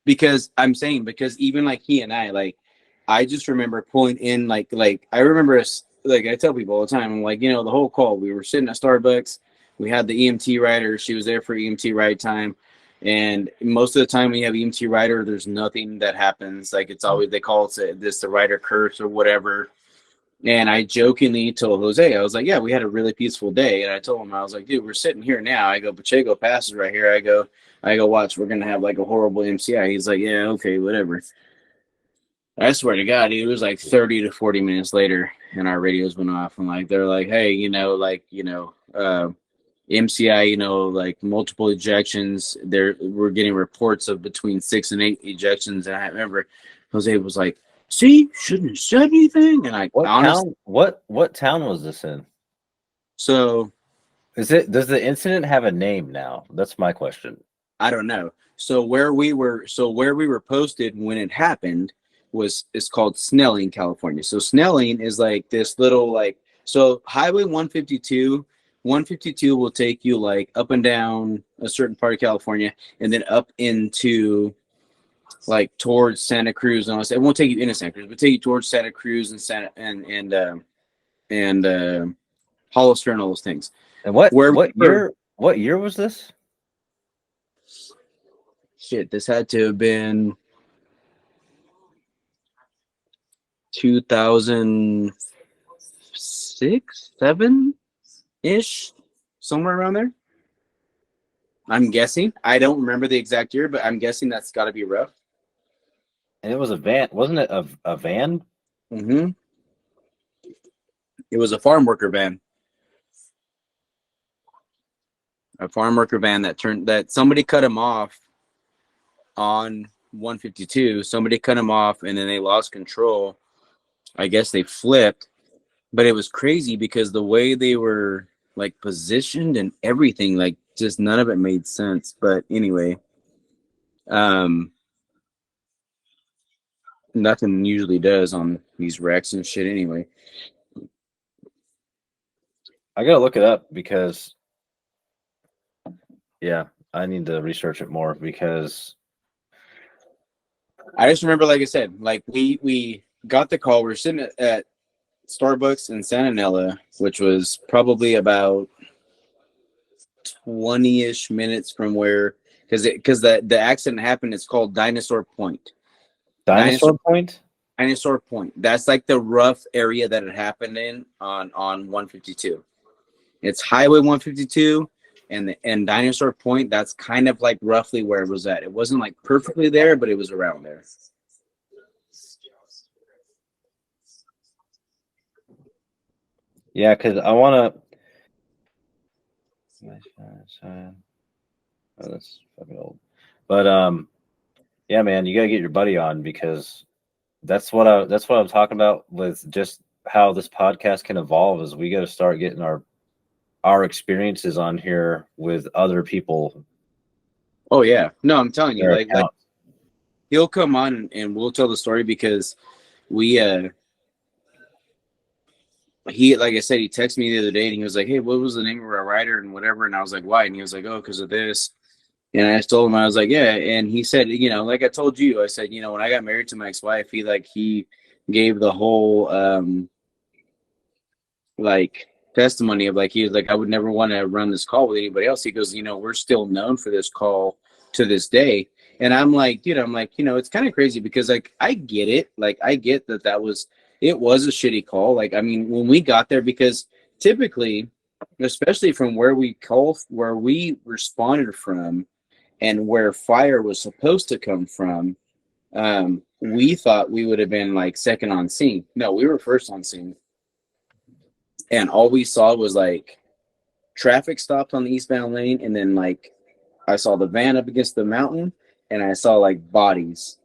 S2: Because I'm saying, because even like he and I, like, I just remember pulling in, like I remember us, like I tell people all the time, I'm like, you know, the whole call, we were sitting at Starbucks, we had the EMT rider, she was there for EMT ride time, and most of the time when you have EMT rider, there's nothing that happens. Like it's always, they call it this the rider curse or whatever. And I jokingly told Jose, I was like, yeah, we had a really peaceful day. And I told him, I was like, dude, we're sitting here now. I go, Pacheco passes right here. I go, watch, we're going to have like a horrible MCI. He's like, yeah, okay, whatever. I swear to God, dude, it was like 30 to 40 minutes later, and our radios went off, and like they're like, hey, MCI, like multiple ejections. We're getting reports of between 6 and 8 ejections, and I remember Jose was like, "See, shouldn't have said anything." And I honestly,
S1: what town was this in?
S2: so
S1: Does the incident have a name now? That's my question.
S2: I don't know. So where we were posted when it happened it's called Snelling, California. So Snelling is like this little so Highway 152. 152 will take you like up and down a certain part of California, and then up into like towards Santa Cruz. And it won't take you into Santa Cruz, but take you towards Santa Cruz and Hollister and all those things.
S1: And what year was this?
S2: Shit, this had to have been 2006, 7-ish, somewhere around there. I'm guessing. I don't remember the exact year, but I'm guessing that's got to be rough.
S1: And it was a van, wasn't it? A van?
S2: Mm-hmm. It was a farm worker van. A farm worker van that somebody cut him off on 152. Somebody cut him off, and then they lost control. I guess they flipped, but it was crazy because the way they were like positioned and everything, like just none of it made sense. But anyway, nothing usually does on these wrecks and shit anyway.
S1: I gotta look it up because I need to research it more because
S2: I just remember, like I said, like we got the call. We were sitting at Starbucks in Santa Nella, which was probably about 20-ish minutes from where, because the accident happened. It's called Dinosaur Point.
S1: Dinosaur Point.
S2: Dinosaur Point. That's like the rough area that it happened in on 152. It's Highway 152 and Dinosaur Point. That's kind of like roughly where it was at. It wasn't like perfectly there, but it was around there.
S1: Yeah, because I want to. Oh, that's fucking old. But yeah, man, you gotta get your buddy on because that's what I'm talking about with just how this podcast can evolve. Is we got to start getting our experiences on here with other people.
S2: Oh yeah, no, I'm telling you, like he'll come on and we'll tell the story because we he, like I said, he texted me the other day and he was like, hey, what was the name of our writer and whatever? And I was like, why? And he was like, oh, because of this. And I told him, I was like, yeah. And he said, like I told you, I said, when I got married to my ex-wife, he gave the whole like testimony of like, he was like, I would never want to run this call with anybody else. He goes, we're still known for this call to this day. And I'm like, dude, it's kind of crazy because like I get it. Like I get that it was a shitty call. Like, I mean, when we got there, because typically, especially from where we responded from and where fire was supposed to come from, we thought we would have been like second on scene. No, we were first on scene. And all we saw was like traffic stopped on the eastbound lane. And then like I saw the van up against the mountain and I saw like bodies.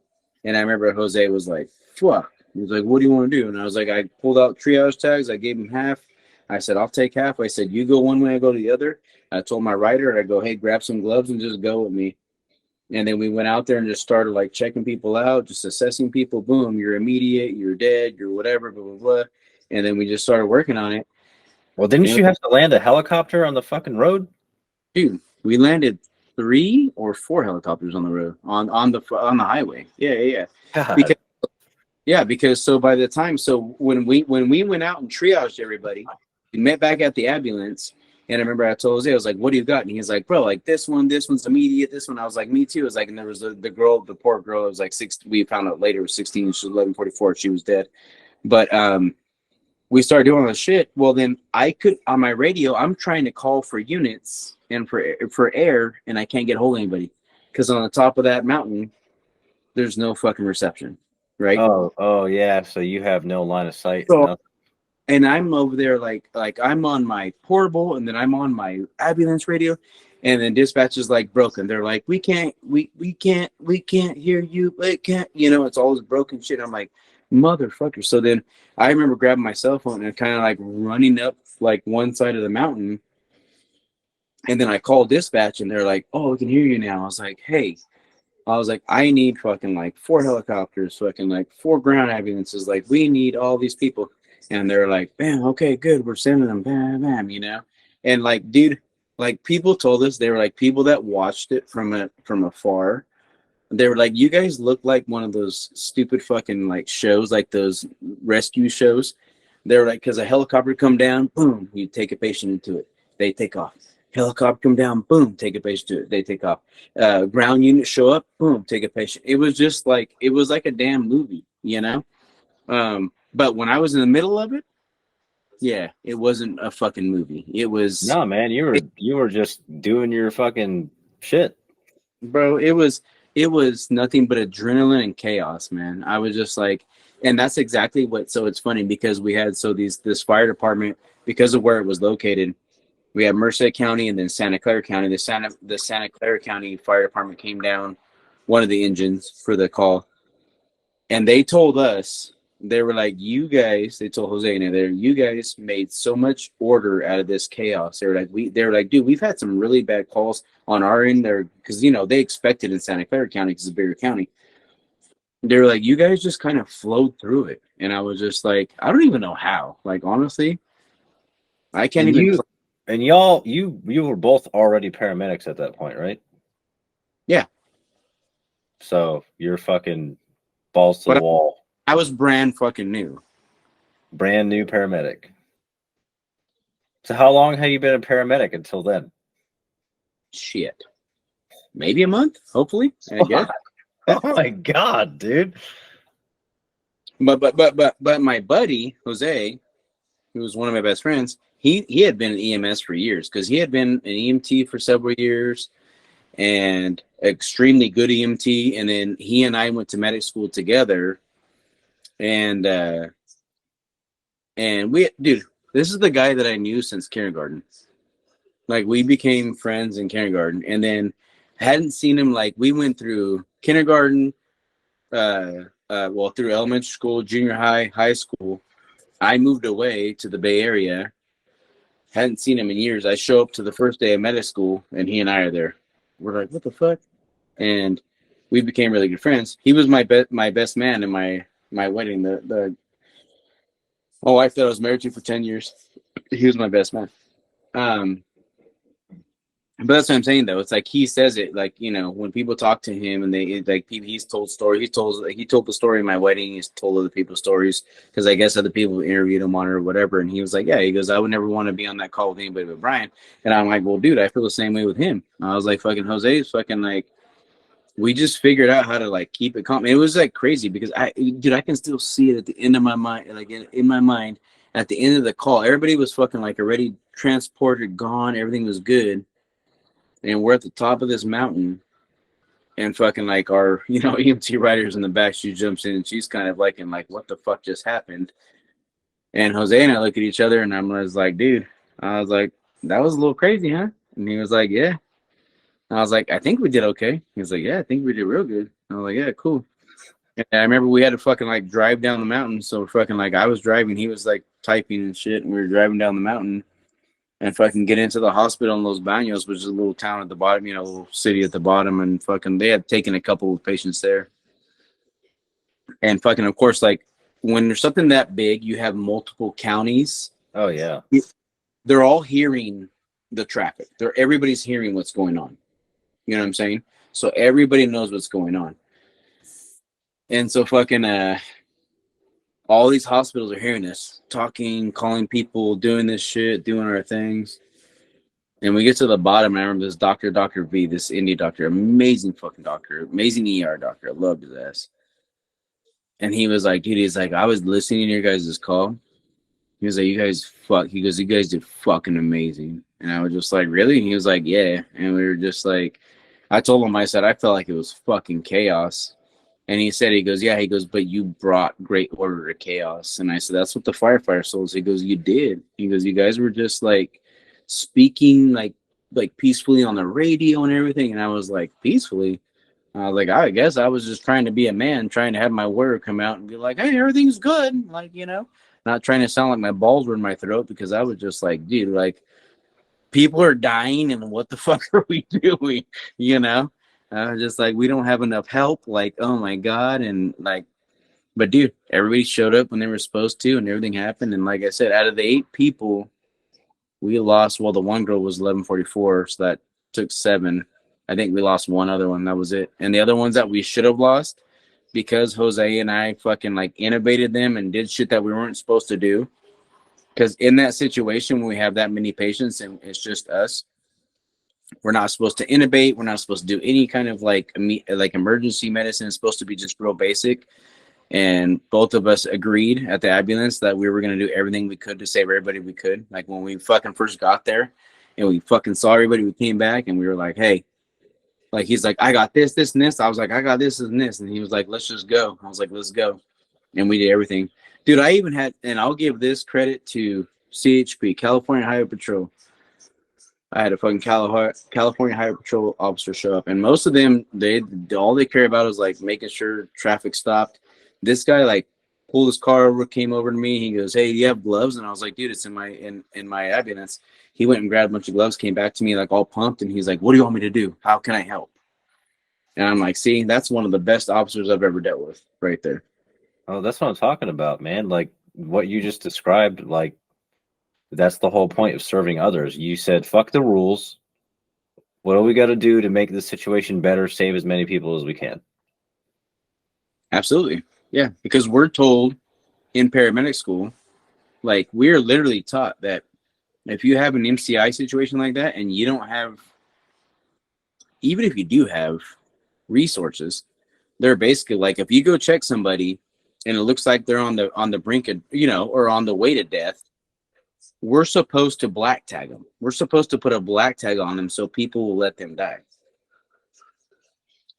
S2: And I remember Jose was like, fuck. He was like, what do you want to do? And I was like, I pulled out triage tags. I gave him half. I said, I'll take half. I said, you go one way, I go the other. I told my writer, I go, hey, grab some gloves and just go with me. And then we went out there and just started like checking people out, just assessing people. Boom, you're immediate, you're dead, you're whatever, blah, blah, blah. And then we just started working on it.
S1: Well, didn't you have to land a helicopter on the fucking road?
S2: Dude, we landed 3 or 4 helicopters on the road, on the highway. Yeah. Because so by the time, so when we went out and triaged everybody, we met back at the ambulance, and I remember I told Jose, I was like, what do you got? And he's like, bro, like this one's immediate, this one. I was like, me too. It was like, and there was the poor girl, it was like 6, we found out later, it was 16, she was 11:44, she was dead. But we started doing all this shit. Well, then I could, on my radio, I'm trying to call for units and for air, and I can't get hold of anybody because on the top of that mountain, there's no fucking reception. right?
S1: Oh yeah. So you have no line of sight.
S2: So,
S1: No.
S2: and I'm over there like I'm on my portable, and then I'm on my ambulance radio, and then dispatch is like broken. They're like, we can't hear you. We can't, it's all this broken shit. I'm like, motherfucker. So then I remember grabbing my cell phone and kind of like running up like one side of the mountain, and then I called dispatch, and they're like, oh, we can hear you now. I was like, hey. I was like, I need fucking like 4 helicopters, fucking like 4 ground ambulances. Like, we need all these people. And they're like, bam, okay, good. We're sending them, bam, bam. And like, dude, like people told us, they were like people that watched it from afar. They were like, you guys look like one of those stupid fucking like shows, like those rescue shows. They were like, because a helicopter come down, boom, you take a patient into it. They take off. Helicopter come down, boom, take a patient to it. They take off. Ground unit show up, boom, take a patient. It was just like, it was like a damn movie, But when I was in the middle of it, yeah, it wasn't a fucking movie. It was
S1: No, man, you were just doing your fucking shit.
S2: bro, it was nothing but adrenaline and chaos, man. I was just like, and that's exactly what. So it's funny because we had this fire department, because of where it was located. We had Merced County and then Santa Clara County. The Santa Clara County Fire Department came down one of the engines for the call, and they told us, they were like, you guys, they told Jose and there, you guys made so much order out of this chaos. They were like, dude, we've had some really bad calls on our end there, because they expected in Santa Clara County because it's a bigger county. They were like, you guys just kind of flowed through it, and I was just like, I don't even know how. Like, honestly, I can't
S1: And
S2: even.
S1: And y'all, you were both already paramedics at that point, right?
S2: Yeah.
S1: So you're fucking balls to the wall.
S2: I was brand fucking new.
S1: Brand new paramedic. So how long have you been a paramedic until then?
S2: Shit. Maybe a month, hopefully. I guess.
S1: Oh my god, dude.
S2: But my buddy, Jose, who was one of my best friends, he had been in EMS for years, because he had been an EMT for several years, and extremely good EMT. And then he and I went to medic school together, and dude, this is the guy that I knew since kindergarten. Like, we became friends in kindergarten, and then hadn't seen him. Like, we went through kindergarten, through elementary school, junior high, high school. I moved away to the Bay Area. Hadn't seen him in years. I show up to the first day of medical school, and he and I are there. We're like, what the fuck? And we became really good friends. He was my best man in my wedding. The wife that I was married to for 10 years, he was my best man. But that's what I'm saying, though. It's like, he says it, like, when people talk to him, and he's told stories. He told the story of my wedding. He's told other people's stories, because I guess other people interviewed him on it or whatever. And he was like, yeah, he goes, I would never want to be on that call with anybody but Brian. And I'm like, well, dude, I feel the same way with him. I was like, fucking Jose's fucking like, we just figured out how to like keep it calm. It was like crazy, because I can still see it at the end of my mind, like in my mind, at the end of the call, everybody was fucking like already transported, gone. Everything was good. And we're at the top of this mountain, and fucking like our, EMT rider's in the back. She jumps in, and she's kind of like, what the fuck just happened? And Jose and I look at each other, and I was like, dude, I was like, that was a little crazy, huh? And he was like, yeah. And I was like, I think we did okay. He was like, yeah, I think we did real good. I was like, yeah, cool. And I remember we had to fucking like drive down the mountain. So fucking like, I was driving, he was like typing and shit, and we were driving down the mountain. And fucking get into the hospital in Los Baños, which is a little town at the bottom, a little city at the bottom. And fucking, they had taken a couple of patients there. And fucking, of course, like, when there's something that big, you have multiple counties.
S1: Oh, yeah.
S2: They're all hearing the traffic. Everybody's hearing what's going on. You know what I'm saying? So everybody knows what's going on. And so fucking, all these hospitals are hearing us, talking, calling people, doing this shit, doing our things. And we get to the bottom, and I remember this doctor, Dr. V, this Indian doctor, amazing fucking doctor, amazing ER doctor. I loved his ass. And he was like, dude, he's like, I was listening to your guys' call. He was like, you guys did fucking amazing. And I was just like, really? And he was like, yeah. And we were just like, I told him, I said, I felt like it was fucking chaos. And he said, he goes, yeah, he goes, but you brought great order to chaos. And I said, that's what the firefighter souls. He goes, you did. He goes, you guys were just like speaking like peacefully on the radio and everything. And I was like, peacefully? I was like, I guess I was just trying to be a man, trying to have my word come out and be like, hey, everything's good. Like, you know, not trying to sound like my balls were in my throat, because I was just like, dude, like, people are dying and what the fuck are we doing? You know? Just like, we don't have enough help. Like, oh my God. And like, but dude, everybody showed up when they were supposed to, and everything happened. And like I said, out of the 8 people, we lost, well, the one girl was 1144, so that took 7. I think we lost one other one. That was it. And the other ones that we should have lost, because Jose and I fucking like innovated them and did shit that we weren't supposed to do. Because in that situation, when we have that many patients and it's just us, we're not supposed to intubate. We're not supposed to do any kind of like emergency medicine. It's supposed to be just real basic. And both of us agreed at the ambulance that we were going to do everything we could to save everybody we could. Like when we fucking first got there and we fucking saw everybody, we came back and we were like, hey, like, he's like, I got this, this, and this. I was like, I got this and this. And he was like, let's just go. I was like, let's go. And we did everything. Dude, I even had, and I'll give this credit to CHP, California Highway Patrol. I had a fucking California Highway Patrol officer show up, and most of them, all they care about is like making sure traffic stopped. This guy like pulled his car over, came over to me. He goes, "Hey, do you have gloves?" And I was like, "Dude, it's in my ambulance." He went and grabbed a bunch of gloves, came back to me like all pumped, and he's like, "What do you want me to do? How can I help?" And I'm like, "See, that's one of the best officers I've ever dealt with, right there."
S1: Oh, that's what I'm talking about, man. Like what you just described, like that's the whole point of serving others. You said, fuck the rules. What do we got to do to make this situation better, save as many people as we can?
S2: Absolutely. Yeah, because we're told in paramedic school, like we're literally taught that if you have an MCI situation like that and you don't have, even if you do have resources, they're basically like, if you go check somebody and it looks like they're on the brink of, you know, or on the way to death, we're supposed to black tag them. We're supposed to put a black tag on them so people will let them die.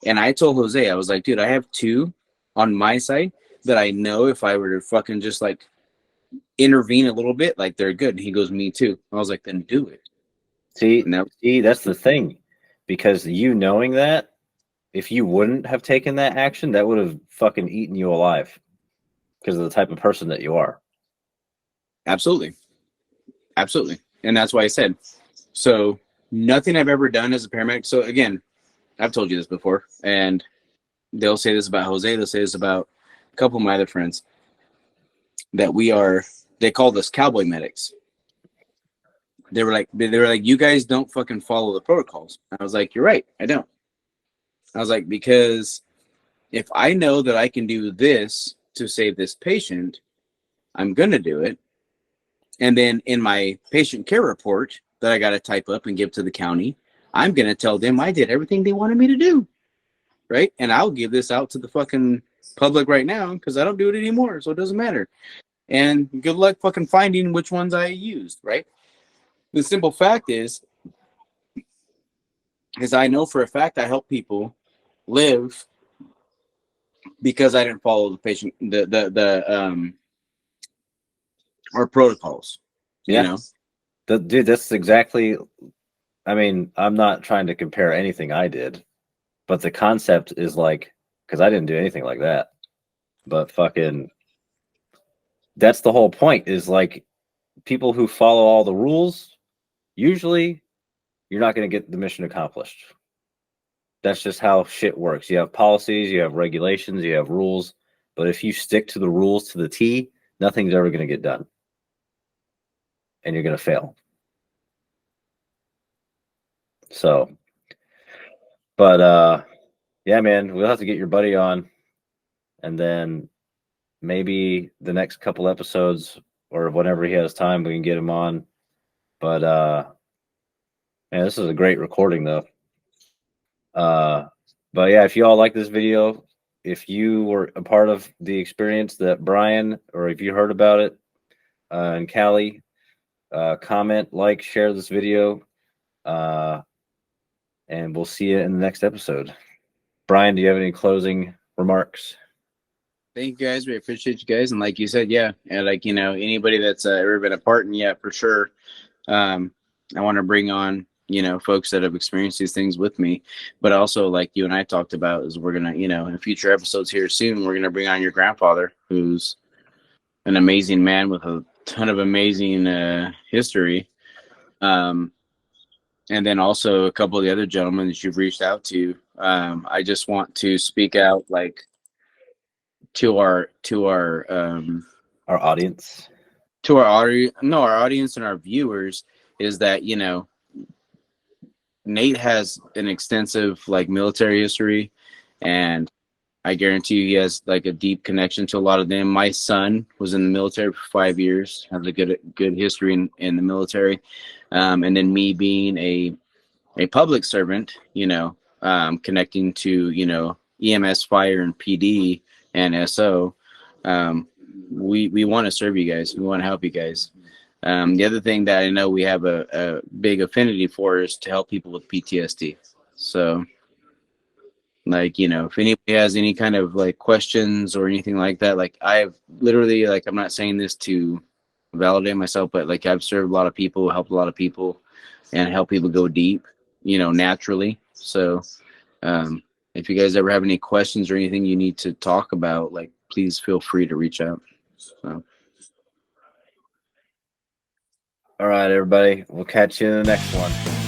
S2: And I told Jose, I was like, dude, I have 2 on my side that I know if I were to fucking just like intervene a little bit, like they're good. And he goes, me too. I was like, then do it.
S1: See, that's the thing. Because you knowing that, if you wouldn't have taken that action, that would have fucking eaten you alive because of the type of person that you are.
S2: Absolutely. Absolutely. And that's why I said, so nothing I've ever done as a paramedic. So again, I've told you this before, and they'll say this about Jose. They'll say this about a couple of my other friends, that they called us cowboy medics. They were like, you guys don't fucking follow the protocols. I was like, you're right. I don't. I was like, because if I know that I can do this to save this patient, I'm going to do it. And then in my patient care report that I got to type up and give to the county, I'm going to tell them I did everything they wanted me to do. Right. And I'll give this out to the fucking public right now because I don't do it anymore. So it doesn't matter. And good luck fucking finding which ones I used. Right. The simple fact is I know for a fact I help people live because I didn't follow the patient, our protocols.
S1: Yeah.
S2: You know,
S1: Dude, that's exactly. I mean, I'm not trying to compare anything I did, but the concept is like, because I didn't do anything like that. But fucking, that's the whole point. Is like people who follow all the rules. Usually, you're not going to get the mission accomplished. That's just how shit works. You have policies, you have regulations, you have rules. But if you stick to the rules to the T, nothing's ever going to get done. And you're going to fail. So, but yeah, man, we'll have to get your buddy on. And then maybe the next couple episodes or whenever he has time, we can get him on. But man, this is a great recording though. But yeah, if you all like this video, if you were a part of the experience that Brian, or if you heard about it, and Callie, comment, like, share this video, and we'll see you in the next episode. Brian, do you have any closing remarks.
S2: Thank you guys. We appreciate you guys. And like you said, yeah. And like, you know, anybody that's ever been a part in, yeah, for sure. I want to bring on, you know, folks that have experienced these things with me, but also like you and I talked about is we're going to, you know, in future episodes here soon, we're going to bring on your grandfather, who's an amazing man with a ton of amazing history. And then also a couple of the other gentlemen that you've reached out to. I just want to speak out like to our
S1: Audience.
S2: to our audience, no, our audience and our viewers, is that, you know, Nate has an extensive like military history, and I guarantee you he has like a deep connection to a lot of them. My son was in the military for 5 years, has a good history in the military. And then me being a public servant, you know, connecting to, you know, EMS, fire, and PD and SO. We want to serve you guys. We want to help you guys. The other thing that I know we have a big affinity for is to help people with PTSD. So, like, you know, if anybody has any kind of like questions or anything like that, like I've literally, like, I'm not saying this to validate myself, but like I've served a lot of people, helped a lot of people, and helped people go deep, you know, naturally. So, if you guys ever have any questions or anything you need to talk about, like, please feel free to reach out. So.
S1: All right, everybody. We'll catch you in the next one.